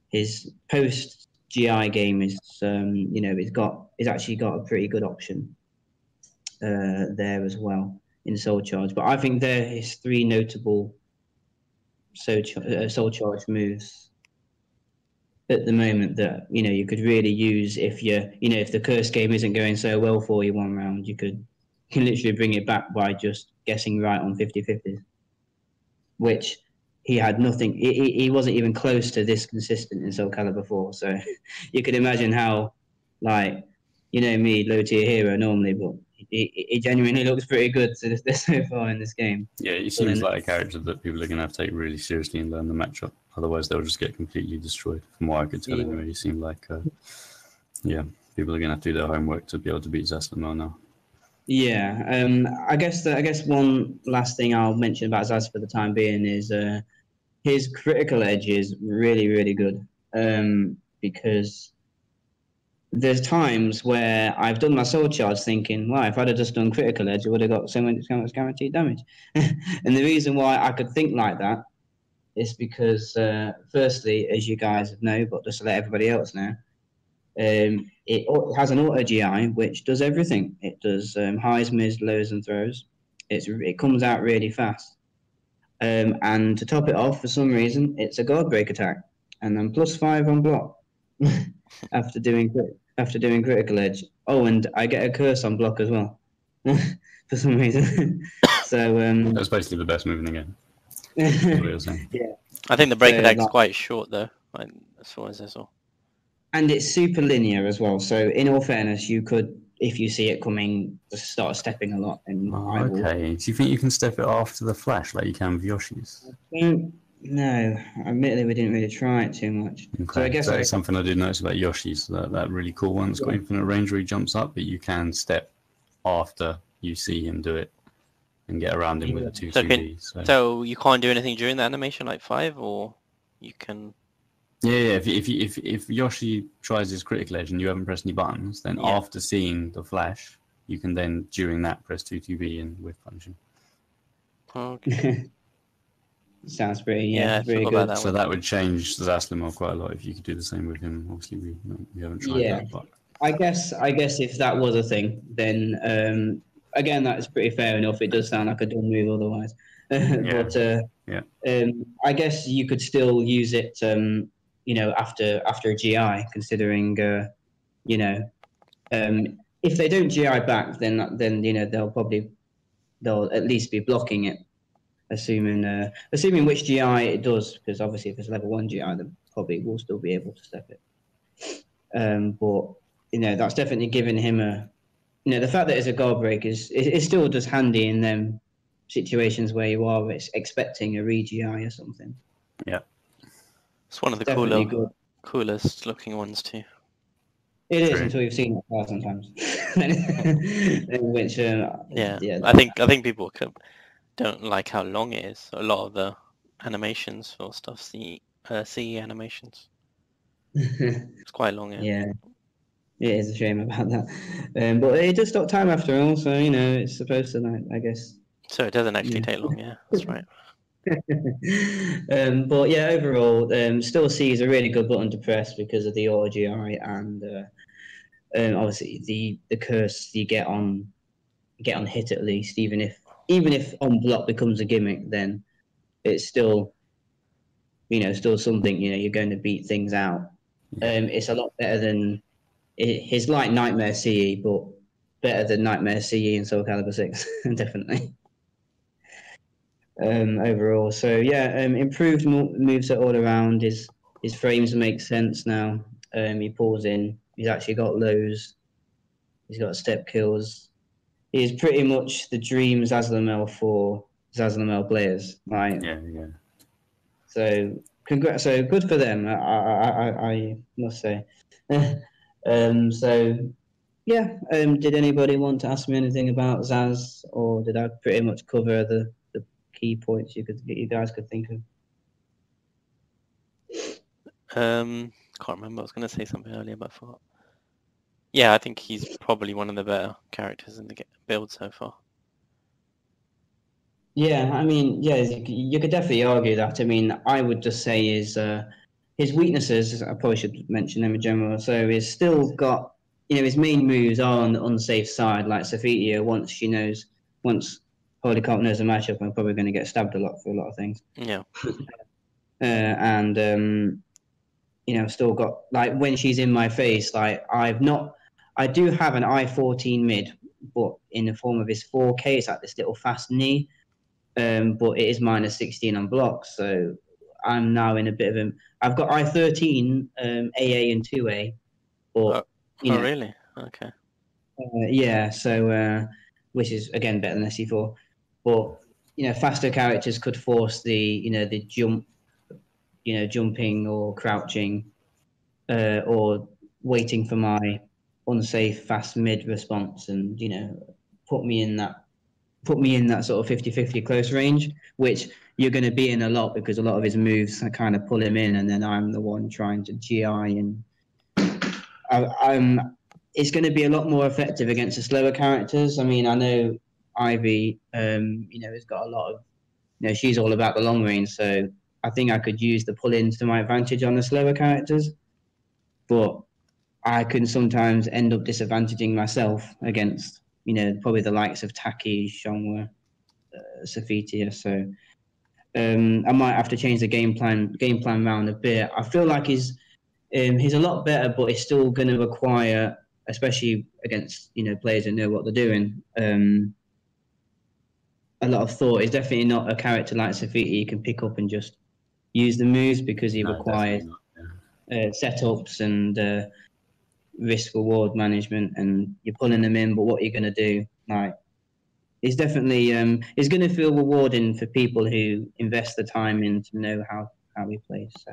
his post GI game is, he's actually got a pretty good option there as well in Soul Charge. But I think they're his 3 notable Soul Charge moves at the moment that you could really use if if the curse game isn't going so well for you one round. You can literally bring it back by just guessing right on 50-50s, which he had nothing. He wasn't even close to this consistent in SoulCalibur 4. So you could imagine how, me, low tier hero normally, but he genuinely looks pretty good so far in this game. Yeah, he seems like a character that people are going to have to take really seriously and learn the matchup. Otherwise, they'll just get completely destroyed. From what I could tell, anyway, he seemed like, people are going to have to do their homework to be able to beat Zasalamel now. Yeah, I guess one last thing I'll mention about Zaz for the time being is his critical edge is really, really good, because there's times where I've done my soul charge thinking, wow, if I'd have just done critical edge, I would have got so much guaranteed damage. And the reason why I could think like that is because, firstly, as you guys know, but just to let everybody else know, it has an auto GI which does everything. It does highs, mids, lows, and throws. It comes out really fast. And to top it off, for some reason, it's a guard break attack, and then +5 on block after doing critical edge. Oh, and I get a curse on block as well for some reason. So that's basically the best move in the game. Yeah. I think the break attack's quite short though, as far as I saw. And it's super linear as well. So in all fairness, you could, if you see it coming, just start stepping a lot. And okay. Do you think you can step it after the flash like you can with Yoshi's? No, admittedly, we didn't really try it too much. Okay. So I guess that's something I did notice about Yoshi's. That really cool one. It's got infinite range where he jumps up, but you can step after you see him do it and get around him with a 2-2B. So you can't do anything during the animation like 5, or you can. Yeah. If Yoshi tries his critical edge and you haven't pressed any buttons, then after seeing the flash, you can then during that press 2-2B and whiff punch him. Okay. Sounds pretty pretty good. So that would change Zasalamel quite a lot if you could do the same with him. Obviously, we haven't tried that. But I guess if that was a thing, then again, that's pretty fair enough. It does sound like a dumb move otherwise. But I guess you could still use it, after a GI, considering, if they don't GI back, then they'll at least be blocking it, assuming which GI it does, because obviously if it's level 1 GI, then probably will still be able to step it. But that's definitely given him the fact that it's a guard break is still just handy in them situations where you are expecting a re-GI or something. Yeah. It's one of the Definitely good. coolest looking ones too. It is True. until you've seen it 1,000 times. Which Yeah. I think people don't like how long it is. A lot of the animations for stuff, CE animations. It's quite long. Yeah, it is a shame about that. But it does stop time after all, so it's supposed to, like, I guess. So it doesn't actually Yeah. take long. Yeah, that's right. But yeah, overall, still C is a really good button to press because of the auto GI and obviously the curse you get on hit at least. Even if on block becomes a gimmick, then it's still still something. You're going to beat things out. It's a lot better than his like Nightmare CE, but better than Nightmare CE and SoulCalibur 6, definitely. Overall, so yeah, improved moveset all around. His frames make sense now. He pulls in. He's actually got lows. He's got step kills. He's pretty much the dream Zasalamel for Zasalamel players, right? Yeah. So congrats. So good for them. I must say. So yeah. Did anybody want to ask me anything about Zaz, or did I pretty much cover the key points you guys could think of? Can't remember. I was going to say something earlier, but I forgot. Yeah, I think he's probably one of the better characters in the build so far. Yeah, I mean, yeah, you could definitely argue that. I mean, I would just say his weaknesses, I probably should mention them in general. So he's still got, his main moves are on the unsafe side, like Sophitia. Once HolyCarp knows a matchup, I'm probably going to get stabbed a lot for a lot of things. Yeah. And still got, like, when she's in my face, like, I do have an I-14 mid, but in the form of his 4K, it's like this little fast knee. But it is minus 16 on blocks, so I'm now in a bit of I've got I-13, AA and 2A, but really? Okay. Yeah, so which is again better than SC4, but faster characters could force the jump, jumping or crouching, or waiting for my unsafe fast mid response, and put me in that sort of 50-50 close range, which you're going to be in a lot because a lot of his moves kind of pull him in, and then I'm the one trying to GI, and it's going to be a lot more effective against the slower characters. I mean, I know Ivy, has got a lot of, she's all about the long range, so I think I could use the pull-ins to my advantage on the slower characters, but I can sometimes end up disadvantaging myself against, probably the likes of Taki, Xianghua, Sophitia. So I might have to change the game plan round a bit. I feel like he's a lot better, but it's still going to require, especially against players that know what they're doing, a lot of thought. He's definitely not a character like Sophitia you can pick up and just use the moves, because he requires setups and risk reward management, and you're pulling them in, but what are you going to do? Like, it's definitely it's going to feel rewarding for people who invest the time in to know how he plays. So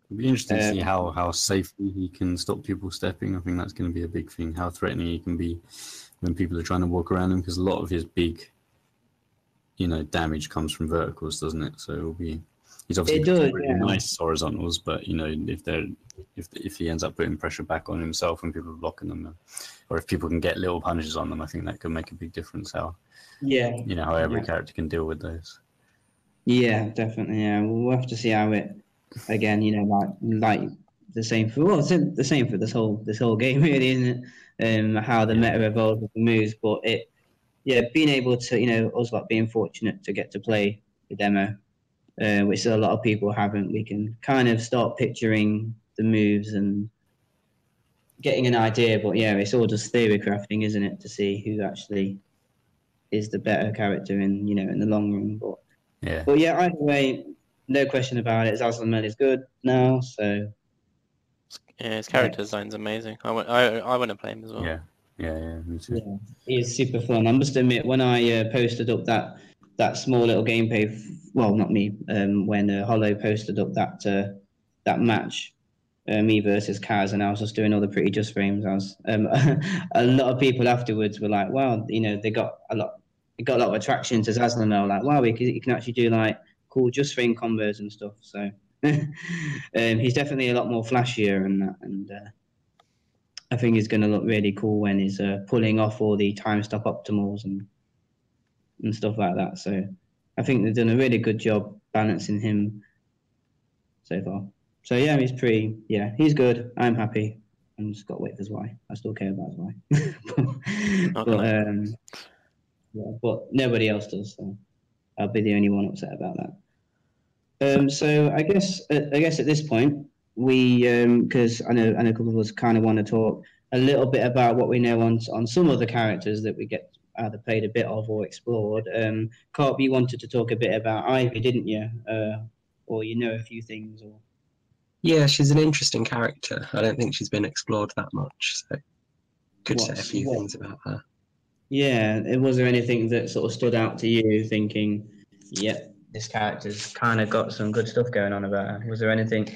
it'll be interesting to see how safely he can stop people stepping. I think that's going to be a big thing. How threatening he can be when people are trying to walk around him, because a lot of his big, damage comes from verticals, doesn't it? So it'll be. He's obviously got really nice horizontals, but if he ends up putting pressure back on himself when people are blocking them, or if people can get little punishes on them, I think that could make a big difference. How every character can deal with those. Yeah, definitely. Yeah, we'll have to see how it again. Like the same for it's the same for this whole game, really, isn't it? How the meta evolves with the moves, but being able to us like being fortunate to get to play the demo. Which a lot of people haven't. We can kind of start picturing the moves and getting an idea, but it's all just theory crafting, isn't it, to see who actually is the better character in the long run. But either way, no question about it. Zasalamel is good now, so his character design's amazing. I want to play him as well. Yeah, me too. Yeah, he is super fun. I must admit, when I posted up that small little gameplay, well, not me, when Holo posted up that that match, me versus Kaz, and I was just doing all the pretty just frames. I was a lot of people afterwards were like, wow, you know, it got a lot of attraction to Zasalamel. Like, wow, he can actually do like cool just frame combos and stuff. So he's definitely a lot more flashier and that, and I think he's going to look really cool when he's pulling off all the time stop optimals and stuff like that. So I think they've done a really good job balancing him so far. So yeah, he's good. I'm happy. I'm just got to wait for his wife. I still care about his wife. but nobody else does. So I'll be the only one upset about that. So I guess at this point we, because I know a couple of us kind of want to talk a little bit about what we know on some of the characters that we get either played a bit of or explored. Carp, you wanted to talk a bit about Ivy, didn't you? Or you know a few things, or Yeah, she's an interesting character. I don't think she's been explored that much, so could say a few things about her. Yeah, was there anything that sort of stood out to you, thinking, yep, this character's kind of got some good stuff going on about her? Was there anything?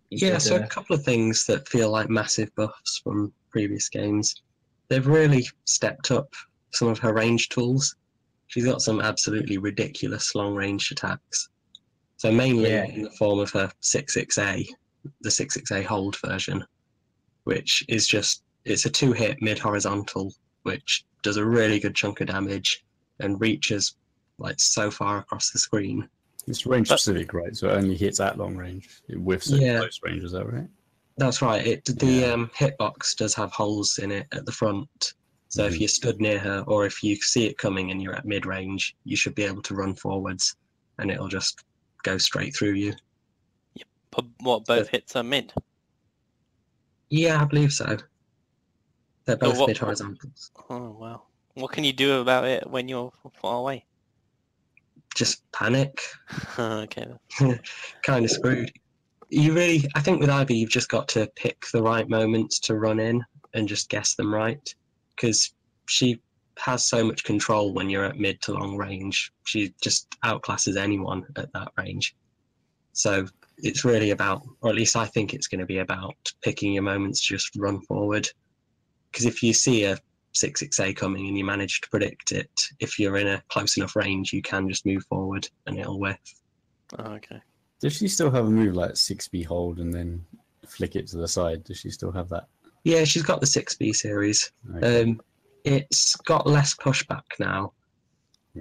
Yeah, so a couple of things that feel like massive buffs from previous games. They've really stepped up some of her range tools. She's got some absolutely ridiculous long-range attacks. So mainly in the form of her 6-6A, the 6-6A hold version, which is just, it's a 2-hit mid-horizontal, which does a really good chunk of damage and reaches like so far across the screen. It's range specific, right? So it only hits at long range. It whiffs at close range, is that right? That's right. The hitbox does have holes in it at the front. So if you stood near her, or if you see it coming and you're at mid-range, you should be able to run forwards and it'll just go straight through you. Yep. What, both hits are mid? Yeah, I believe so. They're both mid-horizontals. Oh, wow. What can you do about it when you're far away? Just panic. Okay. Kind of screwed. I think with Ivy, you've just got to pick the right moments to run in and just guess them right, because she has so much control when you're at mid to long range. She just outclasses anyone at that range. So it's really about, or at least I think it's going to be about, picking your moments to just run forward. Because if you see a 6-6A coming and you manage to predict it, if you're in a close enough range, you can just move forward and it'll whiff. Oh, okay. Does she still have a move like 6B hold and then flick it to the side? Does she still have that? Yeah, she's got the 6B series. Okay. It's got less pushback now,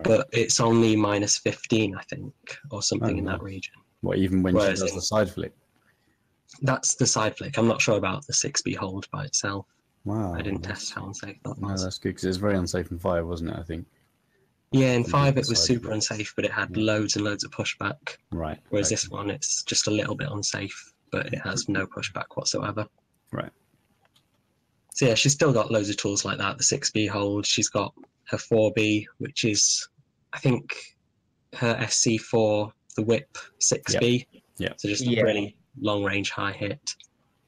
but it's only minus 15, I think, or something in that region. What, even when she does the side flick? That's the side flick. I'm not sure about the 6B hold by itself. Wow. I didn't test how unsafe that was. No, that's good, because it was very unsafe in 5, wasn't it, I think? Yeah, in 5 it was super unsafe, but it had loads and loads of pushback. Right. Whereas this one, it's just a little bit unsafe, but it has no pushback whatsoever. Right. So yeah, she's still got loads of tools like that. The 6B hold, she's got her 4B, which is, I think, her SC4, the whip 6B. Yeah. So just a really long range high hit.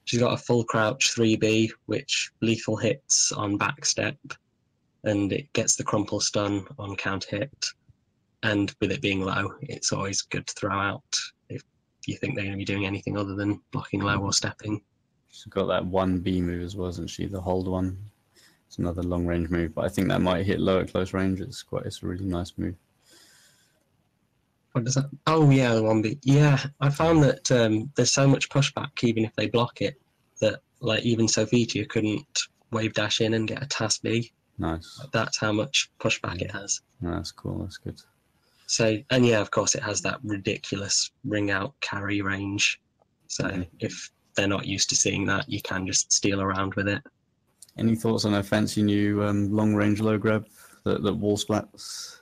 She's got a full crouch 3B, which lethal hits on backstep, and it gets the crumple stun on counter hit. And with it being low, it's always good to throw out if you think they're going to be doing anything other than blocking low or stepping. She's got that 1B move as well, hasn't she? The hold one. It's another long range move, but I think that might hit low at close range. It's a really nice move. What does that? Oh yeah, the 1B. Yeah, I found that there's so much pushback even if they block it that like even Sophitia couldn't wave dash in and get a TAS B. Nice. That's how much pushback it has. No, that's cool. That's good. So, and yeah, of course, it has that ridiculous ring out carry range. So if they're not used to seeing that, you can just steal around with it. Any thoughts on a fancy new long range low grab that wall splats?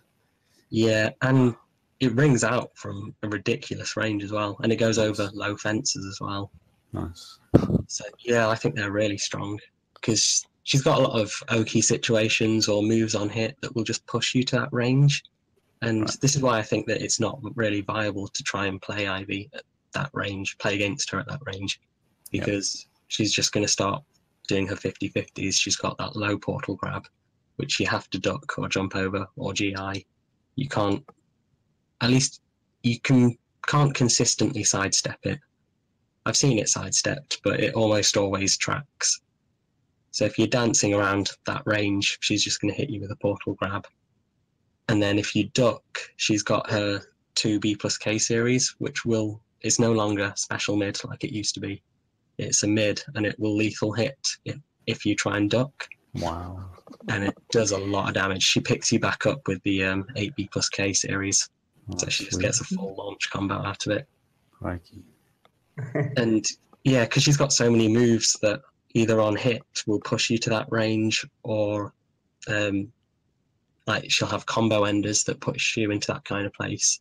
Yeah, and it rings out from a ridiculous range as well, and it goes over low fences as well. Nice. So yeah, I think they're really strong because she's got a lot of oaky situations or moves on hit that will just push you to that range. And this is why I think that it's not really viable to try and play Ivy at that range, play against her at that range, because she's just going to start doing her 50-50s. She's got that low portal grab, which you have to duck or jump over, or GI. You can't, at least you can't consistently sidestep it. I've seen it sidestepped, but it almost always tracks. So if you're dancing around that range, she's just going to hit you with a portal grab. And then if you duck, she's got her 2 B plus K series, which is no longer special mid like it used to be. It's a mid, and it will lethal hit if you try and duck. Wow. And it does a lot of damage. She picks you back up with the 8B plus K series. Oh, So she just sweet. gets a full launch combo out of it. Crikey. And yeah, because she's got so many moves that either on hit will push you to that range, or like she'll have combo enders that push you into that kind of place.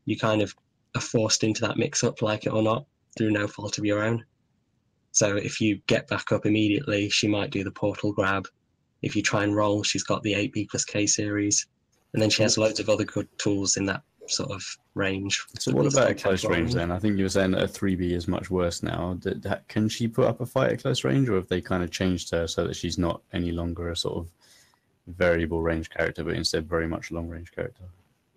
You kind of are forced into that mix-up, like it or not, through no fault of your own. So if you get back up immediately, she might do the portal grab. If you try and roll, she's got the 8B plus K series. And then she has loads of other good tools in that sort of range. So what about at close range then? I think you were saying that a 3B is much worse now. Can she put up a fight at close range, or have they kind of changed her so that she's not any longer a sort of variable range character, but instead very much long range character?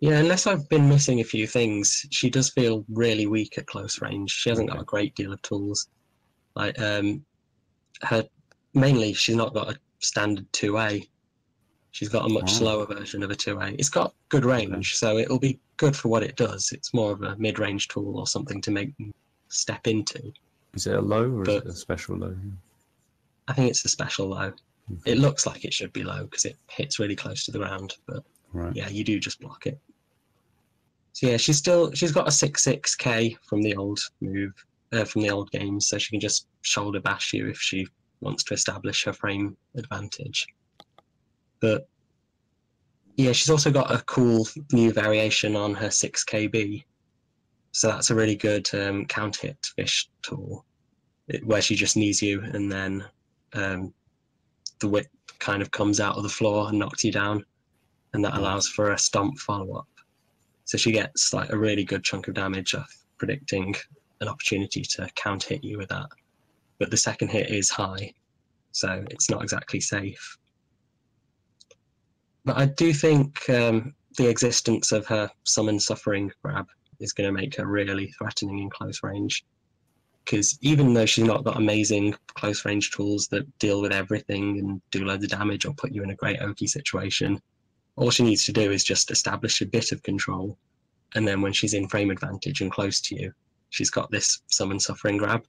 Yeah, unless I've been missing a few things, she does feel really weak at close range. She hasn't got a great deal of tools. Like mainly she's not got a standard 2A. She's got a much slower version of a 2A. It's got good range, so it'll be good for what it does. It's more of a mid-range tool or something to make them step into. Is it a low or is it a special low? I think it's a special low. It looks like it should be low because it hits really close to the ground, but yeah, you do just block it. So yeah, she's got a 6/6K from the old move, from the old games, so she can just shoulder bash you if she wants to establish her frame advantage. But yeah, she's also got a cool new variation on her 6KB. So that's a really good counter hit fish tool, where she just knees you and then the whip kind of comes out of the floor and knocks you down, and that allows for a stomp follow-up. So she gets like a really good chunk of damage off predicting an opportunity to counter hit you with that. But the second hit is high, so it's not exactly safe. But I do think the existence of her summon suffering grab is going to make her really threatening in close range. Because even though she's not got amazing close range tools that deal with everything and do loads of damage or put you in a great Oki situation, all she needs to do is just establish a bit of control. And then when she's in frame advantage and close to you, she's got this summon suffering grab,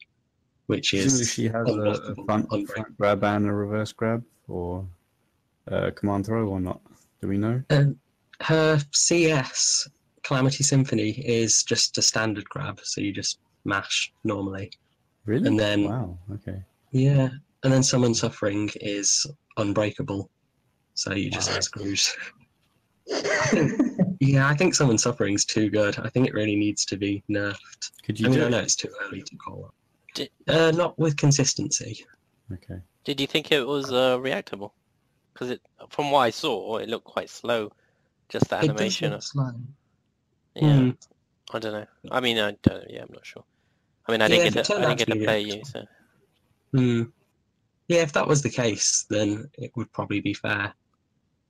which is she has a front grab and a reverse grab, or command throw, or not? Do we know? Her CS Calamity Symphony is just a standard grab, so you just mash normally. Really? And then wow. Okay. Yeah, and then summon suffering is unbreakable, so you just get screwed. I think summon suffering's too good. I think it really needs to be nerfed. I know it's too early to call it. Not with consistency. Okay. Did you think it was reactable? Because from what I saw, it looked quite slow. Just the animation. It does look slow. Yeah. I don't know. I mean, I'm not sure. I mean, I didn't get to play you, so. Yeah, if that was the case, then it would probably be fair.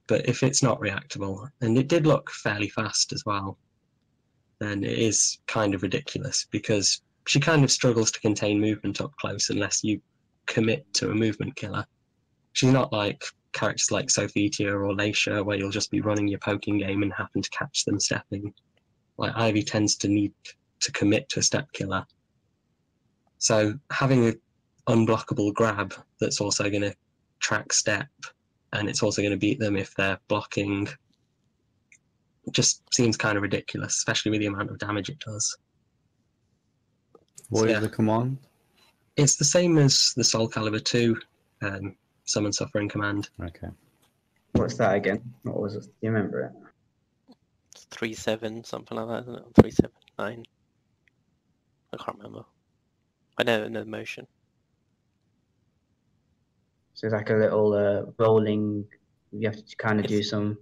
But if it's not reactable, and it did look fairly fast as well, then it is kind of ridiculous, because she kind of struggles to contain movement up close unless you commit to a movement killer. She's not like characters like Sophitia or Leisha, where you'll just be running your poking game and happen to catch them stepping. Like Ivy tends to need to commit to a step killer. So having an unblockable grab that's also going to track step, and it's also going to beat them if they're blocking, just seems kind of ridiculous, especially with the amount of damage it does. What is the command? It's the same as the SoulCalibur 2 summon suffering command. Okay. What's that again? What was it? Do you remember it? It's 3/7, something like that, isn't it? 3/7/9. I can't remember. I know the motion. So it's like a little rolling. You have to kind of do some.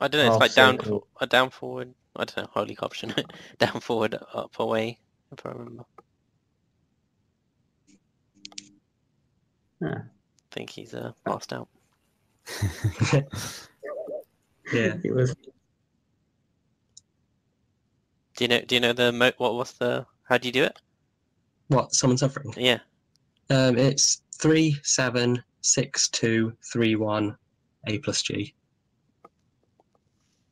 I don't know. It's like down forward. I don't know. HolyCarp should know. Down forward, up away. If I remember. Huh. I think he's passed out. Yeah, it was. Do you know the how do you do it? What, Summon Suffering? Yeah. It's 3, 7, 6, 2, 3, 1, A plus G.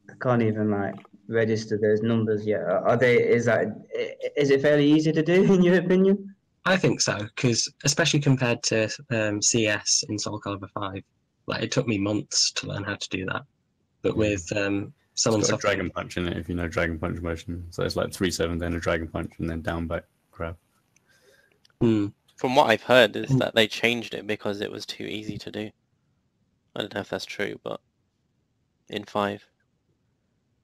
I can't even like register those numbers yet. Are they? Is it fairly easy to do in your opinion? I think so, because especially compared to CS in SoulCalibur 5, like it took me months to learn how to do that. But with Summon It's got a Suffering, Dragon Punch in it, if you know Dragon Punch motion. So it's like 3-7, then a Dragon Punch, and then down back grab. hmm, From what I've heard is that they changed it because it was too easy to do. I don't know if that's true, but in 5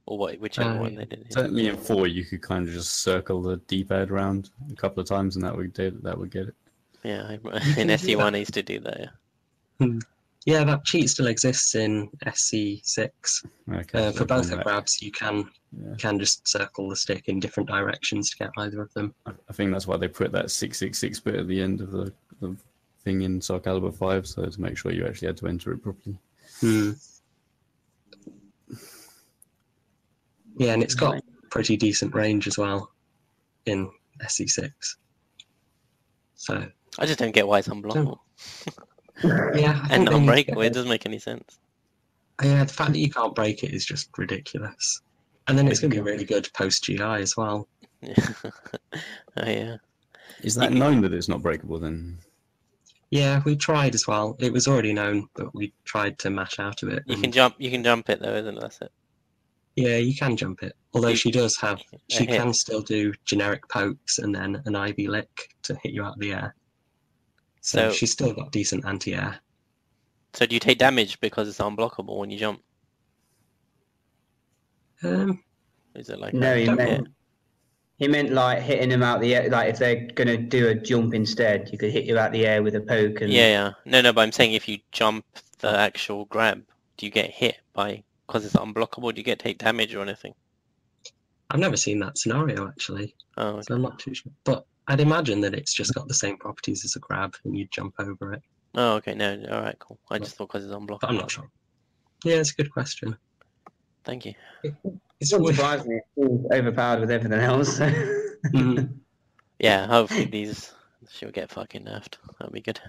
or whichever one they did. Yeah. Certainly in 4, you could kind of just circle the D-pad around a couple of times, and that would get it. Yeah, in SC1 I used to do that. Yeah. yeah, that cheat still exists in SC6. Okay, For so both come the back. grabs, you can just circle the stick in different directions to get either of them. I think that's why they put that 666 bit at the end of the thing in SoulCalibur 5, so to make sure you actually had to enter it properly. Yeah, and it's got pretty decent range as well in SC6. So I just don't get why it's unblockable. yeah, I And think they need to unbreakable, get it doesn't make any sense. Yeah, the fact that you can't break it is just ridiculous. And then it's going to be really good post-GI as well. Yeah. Oh, yeah. Is that known that it's not breakable then? Yeah, we tried as well. It was already known, but we tried to mash out of it. You and- can jump. You can jump it though, isn't it? That's it. Yeah, you can jump it. Although she does have, she hit. can still do generic pokes and then an Ivy lick to hit you out of the air. So So- she's still got decent anti-air. So do you take damage because it's unblockable when you jump? Is it like No, a he jump meant, hit? he meant like hitting them out the air. Like if they're gonna do a jump instead, you could hit you out the air with a poke. And Yeah. No, but I'm saying if you jump the actual grab, do you get hit by because it's unblockable? Do you get take damage or anything? I've never seen that scenario actually, Oh, so okay. I'm not too sure. But I'd imagine that it's just got the same properties as a grab and you jump over it. Oh, okay. No, all right, cool. I just thought because it's unblockable. But I'm not sure. Yeah, it's a good question. Thank you. It's It surprised me. It's overpowered with everything else. Mhm. Yeah, hopefully these she'll get fucking nerfed. That'll be good.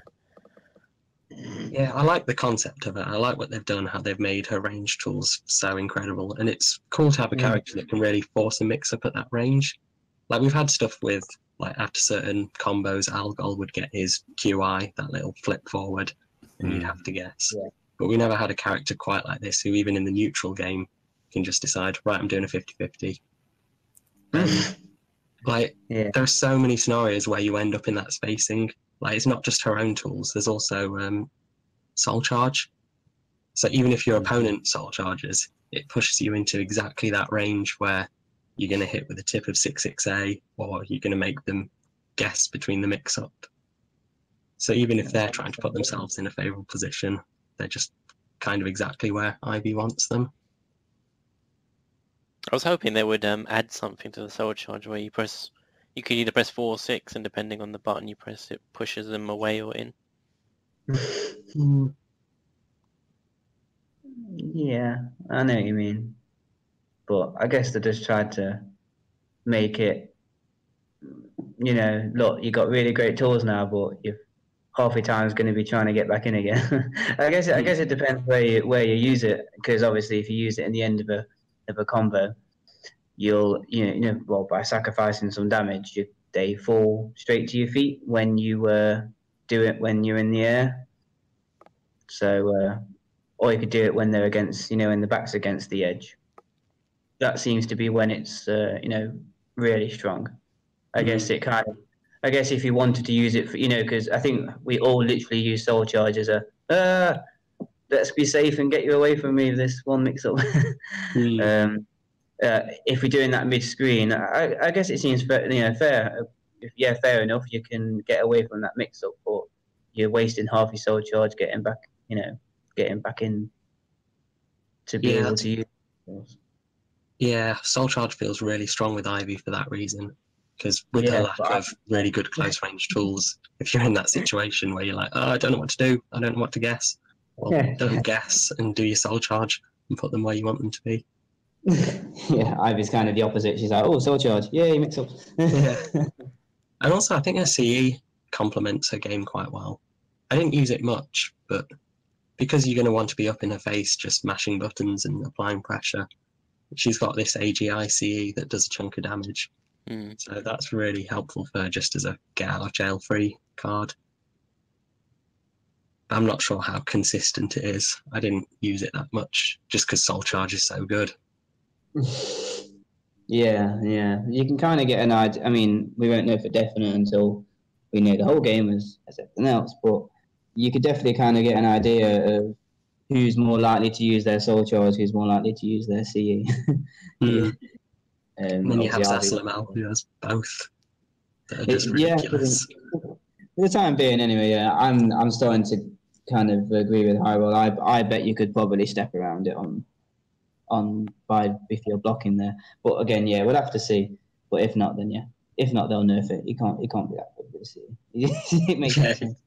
Yeah, I like the concept of it. I like what they've done, how they've made her range tools so incredible. And it's cool to have a character that can really force a mix-up at that range. Like, we've had stuff with, like, after certain combos, Algol would get his QI, that little flip forward, and you'd have to guess. Yeah. But we never had a character quite like this, who even in the neutral game can just decide, right, I'm doing a 50-50. Like, Yeah. there are so many scenarios where you end up in that spacing. Like, it's not just her own tools. There's also soul charge. So even if your opponent soul charges, it pushes you into exactly that range where you're going to hit with a tip of 6-6A, or you're going to make them guess between the mix-up. So even if they're trying to put themselves in a favourable position, they're just kind of exactly where Ivy wants them. I was hoping they would add something to the soul charge where you could either press 4 or 6, and depending on the button you press, it pushes them away or in. Yeah, I know what you mean. But I guess they just tried to make it, you know, look, you got really great tools now, but you've half the time is going to be trying to get back in again. I guess it depends where you use it, because obviously if you use it in the end of a combo, you'll well, by sacrificing some damage, they fall straight to your feet when you do it when you're in the air. So or you could do it when they're against, when the back's against the edge. That seems to be when it's really strong. I guess if you wanted to use it for, because I think we all literally use soul charge as a let's be safe and get you away from me with this one mix up. If we're doing that mid screen, I guess it seems fair. Fair enough, you can get away from that mix up, but you're wasting half your soul charge getting back in to be able to use it. Yeah, soul charge feels really strong with Ivy for that reason. Because with the lack of really good close range tools, if you're in that situation where you're like, oh, I don't know what to do, I don't know what to guess, well, don't guess and do your soul charge and put them where you want them to be. Yeah, Ivy's kind of the opposite. She's like, oh, soul charge, yay, mix up. Yeah. And also, I think her CE complements her game quite well. I didn't use it much, but because you're going to want to be up in her face just mashing buttons and applying pressure, she's got this AGI CE that does a chunk of damage. So that's really helpful for her just as a get out of jail free card. I'm not sure how consistent it is. I didn't use it that much just because Soul Charge is so good. Yeah. You can kind of get an idea. I mean, we won't know for definite until we know the whole game as everything else, but you could definitely kind of get an idea of who's more likely to use their Soul Charge, who's more likely to use their CE. And then you have obviously, Zasalamel, who has both. That are just ridiculous. For the time being, anyway. Yeah, I'm starting to kind of agree with Hyrul. I bet you could probably step around it if you're blocking there. But again, yeah, we'll have to see. But if not, then yeah. If not, they'll nerf it. You can't be that good with the CE. It makes no sense.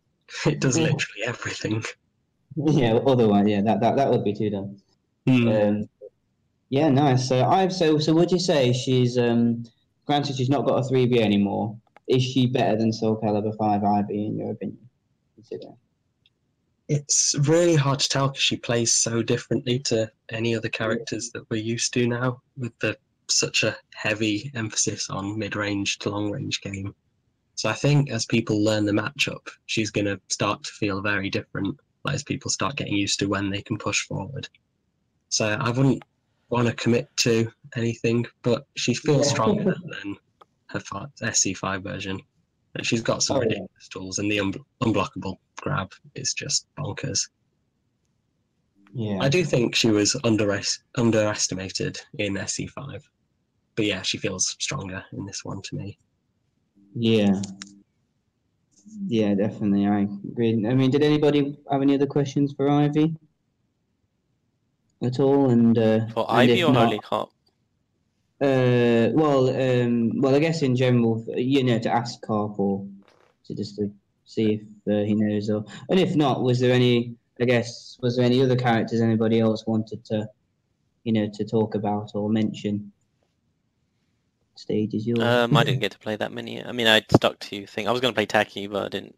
It does literally everything. Yeah, otherwise, yeah, that would be too dumb. Yeah, nice. So would you say she's granted she's not got a 3B anymore? Is she better than SoulCalibur 5 IB in your opinion? It's really hard to tell because she plays so differently to any other characters that we're used to now, with such a heavy emphasis on mid-range to long-range game. So I think as people learn the matchup, she's going to start to feel very different, as people start getting used to when they can push forward. So I wouldn't want to commit to anything, but she feels stronger than her SC5 version. And she's got some ridiculous tools, and the unblockable grab is just bonkers. Yeah, I do think she was underestimated in SC5, but yeah, she feels stronger in this one to me. Yeah, definitely. I agree. I mean, did anybody have any other questions for Ivy at all? And For Ivy or HolyCarp? Well, I guess in general, to ask Carp or to just to see if he knows, and if not, was there any other characters anybody else wanted to, to talk about or mention? Stage is yours. I didn't get to play that many. I mean, I stuck to I was going to play Taki, but I didn't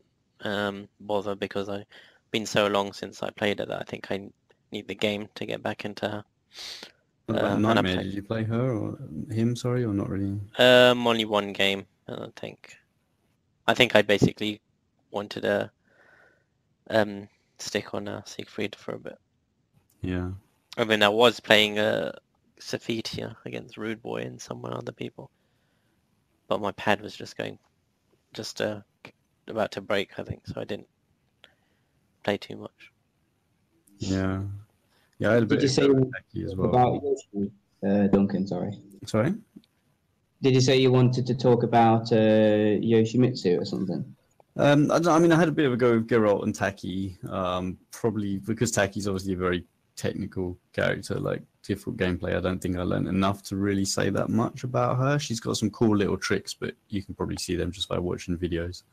bother because I've been so long since I played it that I think I need the game to get back into her. What about Nightmare? Did you play her or him? Sorry, or not really? Only one game, I think. I think I basically wanted to stick on Siegfried for a bit. Yeah. I mean, I was playing Sophitia against Rude Boy and some other people, but my pad was just about to break, I think, so I didn't play too much. Yeah. Yeah, I had a bit Did you say as well. about Yoshi, Duncan? Sorry. Did you say you wanted to talk about Yoshimitsu or something? I mean, I had a bit of a go with Geralt and Taki, probably because Taki's obviously a very technical character, like difficult gameplay. I don't think I learned enough to really say that much about her. She's got some cool little tricks, but you can probably see them just by watching videos.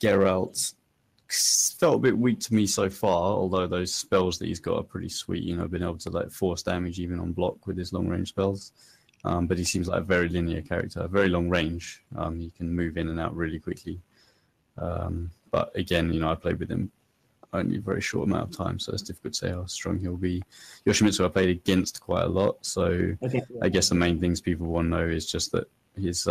Geralt felt a bit weak to me so far, although those spells that he's got are pretty sweet, being able to force damage even on block with his long range spells. But he seems like a very linear character, very long range. He can move in and out really quickly. But again, I played with him only a very short amount of time, so it's difficult to say how strong he'll be. Yoshimitsu I played against quite a lot, so I guess the main things people want to know is just that his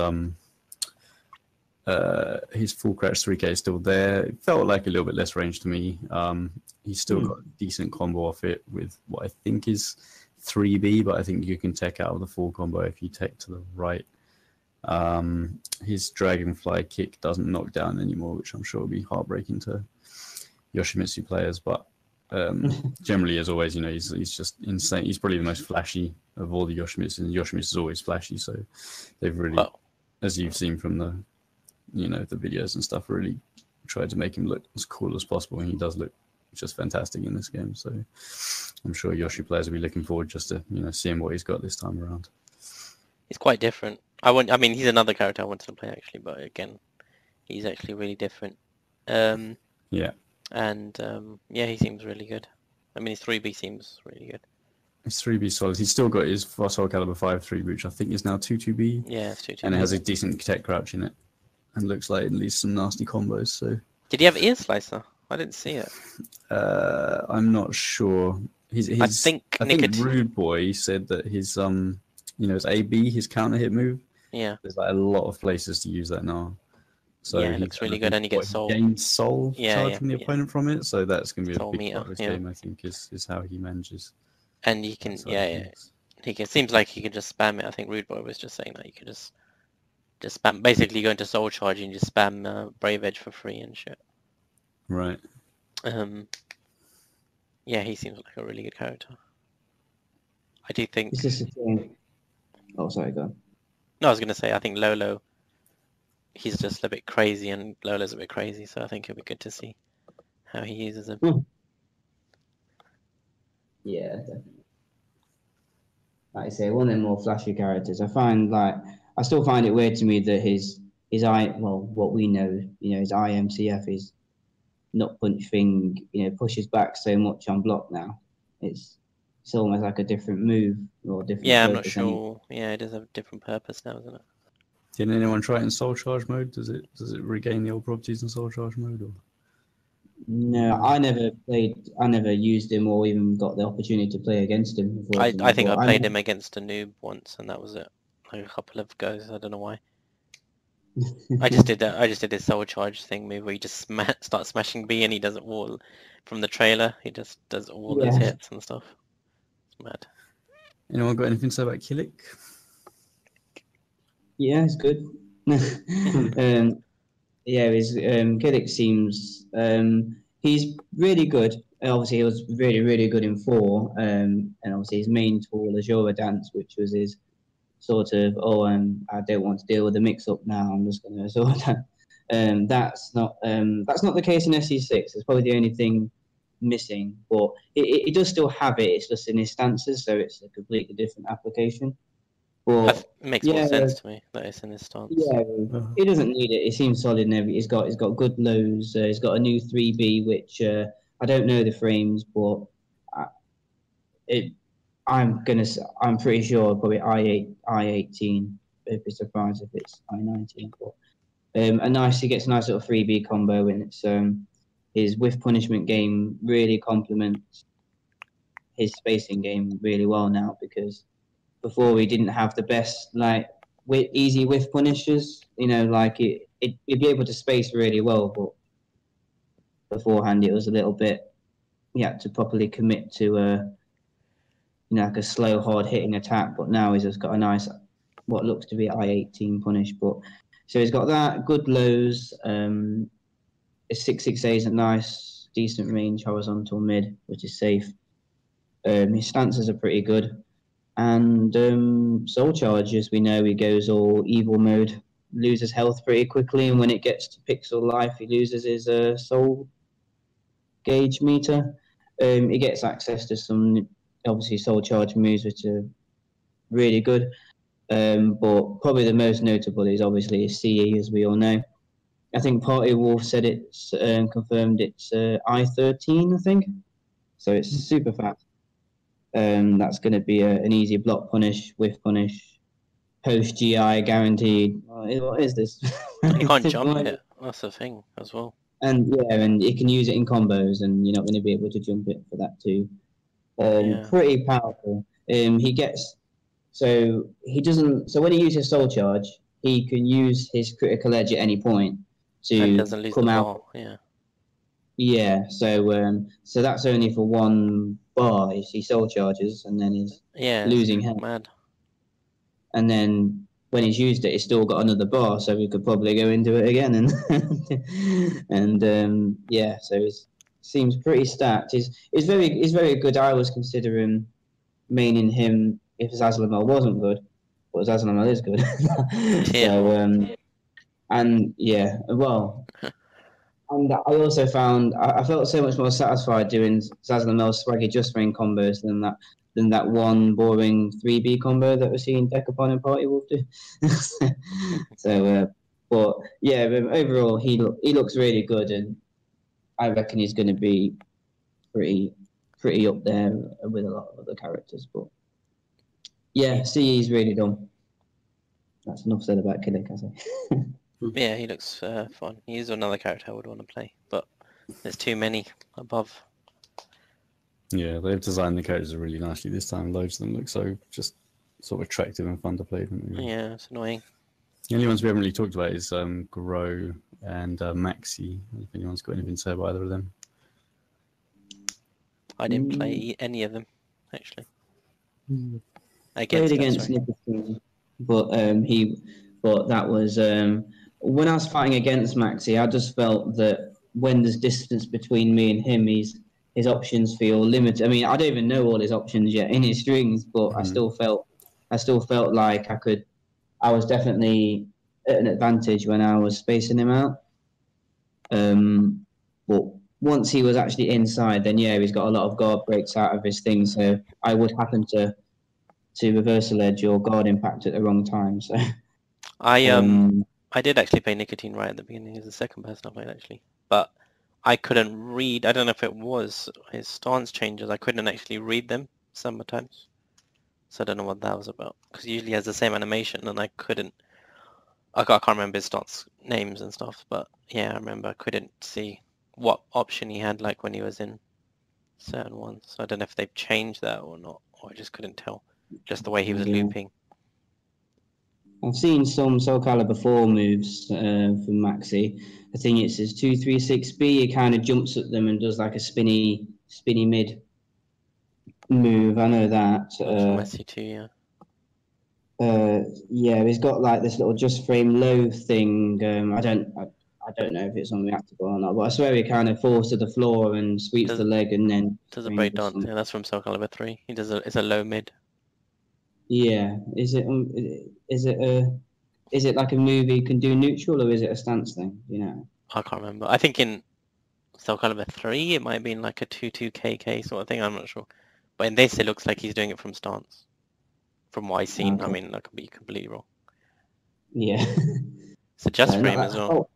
full crouch 3K is still there. It felt like a little bit less range to me. He's still got a decent combo off it with what I think is 3B, but I think you can tech out of the full combo if you tech to the right. His Dragonfly kick doesn't knock down anymore, which I'm sure will be heartbreaking to Yoshimitsu players, but generally, as always, he's just insane. He's probably the most flashy of all the Yoshimitsu, and Yoshimitsu's always flashy, so they've really, as you've seen from the the videos and stuff, really tried to make him look as cool as possible, and he does look just fantastic in this game. So I'm sure Yoshi players will be looking forward just to seeing what he's got this time around. He's quite different. I mean, he's another character I wanted to play actually, but again, he's actually really different. Yeah. And he seems really good. I mean, his 3B seems really good. It's 3B solid. He's still got his SoulCalibur 5.3, which I think is now 2.2B. Yeah, it's 2-2. And it has a decent tech crouch in it. And looks like it leaves some nasty combos, so... Did he have ear slicer? I didn't see it. I'm not sure. I think Rude Boy said that his his AB, his counter hit move. Yeah. There's like a lot of places to use that now. So yeah, it looks really good, and he gets soul. Gains soul charge from the yeah. opponent from it, so that's going to be Soul a big meter, part of his game. I think is how he manages. And he can, he can. Seems like he can just spam it. I think Rude Boy was just saying that you can just spam. Basically, go into soul charge and just spam Brave Edge for free and shit. Right. Yeah, he seems like a really good character. I do think. It's just a thing. Oh, sorry, go on. No, I was gonna say I think Lolo. He's just a bit crazy, and Lolo's a bit crazy, so I think it'll be good to see how he uses him. Yeah, definitely. Like I say, one of the more flashy characters. I still find it weird to me that his what we know, his IMCF is not punch thing, pushes back so much on block now. It's almost like a different move or different. Yeah, I'm not sure. Yeah, it does have a different purpose now, doesn't it? Did anyone try it in soul charge mode? Does it regain the old properties in soul charge mode? Or? No, I never used him or even got the opportunity to play against him. I think I played him against a noob once, and that was it. Like a couple of goes. I don't know why. I just did this soul charge thing move where you just start smashing B, and he does it all from the trailer. He just does all those hits and stuff. It's mad. Anyone got anything to say about Killick? Yeah, it's good. Killick seems he's really good. Obviously, he was really, really good in 4, and obviously his main tool, Azura Dance, which was his sort of, I don't want to deal with the mix-up now. I'm just going to Azura Dance. That's not the case in SC6. It's probably the only thing missing, but it does still have it. It's just in his stances, so it's a completely different application. But it makes more sense to me that it's in his stance. Yeah, he doesn't need it. It seems solid and everything. He's got good lows. He's got a new 3B, which I don't know the frames, but I'm pretty sure probably I18. I'd be surprised if it's I19. But he gets a nice little 3B combo, and it's his whiff punishment game really complements his spacing game really well now, because before we didn't have the best easy whiff punishers. It'd be able to space really well, but beforehand it was a little bit. You had to properly commit to like a slow, hard hitting attack. But now he's just got a nice, what looks to be I18 punish. But so he's got that good lows. His 668 is a nice, decent range horizontal mid, which is safe. His stances are pretty good. And soul charge, as we know, he goes all evil mode, loses health pretty quickly, and when it gets to pixel life, he loses his soul gauge meter. He gets access to some, obviously, soul charge moves, which are really good. But probably the most notable is obviously his CE, as we all know. I think Party Wolf said it's confirmed it's I13, I think. So it's super fast. That's going to be an easy block punish, whiff punish, post GI guaranteed. What is this? You can't jump it. That's the thing as well. And you can use it in combos, and you're not going to be able to jump it for that too. Pretty powerful. So when he uses soul charge, he can use his critical edge at any point to come out. Yeah, so that's only for 1 bar. He soul charges, and then he's losing health. Mad. And then when he's used it, he's still got another bar, so we could probably go into it again. So it seems pretty stacked. He's very good. I was considering maining him if Zasalamel wasn't good, but Zasalamel is good. And I also found I felt so much more satisfied doing Zasalamel's swaggy just range combos than that one boring 3B combo that we're seeing Decapon and Party Wolf do. But overall he looks really good, and I reckon he's going to be pretty pretty up there with a lot of other characters. But yeah, CE is really dumb. That's enough said about Killick, I say. Yeah, he looks fun. He's another character I would want to play, but there's too many above. Yeah, they've designed the characters really nicely this time. Loads of them look so just sort of attractive and fun to play. Yeah, it's annoying. The only ones we haven't really talked about is Grow and Maxi. If anyone's got anything to say about either of them. I didn't play any of them, actually. Played against Nicholson, but that was when I was fighting against Maxi. I just felt that when there's distance between me and him, his options feel limited. I mean, I don't even know all his options yet in his strings, but I still felt like I was definitely at an advantage when I was spacing him out. But once he was actually inside, then yeah, he's got a lot of guard breaks out of his thing. So I would happen to reversal edge or guard impact at the wrong time. So I did actually play Nicotine right at the beginning. He's the second person I played actually, but I couldn't read. I don't know if it was his stance changes. I couldn't actually read them sometimes. So I don't know what that was about. Because usually he has the same animation, and I couldn't. I can't remember his stance names and stuff. But yeah, I remember I couldn't see what option he had like when he was in certain ones. So I don't know if they've changed that or not, or I just couldn't tell. Just the way he was looping. I've seen some SoulCalibur 4 moves from Maxi. I think it's his 236B. He kind of jumps at them and does like a spinny mid move. I know that. SC2, yeah. Yeah, he's got like this little just frame low thing. I don't know if it's unreactable or not, but I swear he kind of falls to the floor and sweeps the leg and then does a breakdance. Yeah, that's from SoulCalibur 3. He does it's a low mid. Yeah, is it like a move you can do neutral, or is it a stance thing? You know, I can't remember. I think in SoulCalibur 3 it might have been like a 2-2 KK sort of thing. I'm not sure, but in this it looks like he's doing it from stance. From what I've seen, okay. I mean, that could be completely wrong. Yeah, it's a just frame as well.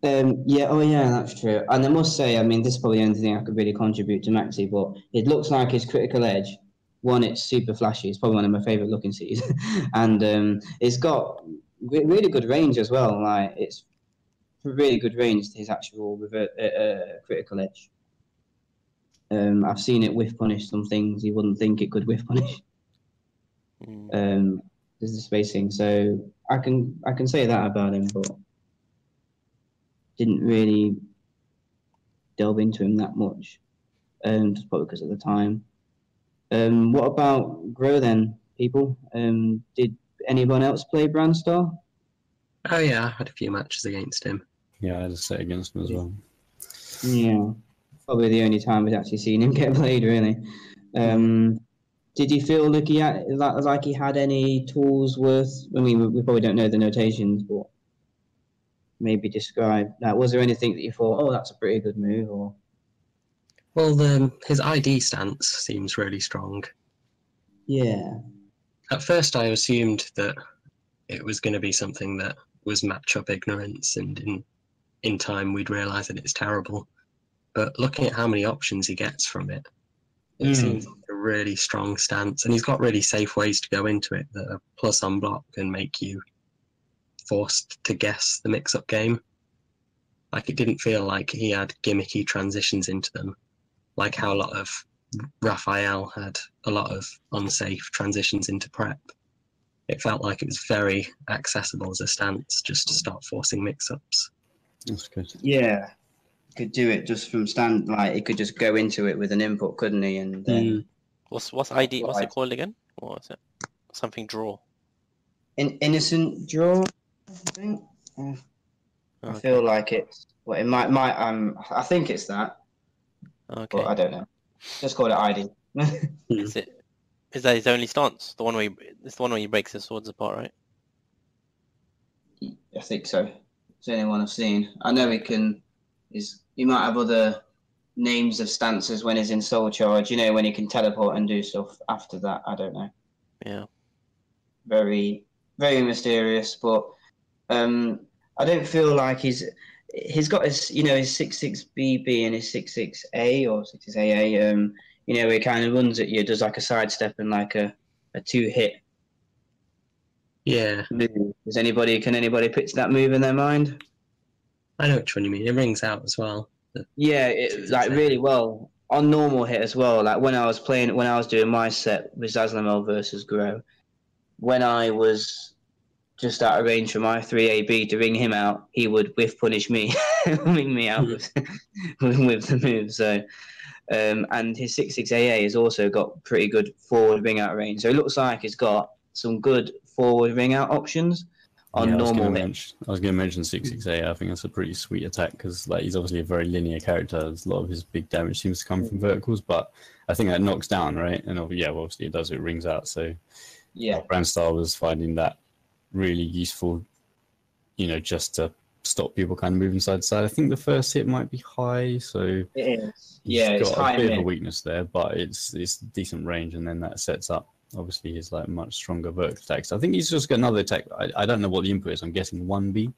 Yeah, oh yeah, that's true. And I must say, I mean, this is probably the only thing I could really contribute to Maxi, but it looks like his critical edge. One, it's super flashy. It's probably one of my favorite looking Cs, and it's got really good range as well. Like it's really good range to his actual critical edge. I've seen it whiff punish some things you wouldn't think it could whiff punish. There's the spacing, so I can say that about him, but didn't really delve into him that much, just probably because of the time. What about Grow then, people? Did anyone else play Brandstar? Oh yeah, I had a few matches against him. Yeah, I had a set against him as well. Yeah, probably the only time we've actually seen him get played, really. Did you feel like he had any tools worth? I mean, we probably don't know the notations, but maybe describe. Was there anything that you thought, oh, that's a pretty good move, or? Well, his ID stance seems really strong. Yeah. At first, I assumed that it was going to be something that was matchup ignorance, and in time we'd realise that it's terrible. But looking at how many options he gets from it, it seems like a really strong stance, and he's got really safe ways to go into it that are plus on block and make you forced to guess the mix-up game. Like, it didn't feel like he had gimmicky transitions into them, like how a lot of Raphael had a lot of unsafe transitions into prep. It felt like it was very accessible as a stance just to start forcing mix-ups. That's good. Yeah, could do it just from stand. Like, he could just go into it with an input, couldn't he? And then what's ID? What's it called again? What was it? Something draw. Innocent draw, I think. Okay. I feel like it's. Well, it might. I think it's that. Okay. But I don't know. Just call it ID. Is it? Is that his only stance? The one where it's the one where he breaks his swords apart, right? I think so. It's the only one I've seen. I know he might have other names of stances when he's in Soul Charge. You know, when he can teleport and do stuff after that. I don't know. Yeah. Very, very mysterious. But I don't feel like he's got his, his 66BB and his 66A or 66AA. You know, he kind of runs at you, does like a sidestep and like a 2-hit Yeah, move. Can anybody picture that move in their mind? I know which one you mean. It rings out as well. Yeah, like really well on normal hit as well. Like when I was doing my set with Zasalamel versus Grow, when I was just out of range for my 3AB to ring him out, he would whiff punish me, ring me out with the move. So, and his 6/6 AA has also got pretty good forward ring out range. So it looks like he's got some good forward ring out options on normal hit. I was going to mention 6/6A. I think that's a pretty sweet attack because like he's obviously a very linear character. A lot of his big damage seems to come from verticals, but I think that knocks down, right? And obviously it does. It rings out. So yeah, Brandstar was finding that really useful, just to stop people kind of moving side to side. I think the first hit might be high, so it is. He's got a bit of a weakness there, but it's decent range, and then that sets up obviously his like much stronger vertical attacks. I think he's just got another attack. I don't know what the input is. I'm guessing 1B.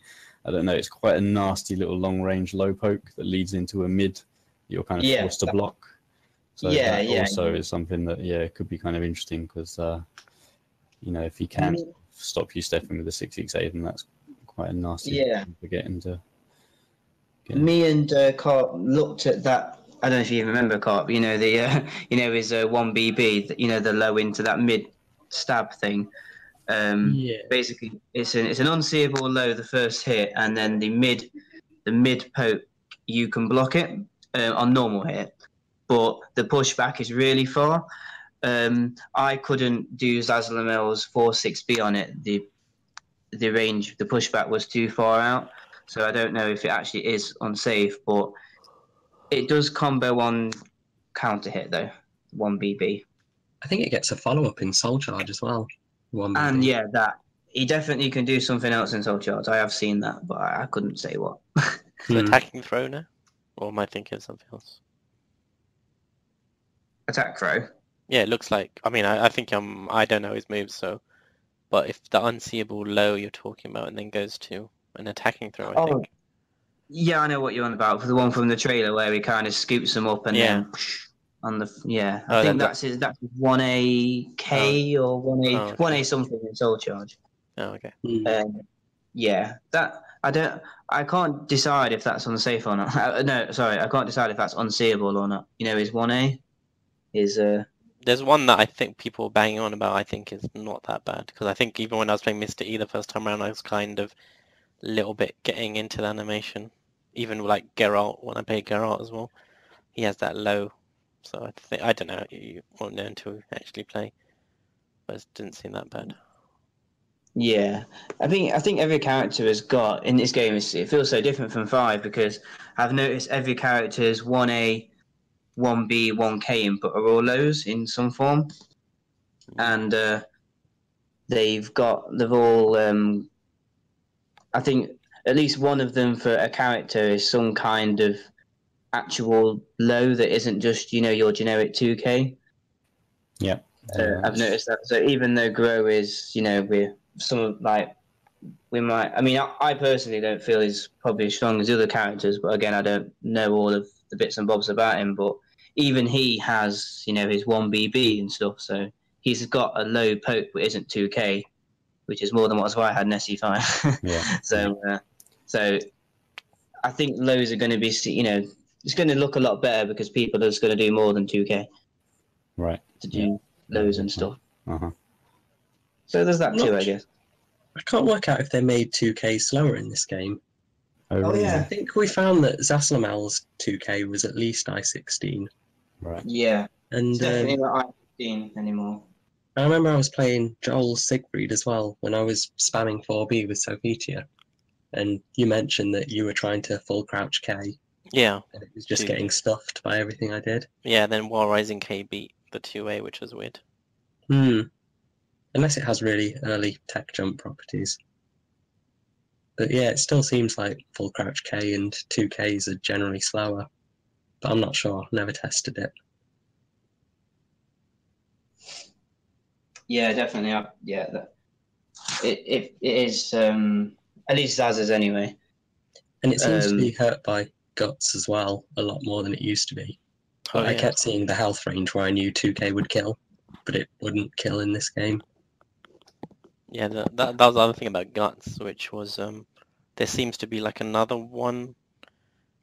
I don't know. It's quite a nasty little long range low poke that leads into a mid. You're kind of forced to block. So that also is something that could be kind of interesting because if he can stop you stepping with the 6/6A, then that's quite a nasty thing to get into. Me and Carp looked at that. I don't know if you even remember Carp. His 1BB. The low into that mid stab thing. Basically, it's an unseeable low the first hit, and then the mid poke you can block it on normal hit, but the pushback is really far. I couldn't do Zasalamel's 4/6B on it. The range, the pushback was too far out. So I don't know if it actually is unsafe, but it does combo on counter hit though, 1BB. I think it gets a follow-up in Soul Charge as well. 1BB. And that he definitely can do something else in Soul Charge. I have seen that, but I couldn't say what. So attacking throw now? Or am I thinking of something else? Attack throw? Yeah, it looks like. I mean, I think I don't know his moves, so. But if the unseeable low you're talking about and then goes to an attacking throw, I think. Yeah, I know what you're on about. For the one from the trailer where he kind of scoops them up and then on the I think that's 1AK or 1A something in Soul Charge. Oh, okay. That I can't decide if that's unsafe or not. No, sorry, I can't decide if that's unseeable or not. His 1A is There's one that I think people are banging on about. I think is not that bad because I think even when I was playing Mr. E the first time around, I was kind of a little bit getting into the animation. Even like Geralt, when I played Geralt as well, he has that low. So I don't know. You won't know until actually play, but it didn't seem that bad. Yeah, I think every character has got in this game. It feels so different from 5 because I've noticed every character is 1A, 1B, 1K input are all lows in some form, and they've all. I think at least one of them for a character is some kind of actual low that isn't just your generic 2K. Yeah, I've noticed that. So even though Grow is we're some we might. I mean, I personally don't feel he's probably as strong as the other characters, but again, I don't know all of the bits and bobs about him. But even he has his 1BB and stuff, so he's got a low poke but isn't 2K, which is more than what I had in SC5. Yeah. So I think lows are going to be, it's going to look a lot better because people are just going to do more than 2K. Right. To do lows and stuff. Uh-huh. So there's that too, I guess. I can't work out if they made 2K slower in this game. Oh yeah. I think we found that Zasalamel's 2K was at least I16. Right. Yeah. And it's definitely not I15 anymore. I remember I was playing Joel's Siegfried as well when I was spamming 4B with Sophitia. And you mentioned that you were trying to full crouch K. Yeah. And it was just getting stuffed by everything I did. Yeah, then War Rising K beat the 2A, which was weird. Unless it has really early tech jump properties. But yeah, it still seems like full crouch K and 2Ks are generally slower. But I'm not sure. Never tested it. Yeah, definitely. It is, at least Zaz's anyway. And it seems to be hurt by guts as well, a lot more than it used to be. Oh, I yeah. kept seeing the health range where I knew 2k would kill, but it wouldn't kill in this game. Yeah, that was the other thing about guts, which was there seems to be like another one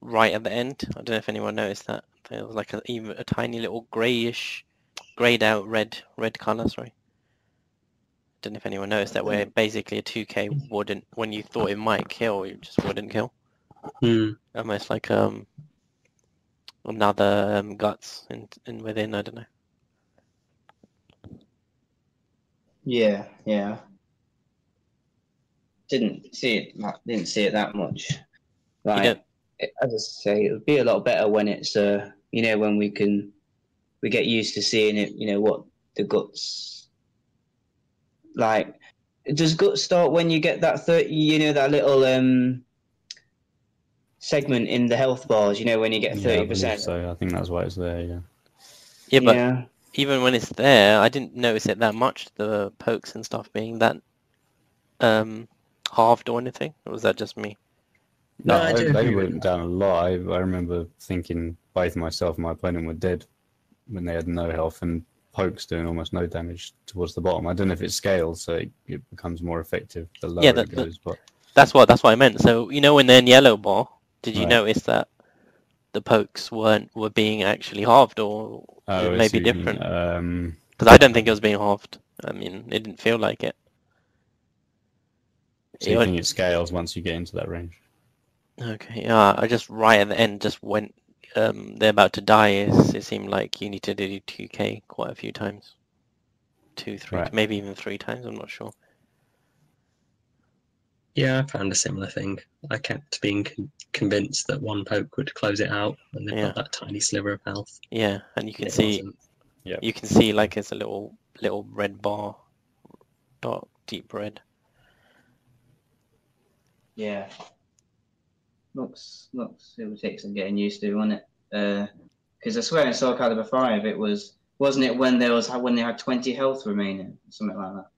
right at the end. I don't know if anyone noticed that. There was like even a tiny little greyish, greyed out red colour. Sorry. Don't know if anyone noticed that, where basically a 2k wouldn't, when you thought it might kill, it just wouldn't kill. Almost like another guts in within. I don't know. Yeah, yeah. Didn't see it that much. You don't. As I say, it would be a lot better when it's when we get used to seeing it. What the guts like. Does guts start when you get that 30? That little segment in the health bars. When you get 30%. Yeah, I believe so. I think that's why it's there. Yeah. Yeah, but even when it's there, I didn't notice it that much. The pokes and stuff being that halved or anything. Or was that just me? No, I do they agree with went down a lot. I remember thinking both myself and my opponent were dead when they had no health, and pokes doing almost no damage towards the bottom. I don't know if it scales, so it becomes more effective the lower it goes. But that's what I meant. So when they're in yellow bar, did you Right. notice that the pokes were being actually halved, or Oh, it I may see be what you mean. different? Because I don't think it was being halved. I mean, it didn't feel like it. So you think it scales once you get into that range? Okay, yeah. I just right at the end, just when they're about to die, it seemed like you need to do 2k quite a few times. 2, 3, Right. maybe even 3 times. I'm not sure. Yeah, I found a similar thing. I kept being convinced that one poke would close it out, and they've got that tiny sliver of health. Yeah, and you can It see, wasn't. you can see like it's a little red bar, dark, deep red. Yeah. Looks. It would take some getting used to, wouldn't it? Because I swear in SoulCalibur 5, wasn't it when they had 20 health remaining, something like that.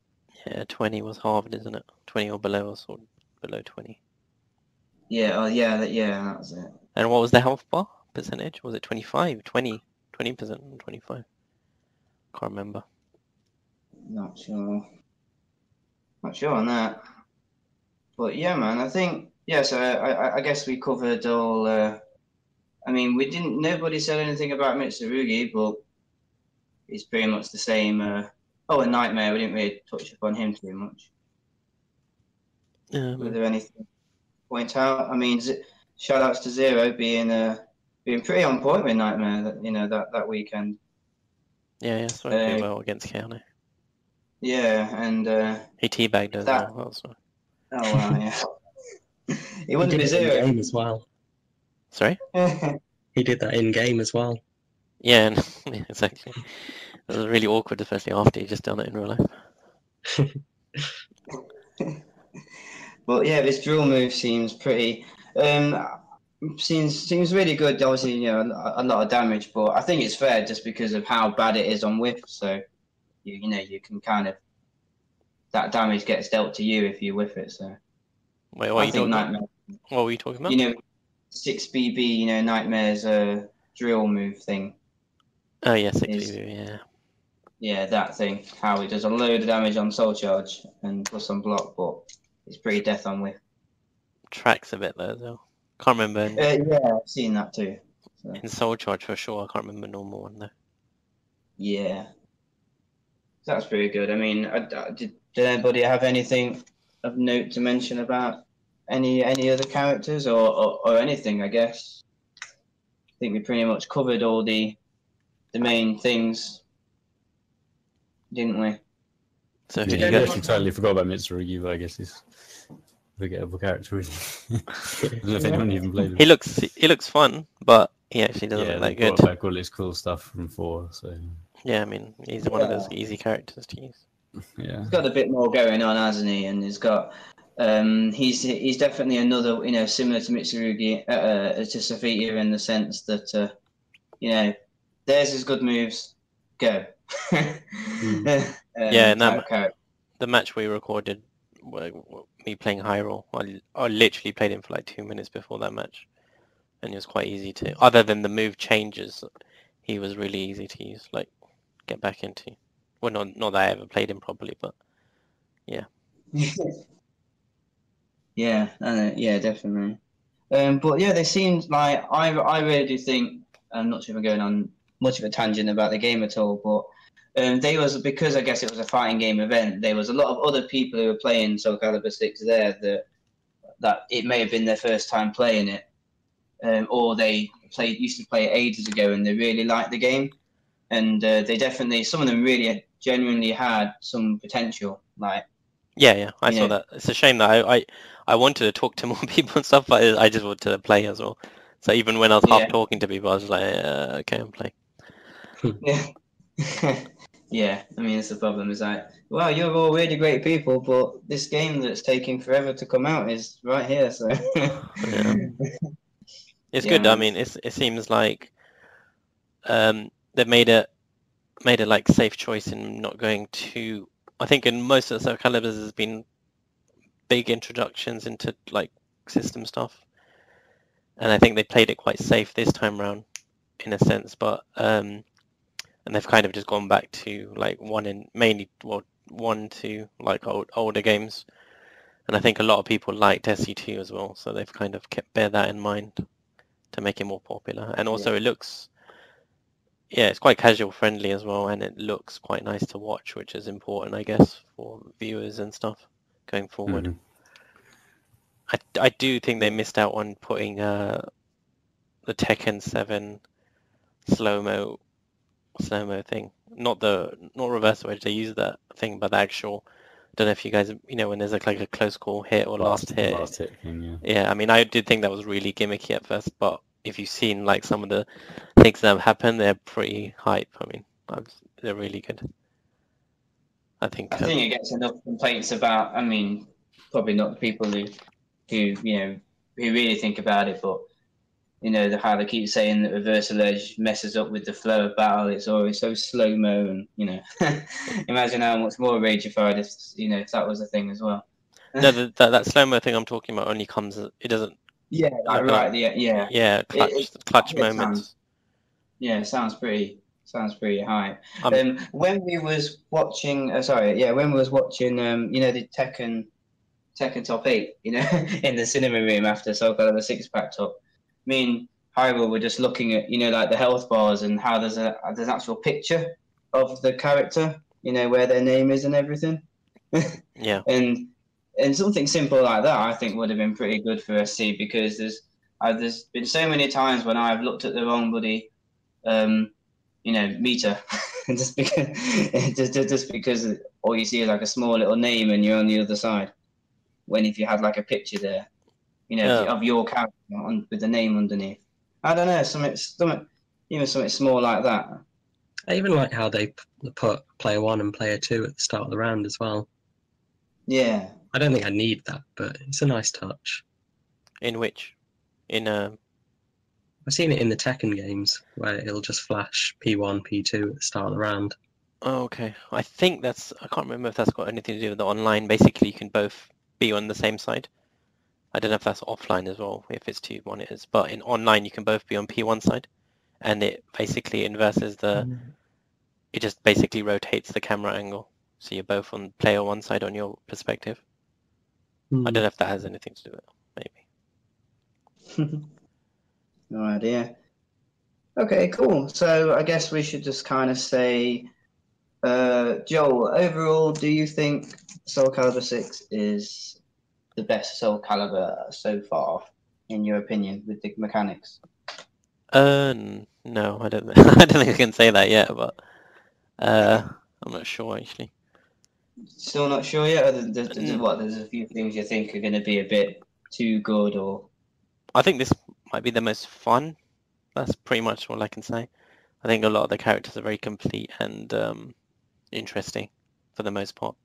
Yeah, 20 was halved, isn't it? 20 or below, or below 20. Yeah. Oh, yeah. That was it. And what was the health bar percentage? Was it 25, 20%, 25? Can't remember. Not sure on that. But yeah, man, I think So I guess we covered all. I mean, Nobody said anything about Mitsurugi, but he's pretty much the same. And Nightmare. We didn't really touch upon him too much. Was there anything to point out? I mean, shout outs to Zero being pretty on point with Nightmare. That weekend. Yeah, so doing well against Keanu. Yeah, and he teabagged as well. Also. Oh wow, yeah. He wouldn't be Zero in game as well. Sorry? He did that in game as well. Yeah, exactly. It was really awkward, especially after he just done it in real life. But yeah, this drill move seems pretty. Seems really good. Obviously, a lot of damage, but I think it's fair just because of how bad it is on whiff. So, you can kind of that damage gets dealt to you if you whiff it. So, wait, what are you talking about? What were you talking about? 6BB, Nightmare's drill move thing. Oh yeah, 6BB, yeah. Yeah, that thing. How it does a load of damage on soul charge and plus on block, but it's pretty death on whiff. Tracks a bit though, though. Can't remember. Yeah, I've seen that too. So. In soul charge for sure. I can't remember normal one though. Yeah, that's pretty good. I mean, did anybody have anything of note to mention about any other characters or anything? I guess I think we pretty much covered all the main things, didn't we? So yeah, you actually totally forgot about Mitsurugi, but I guess he's a forgettable character. I don't know if anyone even played him. He looks fun, but he actually doesn't look that good. Brought back all his cool stuff from 4, so. Yeah, I mean, he's one of those easy characters to use. Yeah. He's got a bit more going on, hasn't he? And he's got he's definitely another, similar to Mitsurugi, to Sophitia in the sense that there's his good moves, go. Yeah, and the match we recorded, me playing Hyrul, I literally played him for like 2 minutes before that match, and it was quite easy to. Other than the move changes, he was really easy to use, like get back into. Well, not that I ever played him properly, but yeah. Yeah, yeah, definitely. But yeah, they seemed like I really do think. I'm not sure if I'm going on much of a tangent about the game at all, but they was, because I guess it was a fighting game event. There was a lot of other people who were playing SoulCalibur 6 there that it may have been their first time playing it, or they used to play it ages ago and they really liked the game, and they definitely, some of them really genuinely had some potential, like. Yeah, I saw that. It's a shame that I wanted to talk to more people and stuff, but I just wanted to play as well. So even when I was half talking to people, I was like, okay, I'm playing. Yeah. Yeah, I mean, it's the problem. Is like, wow, you're all really great people, but this game that's taking forever to come out is right here. So yeah. It's good. Man. I mean, it seems like they've made a like safe choice in not going to. I think in most of the SoulCaliburs there's been big introductions into like system stuff, and I think they played it quite safe this time around, in a sense. But and they've kind of just gone back to like one to like older games, and I think a lot of people liked SC2 as well, so they've kind of bear that in mind to make it more popular. And also it looks, it's quite casual friendly as well, and it looks quite nice to watch, which is important, I guess, for viewers and stuff going forward. I do think they missed out on putting the Tekken 7 slow-mo thing. Not reverse wedge, they use that thing, but the actual, don't know if you guys, when there's like a close call hit or last hit thing, yeah, I mean, I did think that was really gimmicky at first, but if you've seen like some of the things that have happened, they're pretty hype. I mean, they're really good. I think it gets enough complaints about. I mean, probably not the people who really think about it, but how they keep saying that reversal edge messes up with the flow of battle. It's always so slow mo, and imagine how much more ragified if that was a thing as well. No, that slow mo thing I'm talking about only comes. It doesn't. Yeah, right. Yeah. Clutch moments. It sounds pretty high. When we was watching, when we was watching, the Tekken Top 8, in the cinema room after SoulCalibur 6 packed up. Me and Hyrul were just looking at, like the health bars and how there's an actual picture of the character, where their name is and everything. Yeah. And something simple like that, I think, would have been pretty good for SC, because there's been so many times when I've looked at the wrong bloody, meter, just because all you see is like a small little name and you're on the other side. When if you had like a picture there, of your character with the name underneath. I don't know, something small like that. I even like how they put player 1 and player 2 at the start of the round as well. Yeah. I don't think I need that, but it's a nice touch. In which? I've seen it in the Tekken games where it'll just flash P1, P2 at the start of the round. Oh, okay. I think I can't remember if that's got anything to do with the online. Basically, you can both be on the same side. I don't know if that's offline as well, if it's 2-1 it is. But in online, you can both be on P1 side. And it basically inverses it just basically rotates the camera angle. So you're both on player 1 side on your perspective. I don't know if that has anything to do with it. Maybe. No idea. Okay, cool. So I guess we should just kind of say, Joel, overall, do you think SoulCalibur 6 is the best SoulCalibur so far, in your opinion, with the mechanics? No, I don't. I don't think I can say that yet, but I'm not sure actually. Still not sure yet. There's a few things you think are going to be a bit too good, or? I think this might be the most fun. That's pretty much all I can say. I think a lot of the characters are very complete and interesting for the most part.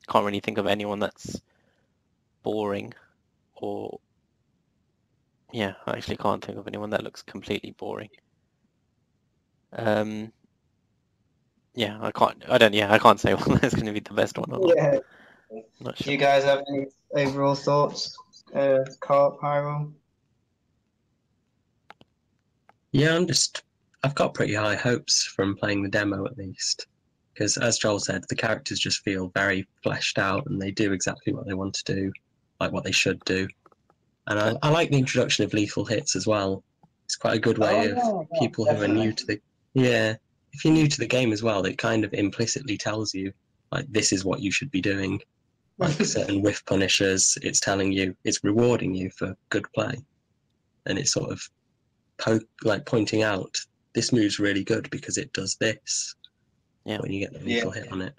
Can't really think of anyone that's boring, or I actually can't think of anyone that looks completely boring. I can't say one that's going to be the best one or not. Yeah. Not sure. Do you guys have any overall thoughts, Carp, Hyrule? Yeah, I've got pretty high hopes from playing the demo at least, because as Joel said, the characters just feel very fleshed out and they do exactly what they want to do, like what they should do. And I like the introduction of lethal hits as well. It's quite a good way of people who are new to the if you're new to the game as well, it kind of implicitly tells you like this is what you should be doing. Like certain whiff punishers, it's telling you, it's rewarding you for good play, and it's sort of pointing out this move's really good because it does this. Yeah. When you get the lethal hit on it.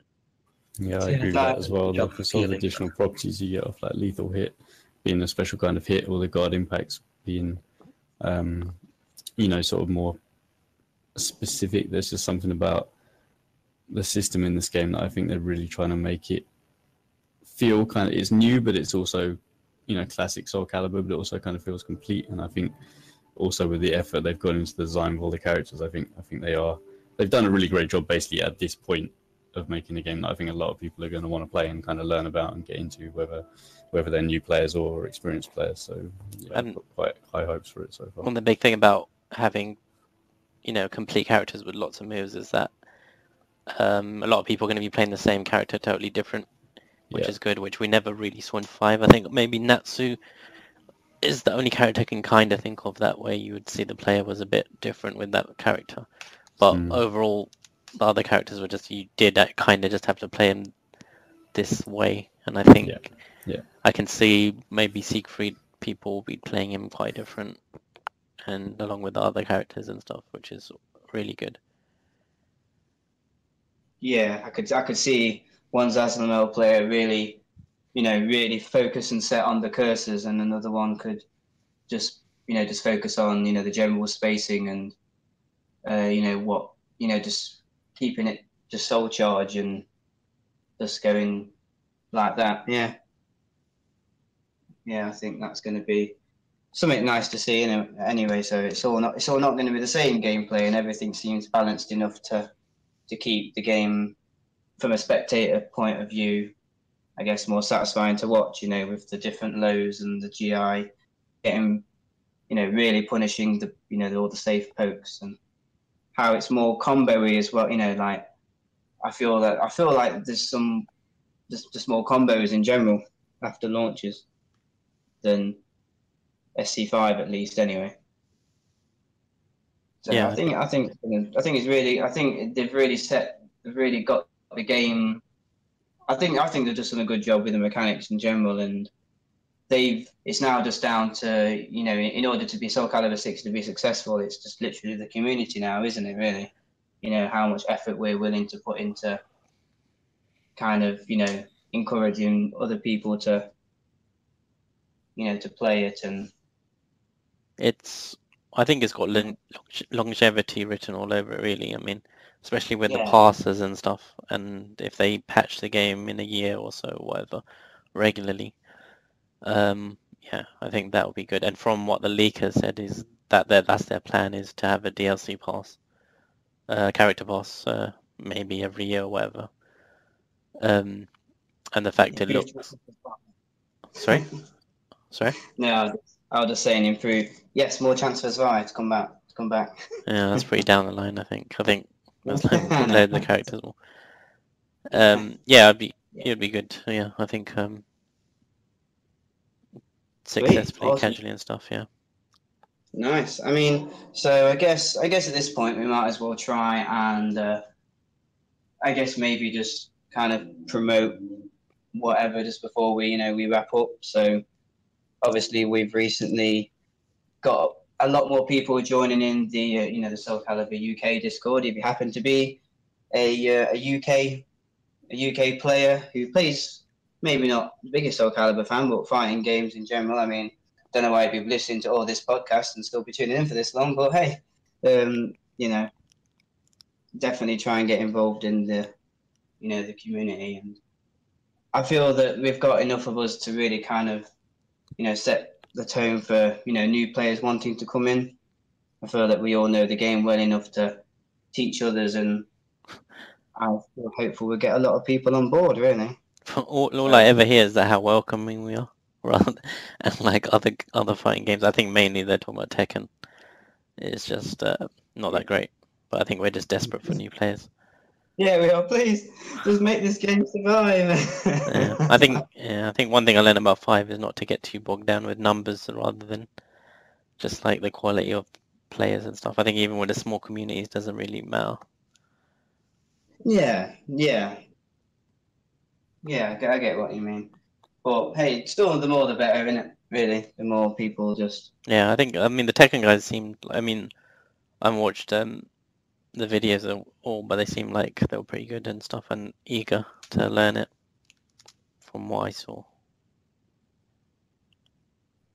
Yeah, So, I agree with that as well. job The sort of feeling additional properties you get off like lethal hit being a special kind of hit, or the guard impacts being, sort of more specific. There's just something about the system in this game that I think they're really trying to make it feel kind of, it's new, but it's also, classic SoulCalibur, but it also kind of feels complete. And I think also with the effort they've gone into the design of all the characters, I think they've done a really great job basically at this point of making a game that I think a lot of people are going to want to play and kind of learn about and get into, whether they're new players or experienced players. So yeah, I've got quite high hopes for it so far. One of the big thing about having, complete characters with lots of moves is that a lot of people are going to be playing the same character totally different, which is good, which we never really saw in 5. I think maybe Natsu is the only character I can kind of think of that way you would see the player was a bit different with that character. But overall, the other characters were just, you did kind of just have to play them this way. And I think I can see maybe Siegfried people will be playing him quite different, and along with the other characters and stuff, which is really good. Yeah, I could see one Zasalamel player really, really focus and set on the cursors, and another one could just focus on the general spacing and just keeping it just soul charge and just going like that. Yeah, I think that's going to be something nice to see. Anyway, so it's all not going to be the same gameplay, and everything seems balanced enough to keep the game from a spectator point of view, I guess, more satisfying to watch. With the different lows and the GI getting, really punishing the all the safe pokes, and how it's more combo-y as well. Like I feel like there's some just more combos in general after launches than SC5 at least. Anyway, so Yeah, I think it's really, I think they've really got the game. I think they've just done a good job with the mechanics in general, and it's now just down to, in order to be SoulCalibur 6 to be successful, it's just literally the community now, isn't it, really? How much effort we're willing to put into kind of, encouraging other people to, to play it. And I think it's got longevity written all over it, really. I mean, especially with the passes and stuff, and if they patch the game in a year or so, whatever, regularly, I think that would be good. And from what the leaker said is that's their plan, is to have a DLC pass, character pass, maybe every year or whatever. And the fact it looks... Sorry? No, I was just saying improve. Yes, more chance for SCVI to come back. Yeah, that's pretty down the line, I think. There's loads of characters more. It'd be good. Yeah, I think successfully, Awesome. casually and stuff. Yeah. Nice. I mean, so I guess at this point we might as well try and I guess maybe just kind of promote whatever just before we wrap up. So obviously we've recently got a lot more people joining in the the SoulCalibur UK Discord. If you happen to be a UK player who plays, maybe not the biggest SoulCalibur fan, but fighting games in general. I mean, don't know why people listening to all this podcast and still be tuning in for this long, but hey, definitely try and get involved in the the community. And I feel that we've got enough of us to really kind of set the tone for new players wanting to come in. I feel that we all know the game well enough to teach others, and I feel hopeful we'll get a lot of people on board, really. All I ever hear is that how welcoming we are, rather and like other fighting games. I think mainly they're talking about Tekken. It's just not that great. But I think we're just desperate for new players. Yeah, we are. Please, just make this game survive. Yeah, I think one thing I learned about 5 is not to get too bogged down with numbers rather than just like the quality of players and stuff. I think even with the small communities doesn't really matter. Yeah, I get what you mean. But hey, still, the more the better, isn't it? Really, the more people just. Yeah, I mean the Tekken guys seemed. I mean, I watched the videos all, but they seemed like they were pretty good and stuff and eager to learn it from what I saw.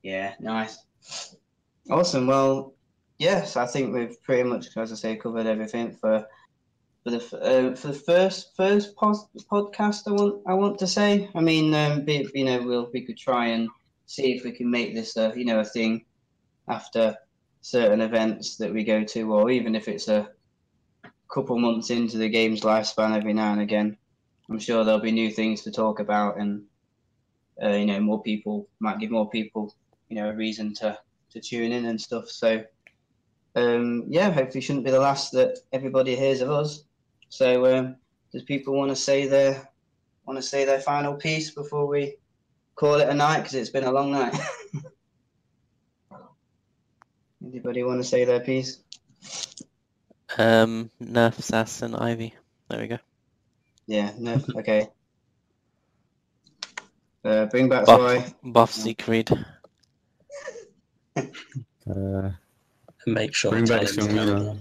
Yeah, nice. Awesome. Well, yes, I think we've pretty much, as I say, covered everything for the first podcast. I want to say. I mean, we could try and see if we can make this a thing after certain events that we go to, or even if it's a couple months into the game's lifespan, every now and again. I'm sure there'll be new things to talk about, and more people might give more people a reason to tune in and stuff. So hopefully shouldn't be the last that everybody hears of us. So does people want to say their final piece before we call it a night, because it's been a long night? Anybody want to say their piece? Nerf, Sass, and Ivy. There we go. Yeah, Nerf. Okay. Bring back Buff Siegfried. Make sure Bring back Xianghua.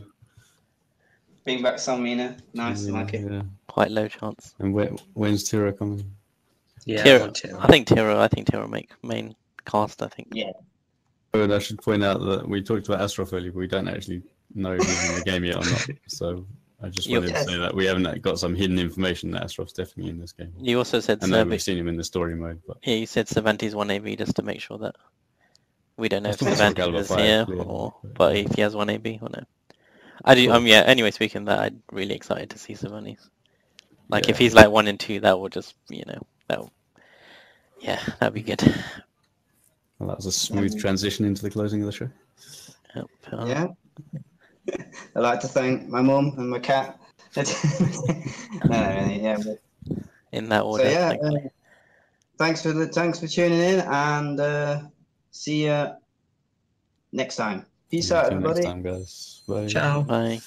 Bring back Salmina. Nice, I like it. Yeah. Quite low chance. And when's Tira coming? Yeah, I think Tiro make main cast. I think. Yeah. But I should point out that we talked about Astrof earlier, but we don't actually know if he's in the game yet or not. So I just wanted to say that we haven't got some hidden information that Astrof's definitely in this game. You also said and then we've seen him in the story mode. But yeah, you said Cervantes 1AB just to make sure that we don't know if That's Cervantes is here, but if he has 1AB or no. I do. Cool. Yeah. Anyway, speaking of that, I'm really excited to see Cervantes. Like if he's like 1 and 2, that will just that'd be good. Well, that was a smooth transition into the closing of the show. Yep. Yeah. I'd like to thank my mum and my cat. In that order. So yeah, thanks for tuning in, and see you next time. Peace out, everybody. Next time, guys. Bye. Ciao. Bye.